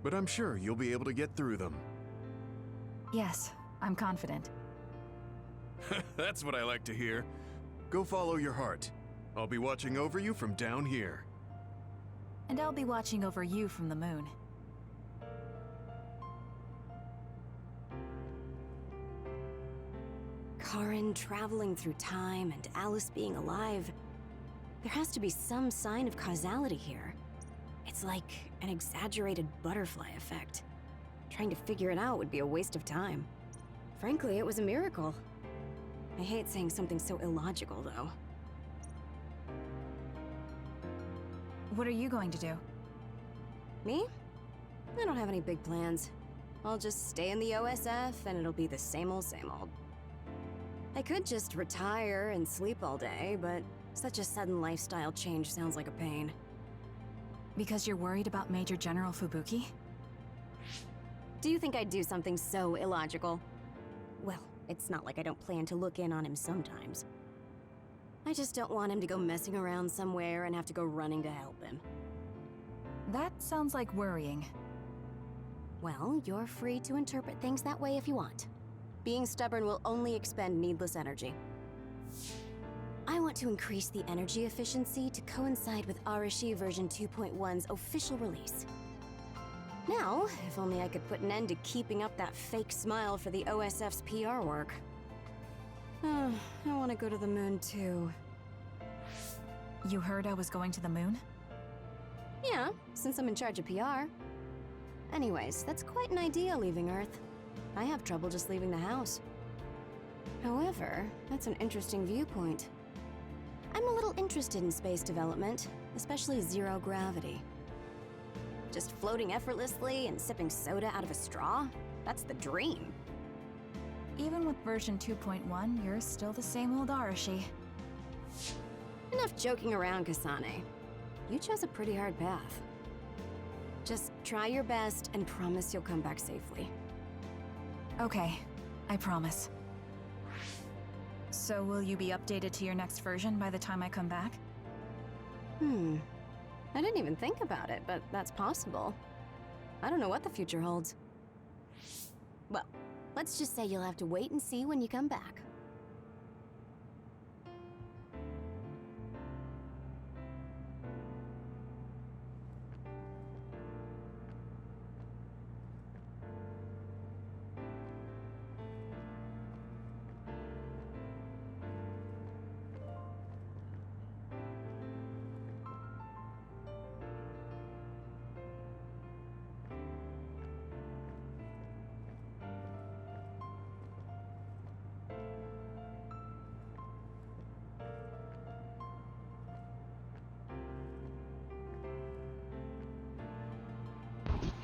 but I'm sure you'll be able to get through them. Yes, I'm confident. That's what I like to hear. Go follow your heart. I'll be watching over you from down here. And I'll be watching over you from the moon. Karen traveling through time and Alice being alive. There has to be some sign of causality here. It's like an exaggerated butterfly effect. Trying to figure it out would be a waste of time. Frankly, it was a miracle. I hate saying something so illogical, though. What are you going to do? Me? I don't have any big plans. I'll just stay in the OSF and it'll be the same old, same old. I could just retire and sleep all day, but such a sudden lifestyle change sounds like a pain. Because you're worried about Major General Fubuki? Do you think I'd do something so illogical? Well, it's not like I don't plan to look in on him sometimes. I just don't want him to go messing around somewhere and have to go running to help him. That sounds like worrying. Well, you're free to interpret things that way if you want. Being stubborn will only expend needless energy. I want to increase the energy efficiency to coincide with Arashi version 2.1's official release. Now, if only I could put an end to keeping up that fake smile for the OSF's PR work. I want to go to the moon too. You heard I was going to the moon? Yeah, since I'm in charge of PR. Anyways, that's quite an idea, leaving Earth. I have trouble just leaving the house. However, that's an interesting viewpoint. I'm a little interested in space development, especially zero gravity. Just floating effortlessly and sipping soda out of a straw? That's the dream. Even with version 2.1, you're still the same old Arashi. Enough joking around, Kasane. You chose a pretty hard path. Just try your best and promise you'll come back safely. Okay, I promise. So will you be updated to your next version by the time I come back? I didn't even think about it, but that's possible. I don't know what the future holds. Well, let's just say you'll have to wait and see when you come back.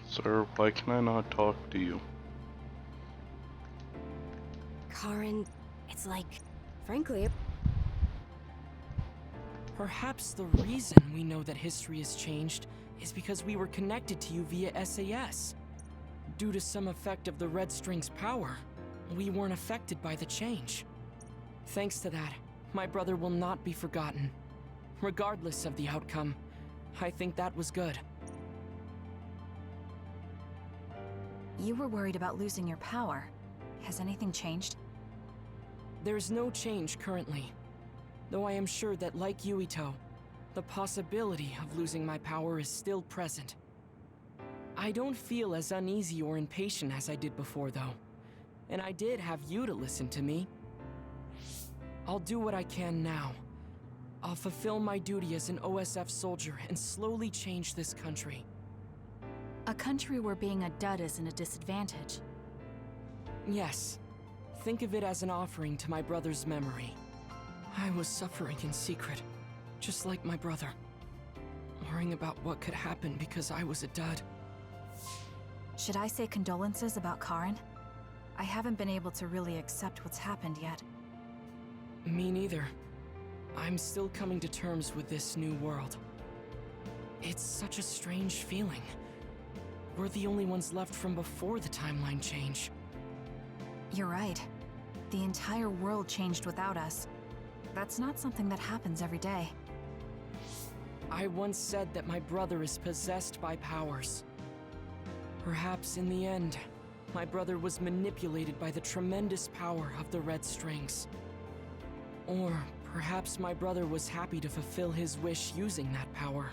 Sir, why can I not talk to you? Karen, it's like, frankly... Perhaps the reason we know that history has changed is because we were connected to you via SAS. Due to some effect of the Red String's power, we weren't affected by the change. Thanks to that, my brother will not be forgotten. Regardless of the outcome, I think that was good. You were worried about losing your power. Has anything changed? There's no change currently, though I am sure that, like Yuito, the possibility of losing my power is still present. I don't feel as uneasy or impatient as I did before, though, and I did have you to listen to me. I'll do what I can now. I'll fulfill my duty as an OSF soldier and slowly change this country. A country where being a dud isn't a disadvantage. Yes. Think of it as an offering to my brother's memory. I was suffering in secret, just like my brother. Worrying about what could happen because I was a dud. Should I say condolences about Karen? I haven't been able to really accept what's happened yet. Me neither. I'm still coming to terms with this new world. It's such a strange feeling. We're the only ones left from before the timeline change. You're right. The entire world changed without us. That's not something that happens every day. I once said that my brother is possessed by powers. Perhaps in the end, my brother was manipulated by the tremendous power of the Red Strings. Or perhaps my brother was happy to fulfill his wish using that power.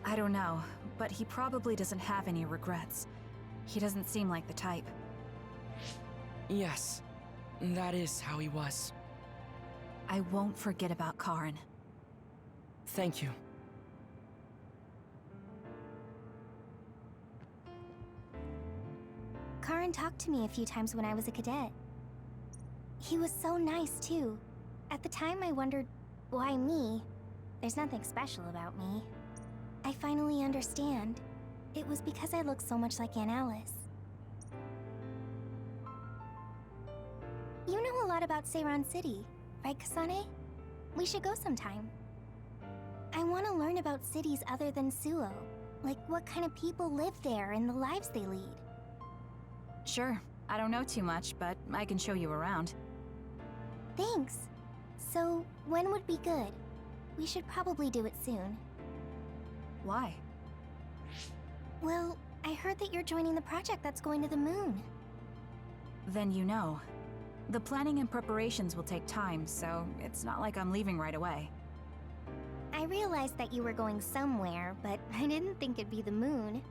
I don't know, but he probably doesn't have any regrets. He doesn't seem like the type. Yes, that is how he was. I won't forget about Karen. Thank you. Karen talked to me a few times when I was a cadet. He was so nice, too. At the time, I wondered, why me? There's nothing special about me. I finally understand. It was because I look so much like Aunt Alice. You know a lot about Seiran City, right, Kasane? We should go sometime. I want to learn about cities other than Suo. Like what kind of people live there and the lives they lead. Sure. I don't know too much, but I can show you around. Thanks. So, when would be good? We should probably do it soon. Why? Well, I heard that you're joining the project that's going to the moon. Then you know. The planning and preparations will take time, so it's not like I'm leaving right away. I realized that you were going somewhere, but I didn't think it'd be the moon.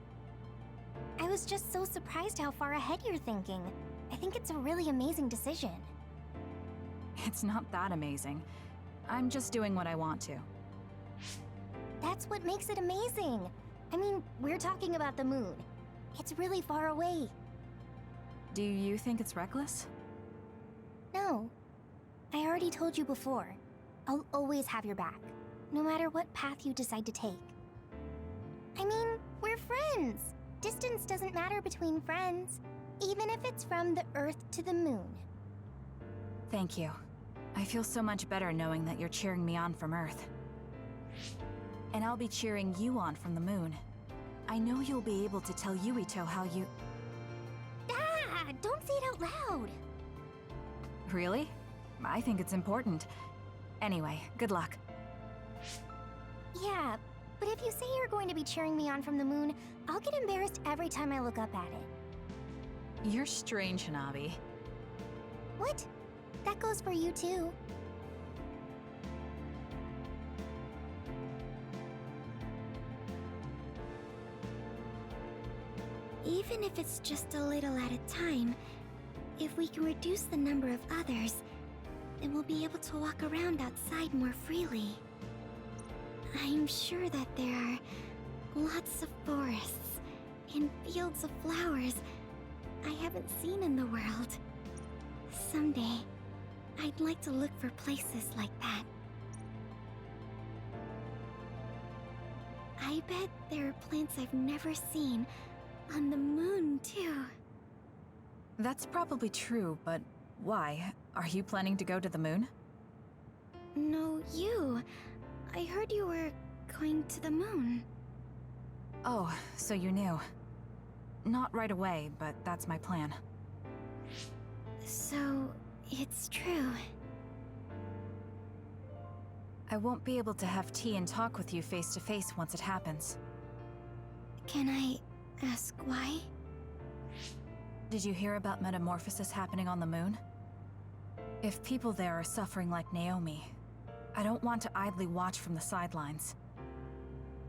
I was just so surprised how far ahead you're thinking. I think it's a really amazing decision. It's not that amazing. I'm just doing what I want to. That's what makes it amazing. I mean, we're talking about the moon. It's really far away. Do you think it's reckless? No. I already told you before. I'll always have your back, no matter what path you decide to take. I mean, we're friends. Distance doesn't matter between friends, even if it's from the Earth to the moon. Thank you. I feel so much better knowing that you're cheering me on from Earth. And I'll be cheering you on from the moon. I know you'll be able to tell Yuito how you... Ah! Don't say it out loud! Really? I think it's important. Anyway, good luck. Yeah, but if you say you're going to be cheering me on from the moon, I'll get embarrassed every time I look up at it. You're strange, Hanabi. What? That goes for you too. Even if it's just a little at a time, if we can reduce the number of others, then we'll be able to walk around outside more freely. I'm sure that there are lots of forests and fields of flowers I haven't seen in the world. Someday, I'd like to look for places like that. I bet there are plants I've never seen on the moon, too. That's probably true, but why? Are you planning to go to the moon? No, you. I heard you were going to the moon. Oh, so you knew. Not right away, but that's my plan. So, it's true. I won't be able to have tea and talk with you face to face once it happens. Can I ask why? Did you hear about metamorphosis happening on the moon? If people there are suffering like Naomi, I don't want to idly watch from the sidelines.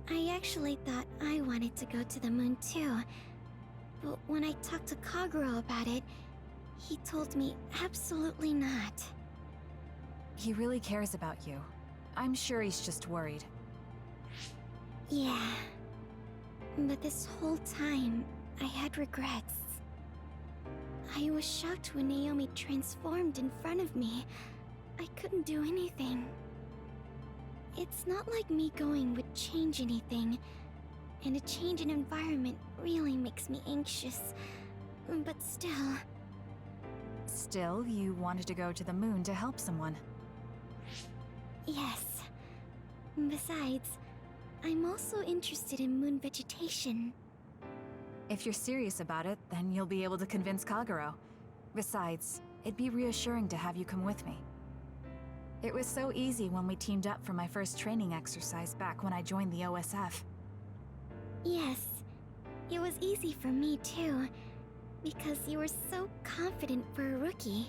I actually thought I wanted to go to the moon too. But when I talked to Kagura about it, he told me absolutely not. He really cares about you. I'm sure he's just worried. Yeah. But this whole time, I had regrets. I was shocked when Naomi transformed in front of me. I couldn't do anything. It's not like me going would change anything, and a change in environment really makes me anxious. But still... Still, you wanted to go to the moon to help someone. Yes. Besides, I'm also interested in moon vegetation. If you're serious about it, then you'll be able to convince Kagero. Besides, it'd be reassuring to have you come with me. It was so easy when we teamed up for my first training exercise back when I joined the OSF. Yes, it was easy for me too, because you were so confident for a rookie.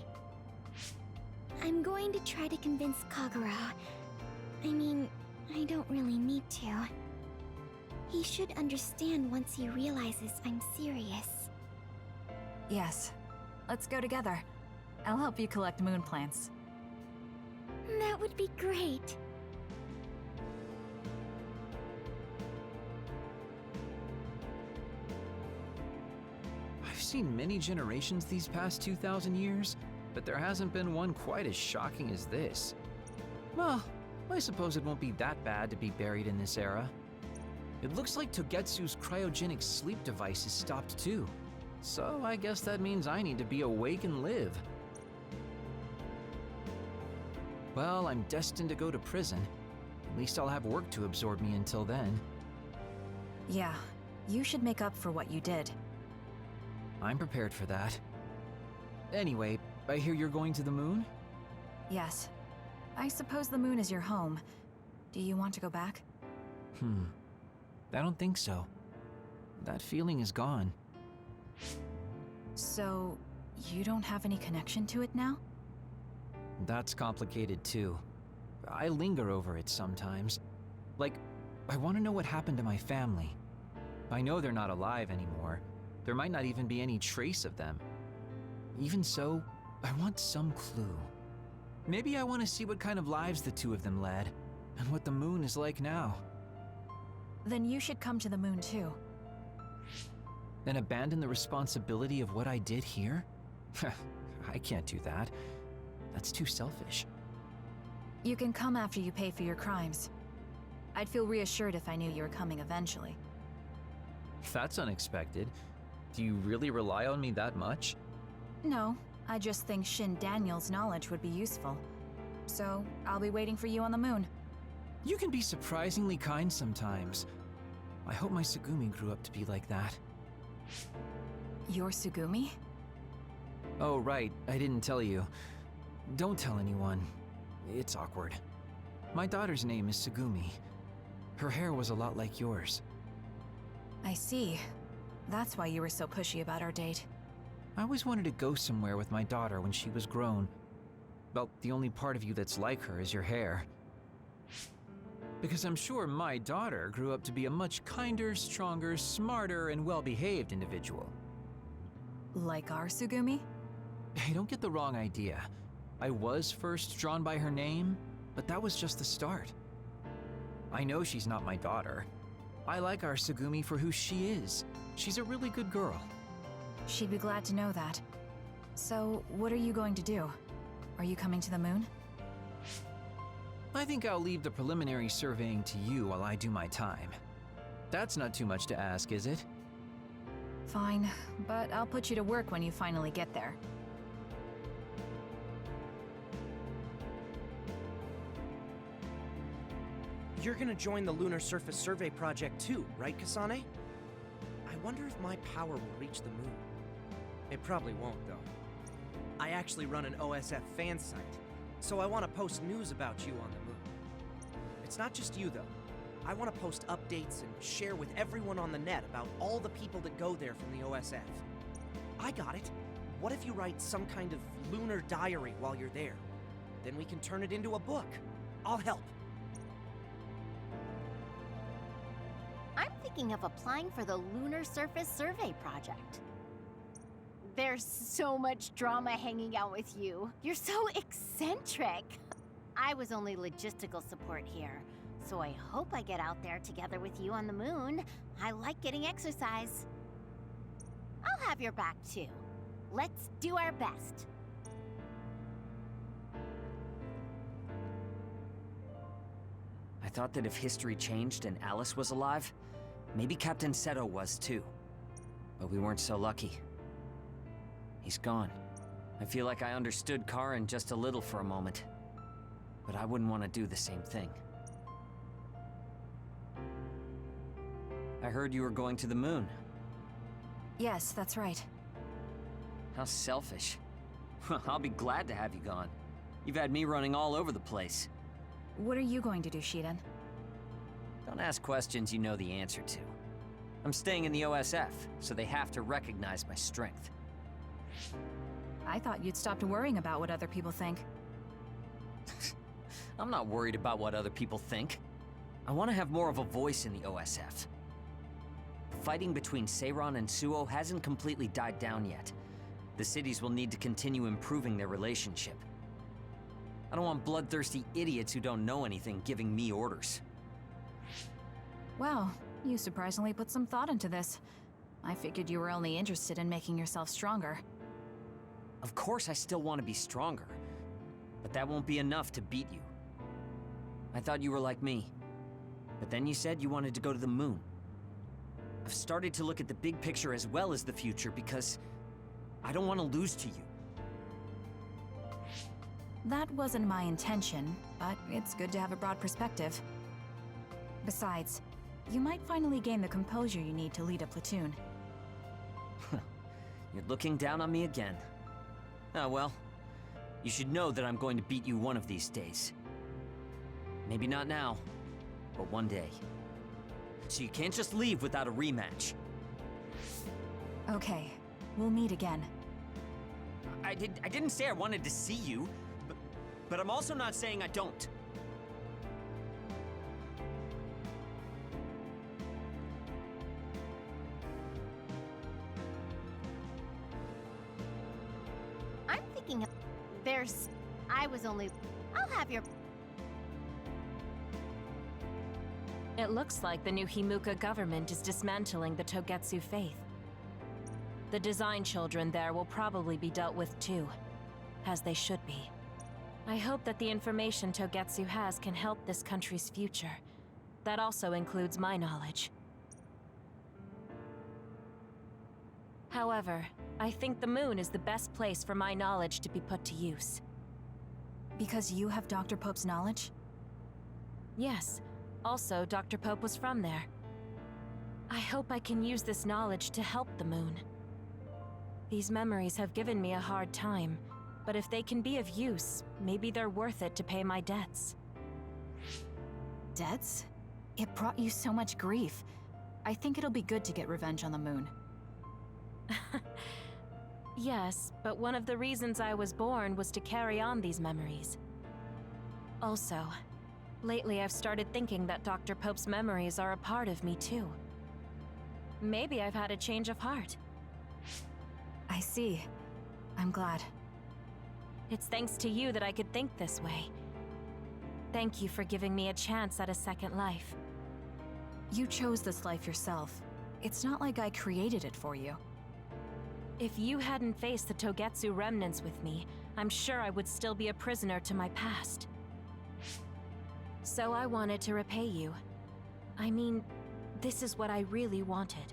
I'm going to try to convince Kagura. I mean, I don't really need to. He should understand once he realizes I'm serious. Yes. Let's go together. I'll help you collect moon plants. That would be great. I've seen many generations these past 2,000 years, but there hasn't been one quite as shocking as this. Well, I suppose it won't be that bad to be buried in this era. It looks like Togetsu's cryogenic sleep device is stopped too. So I guess that means I need to be awake and live. Well, I'm destined to go to prison. At least I'll have work to absorb me until then. Yeah, you should make up for what you did. I'm prepared for that. Anyway, I hear you're going to the moon? Yes. I suppose the moon is your home. Do you want to go back? I don't think so. That feeling is gone. So, you don't have any connection to it now? That's complicated too. I linger over it sometimes. Like, I want to know what happened to my family. I know they're not alive anymore. There might not even be any trace of them. Even so, I want some clue. Maybe I want to see what kind of lives the two of them led, and what the moon is like now. Then you should come to the moon too. Then abandon the responsibility of what I did here? I can't do that. That's too selfish. You can come after you pay for your crimes. I'd feel reassured if I knew you were coming eventually. That's unexpected. Do you really rely on me that much? No, I just think Shin Daniel's knowledge would be useful. So, I'll be waiting for you on the moon. You can be surprisingly kind sometimes. I hope my Tsugumi grew up to be like that. Your Tsugumi? Oh, right, I didn't tell you. Don't tell anyone. It's awkward. My daughter's name is Tsugumi. Her hair was a lot like yours. I see. That's why you were so pushy about our date. I always wanted to go somewhere with my daughter when she was grown. Well, the only part of you that's like her is your hair. Because I'm sure my daughter grew up to be a much kinder, stronger, smarter, and well-behaved individual. Like our Tsugumi? Hey, don't get the wrong idea. I was first drawn by her name, but that was just the start. I know she's not my daughter. I like our Tsugumi for who she is. She's a really good girl. She'd be glad to know that. So, what are you going to do? Are you coming to the moon? I think I'll leave the preliminary surveying to you while I do my time. That's not too much to ask, is it? Fine, but I'll put you to work when you finally get there. You're gonna join the Lunar Surface Survey Project too, right, Kasane? I wonder if my power will reach the moon. It probably won't, though. I actually run an OSF fan site, so I want to post news about you on the moon. It's not just you, though. I want to post updates and share with everyone on the net about all the people that go there from the OSF. I got it. What if you write some kind of lunar diary while you're there? Then we can turn it into a book. I'll help. I'm thinking of applying for the Lunar Surface Survey Project. There's so much drama hanging out with you. You're so eccentric. I was only logistical support here, so I hope I get out there together with you on the moon. I like getting exercise. I'll have your back too. Let's do our best. I thought that if history changed and Alice was alive, maybe Captain Seto was too. But we weren't so lucky. He's gone. I feel like I understood Karin just a little for a moment. But I wouldn't want to do the same thing. I heard you were going to the moon. Yes, that's right. How selfish. I'll be glad to have you gone. You've had me running all over the place. What are you going to do, Shiden? Don't ask questions you know the answer to. I'm staying in the OSF, so they have to recognize my strength. I thought you'd stopped worrying about what other people think. I'm not worried about what other people think. I want to have more of a voice in the OSF. fighting between Seiran and Suo hasn't completely died down yet. The cities will need to continue improving their relationship. I don't want bloodthirsty idiots who don't know anything giving me orders. Wow, you surprisingly put some thought into this. I figured you were only interested in making yourself stronger. Of course I still want to be stronger, but that won't be enough to beat you. I thought you were like me, but then you said you wanted to go to the moon. I've started to look at the big picture as well as the future because I don't want to lose to you. That wasn't my intention, but it's good to have a broad perspective. Besides, you might finally gain the composure you need to lead a platoon. You're looking down on me again. Ah, well, you should know that I'm going to beat you one of these days. Maybe not now, but one day. So you can't just leave without a rematch. Okay, we'll meet again. I didn't say I wanted to see you, but I'm also not saying I don't. I'm thinking of... I'll have your... It looks like the new Himuka government is dismantling the Togetsu faith. The design children there will probably be dealt with too, as they should be. I hope that the information Togetsu has can help this country's future. That also includes my knowledge. However, I think the moon is the best place for my knowledge to be put to use. Because you have Dr. Pope's knowledge? Yes. Also, Dr. Pope was from there. I hope I can use this knowledge to help the moon. These memories have given me a hard time, but if they can be of use, maybe they're worth it to pay my debts. Debts? It brought you so much grief. I think it'll be good to get revenge on the moon. Yes, but one of the reasons I was born was to carry on these memories. Also, lately I've started thinking that Dr. Pope's memories are a part of me too. Maybe I've had a change of heart. I see. I'm glad. It's thanks to you that I could think this way. Thank you for giving me a chance at a second life. You chose this life yourself. It's not like I created it for you. If you hadn't faced the Togetsu remnants with me, I'm sure I would still be a prisoner to my past. So I wanted to repay you. I mean, this is what I really wanted.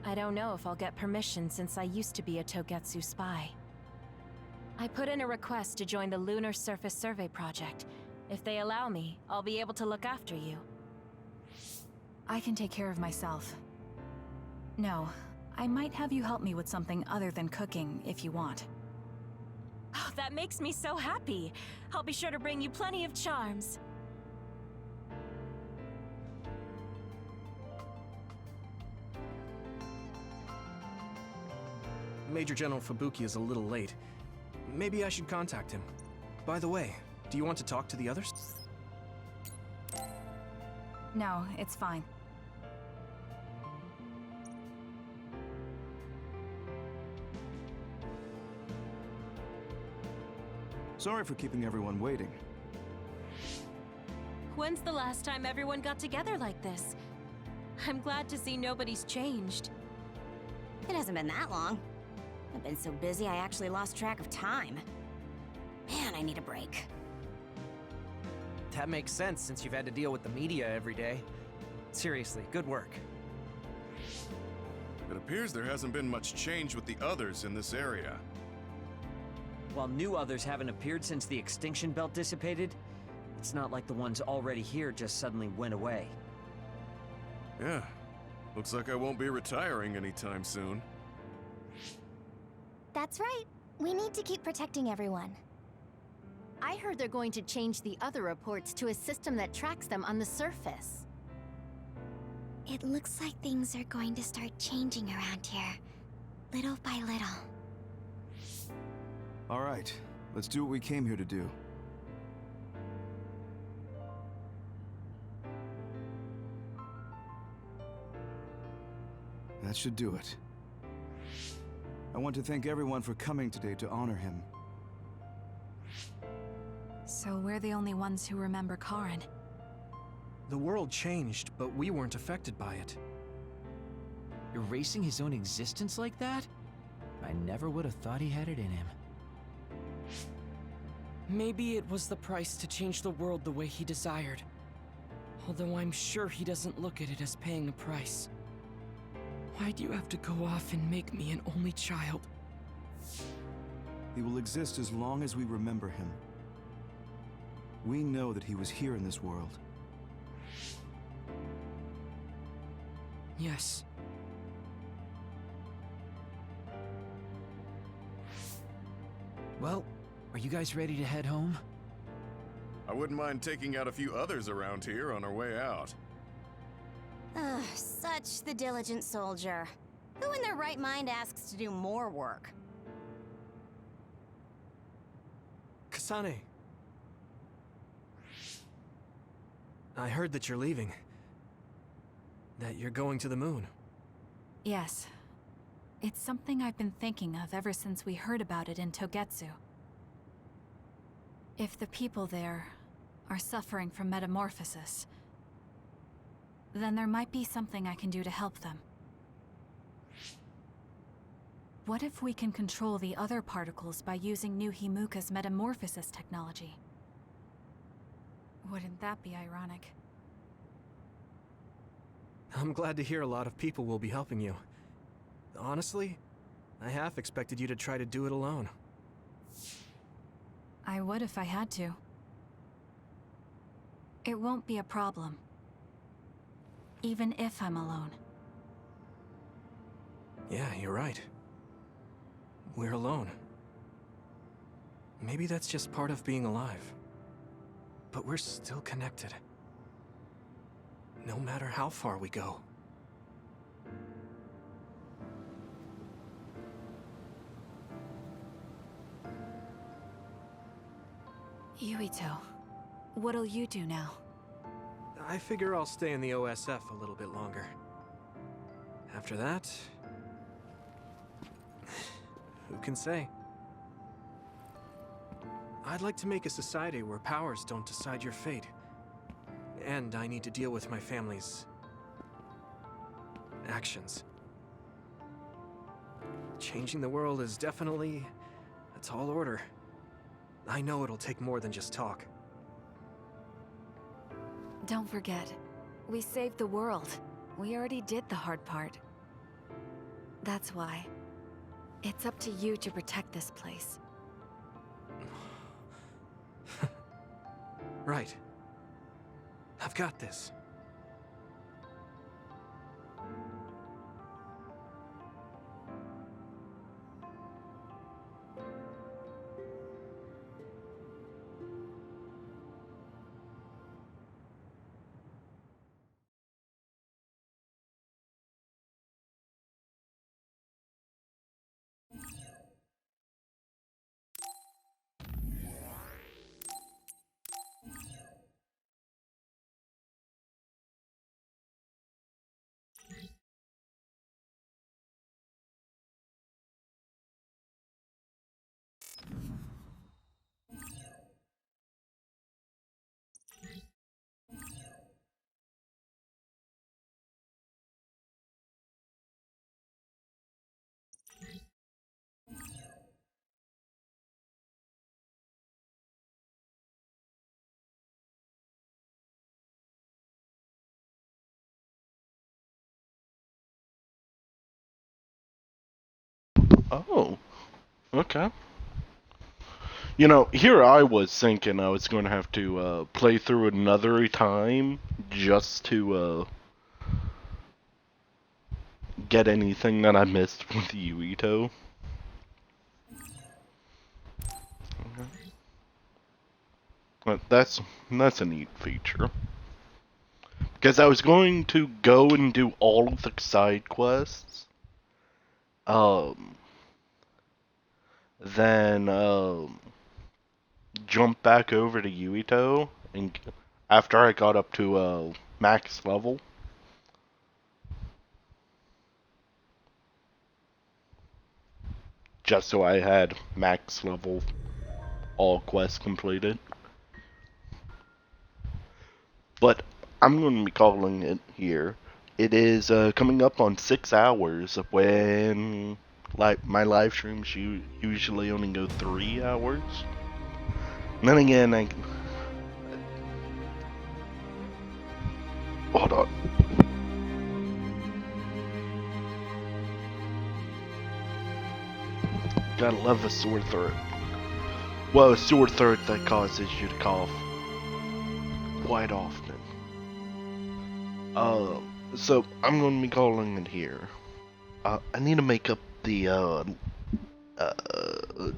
I don't know if I'll get permission since I used to be a Togetsu spy. I put in a request to join the Lunar Surface Survey Project. If they allow me, I'll be able to look after you. I can take care of myself. No, I might have you help me with something other than cooking if you want. Oh, that makes me so happy. I'll be sure to bring you plenty of charms. Major General Fubuki is a little late. Maybe I should contact him. By the way, do you want to talk to the others? No, it's fine. Sorry for keeping everyone waiting. When's the last time everyone got together like this? I'm glad to see nobody's changed. It hasn't been that long. I've been so busy I actually lost track of time. Man, I need a break. That makes sense since you've had to deal with the media every day. Seriously, good work. It appears there hasn't been much change with the others in this area. While new others haven't appeared since the extinction belt dissipated, it's not like the ones already here just suddenly went away. Yeah, looks like I won't be retiring anytime soon. That's right. We need to keep protecting everyone. I heard they're going to change the other reports to a system that tracks them on the surface. It looks like things are going to start changing around here, little by little. All right, let's do what we came here to do. That should do it. I want to thank everyone for coming today to honor him. So we're the only ones who remember Karen. The world changed, but we weren't affected by it. Erasing his own existence like that? I never would have thought he had it in him. Maybe it was the price to change the world the way he desired. Although I'm sure he doesn't look at it as paying a price. Why'd you have to go off and make me an only child? He will exist as long as we remember him. We know that he was here in this world. Yes. Well, are you guys ready to head home? I wouldn't mind taking out a few others around here on our way out. Ugh, such the diligent soldier. Who in their right mind asks to do more work? Kasane. I heard that you're leaving. That you're going to the moon. Yes. It's something I've been thinking of ever since we heard about it in Togetsu. If the people there are suffering from metamorphosis, then there might be something I can do to help them. What if we can control the other particles by using New Himuka's metamorphosis technology? Wouldn't that be ironic? I'm glad to hear a lot of people will be helping you. Honestly, I half expected you to try to do it alone. I would if I had to. It won't be a problem. Even if I'm alone. Yeah, you're right. We're alone. Maybe that's just part of being alive. But we're still connected. No matter how far we go. Yuito, what'll you do now? I figure I'll stay in the OSF a little bit longer. After that... who can say? I'd like to make a society where powers don't decide your fate. And I need to deal with my family's... actions. Changing the world is definitely a tall order. I know it'll take more than just talk. Don't forget, we saved the world. We already did the hard part. That's why. It's up to you to protect this place. Right. I've got this. Oh, okay. You know, here I was thinking I was going to have to play through another time just to get anything that I missed with Yuito. Okay. But that's a neat feature. Because I was going to go and do all of the side quests. Then jump back over to Yuito, and after I got up to max level. just so I had max level all quests completed. But I'm going to be calling it here. It is coming up on 6 hours when my live streams usually only go 3 hours. And then again, hold on. Gotta love a sore throat. Well, a sore throat that causes you to cough quite often. So I'm going to be calling it here. I need to make up the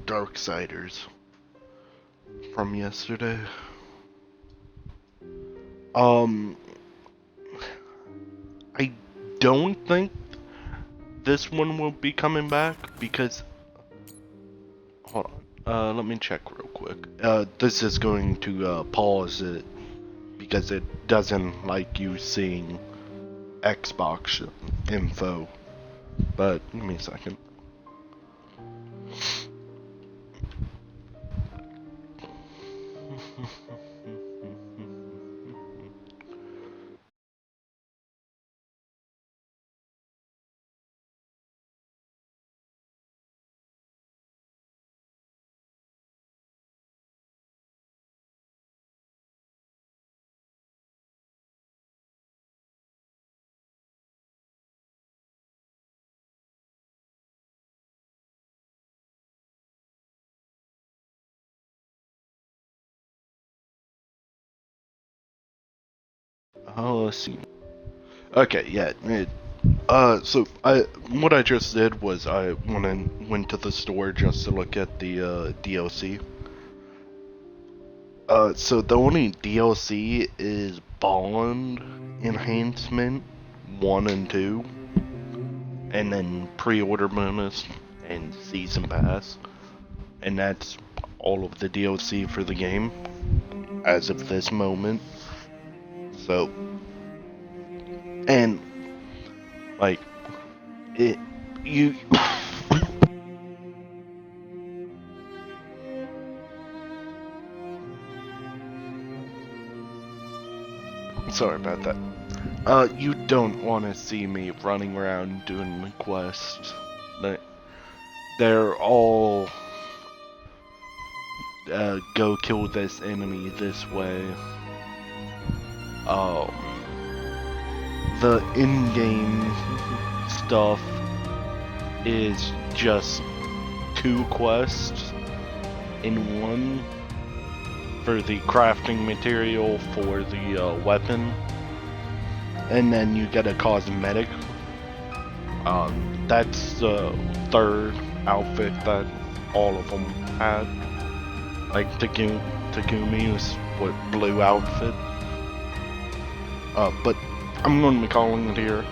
Darksiders from yesterday. I don't think this one will be coming back because, hold on, let me check real quick. This is going to pause it because it doesn't like you seeing Xbox info. But give me a second. Oh, let's see. Okay, yeah. So what I just did was I went to the store just to look at the DLC. So the only DLC is Bond Enhancement 1 and 2, and then pre-order bonus and Season Pass, and that's all of the DLC for the game as of this moment. So, and like you sorry about that. You don't want to see me running around doing the quests. They're all go kill this enemy this way. The in-game stuff is just 2 quests in one for the crafting material for the weapon, and then you get a cosmetic. That's the 3rd outfit that all of them had. Like Takumi was what, blue outfit. But I'm going to be calling it here.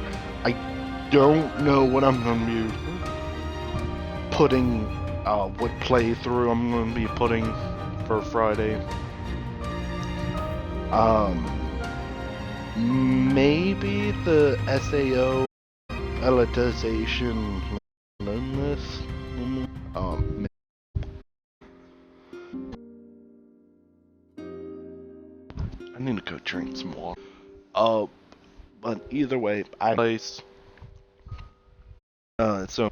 I don't know what I'm going to be putting, what playthrough I'm going to be putting for Friday. Maybe the SAO elitization limits. I need to go drink some water. But either way, so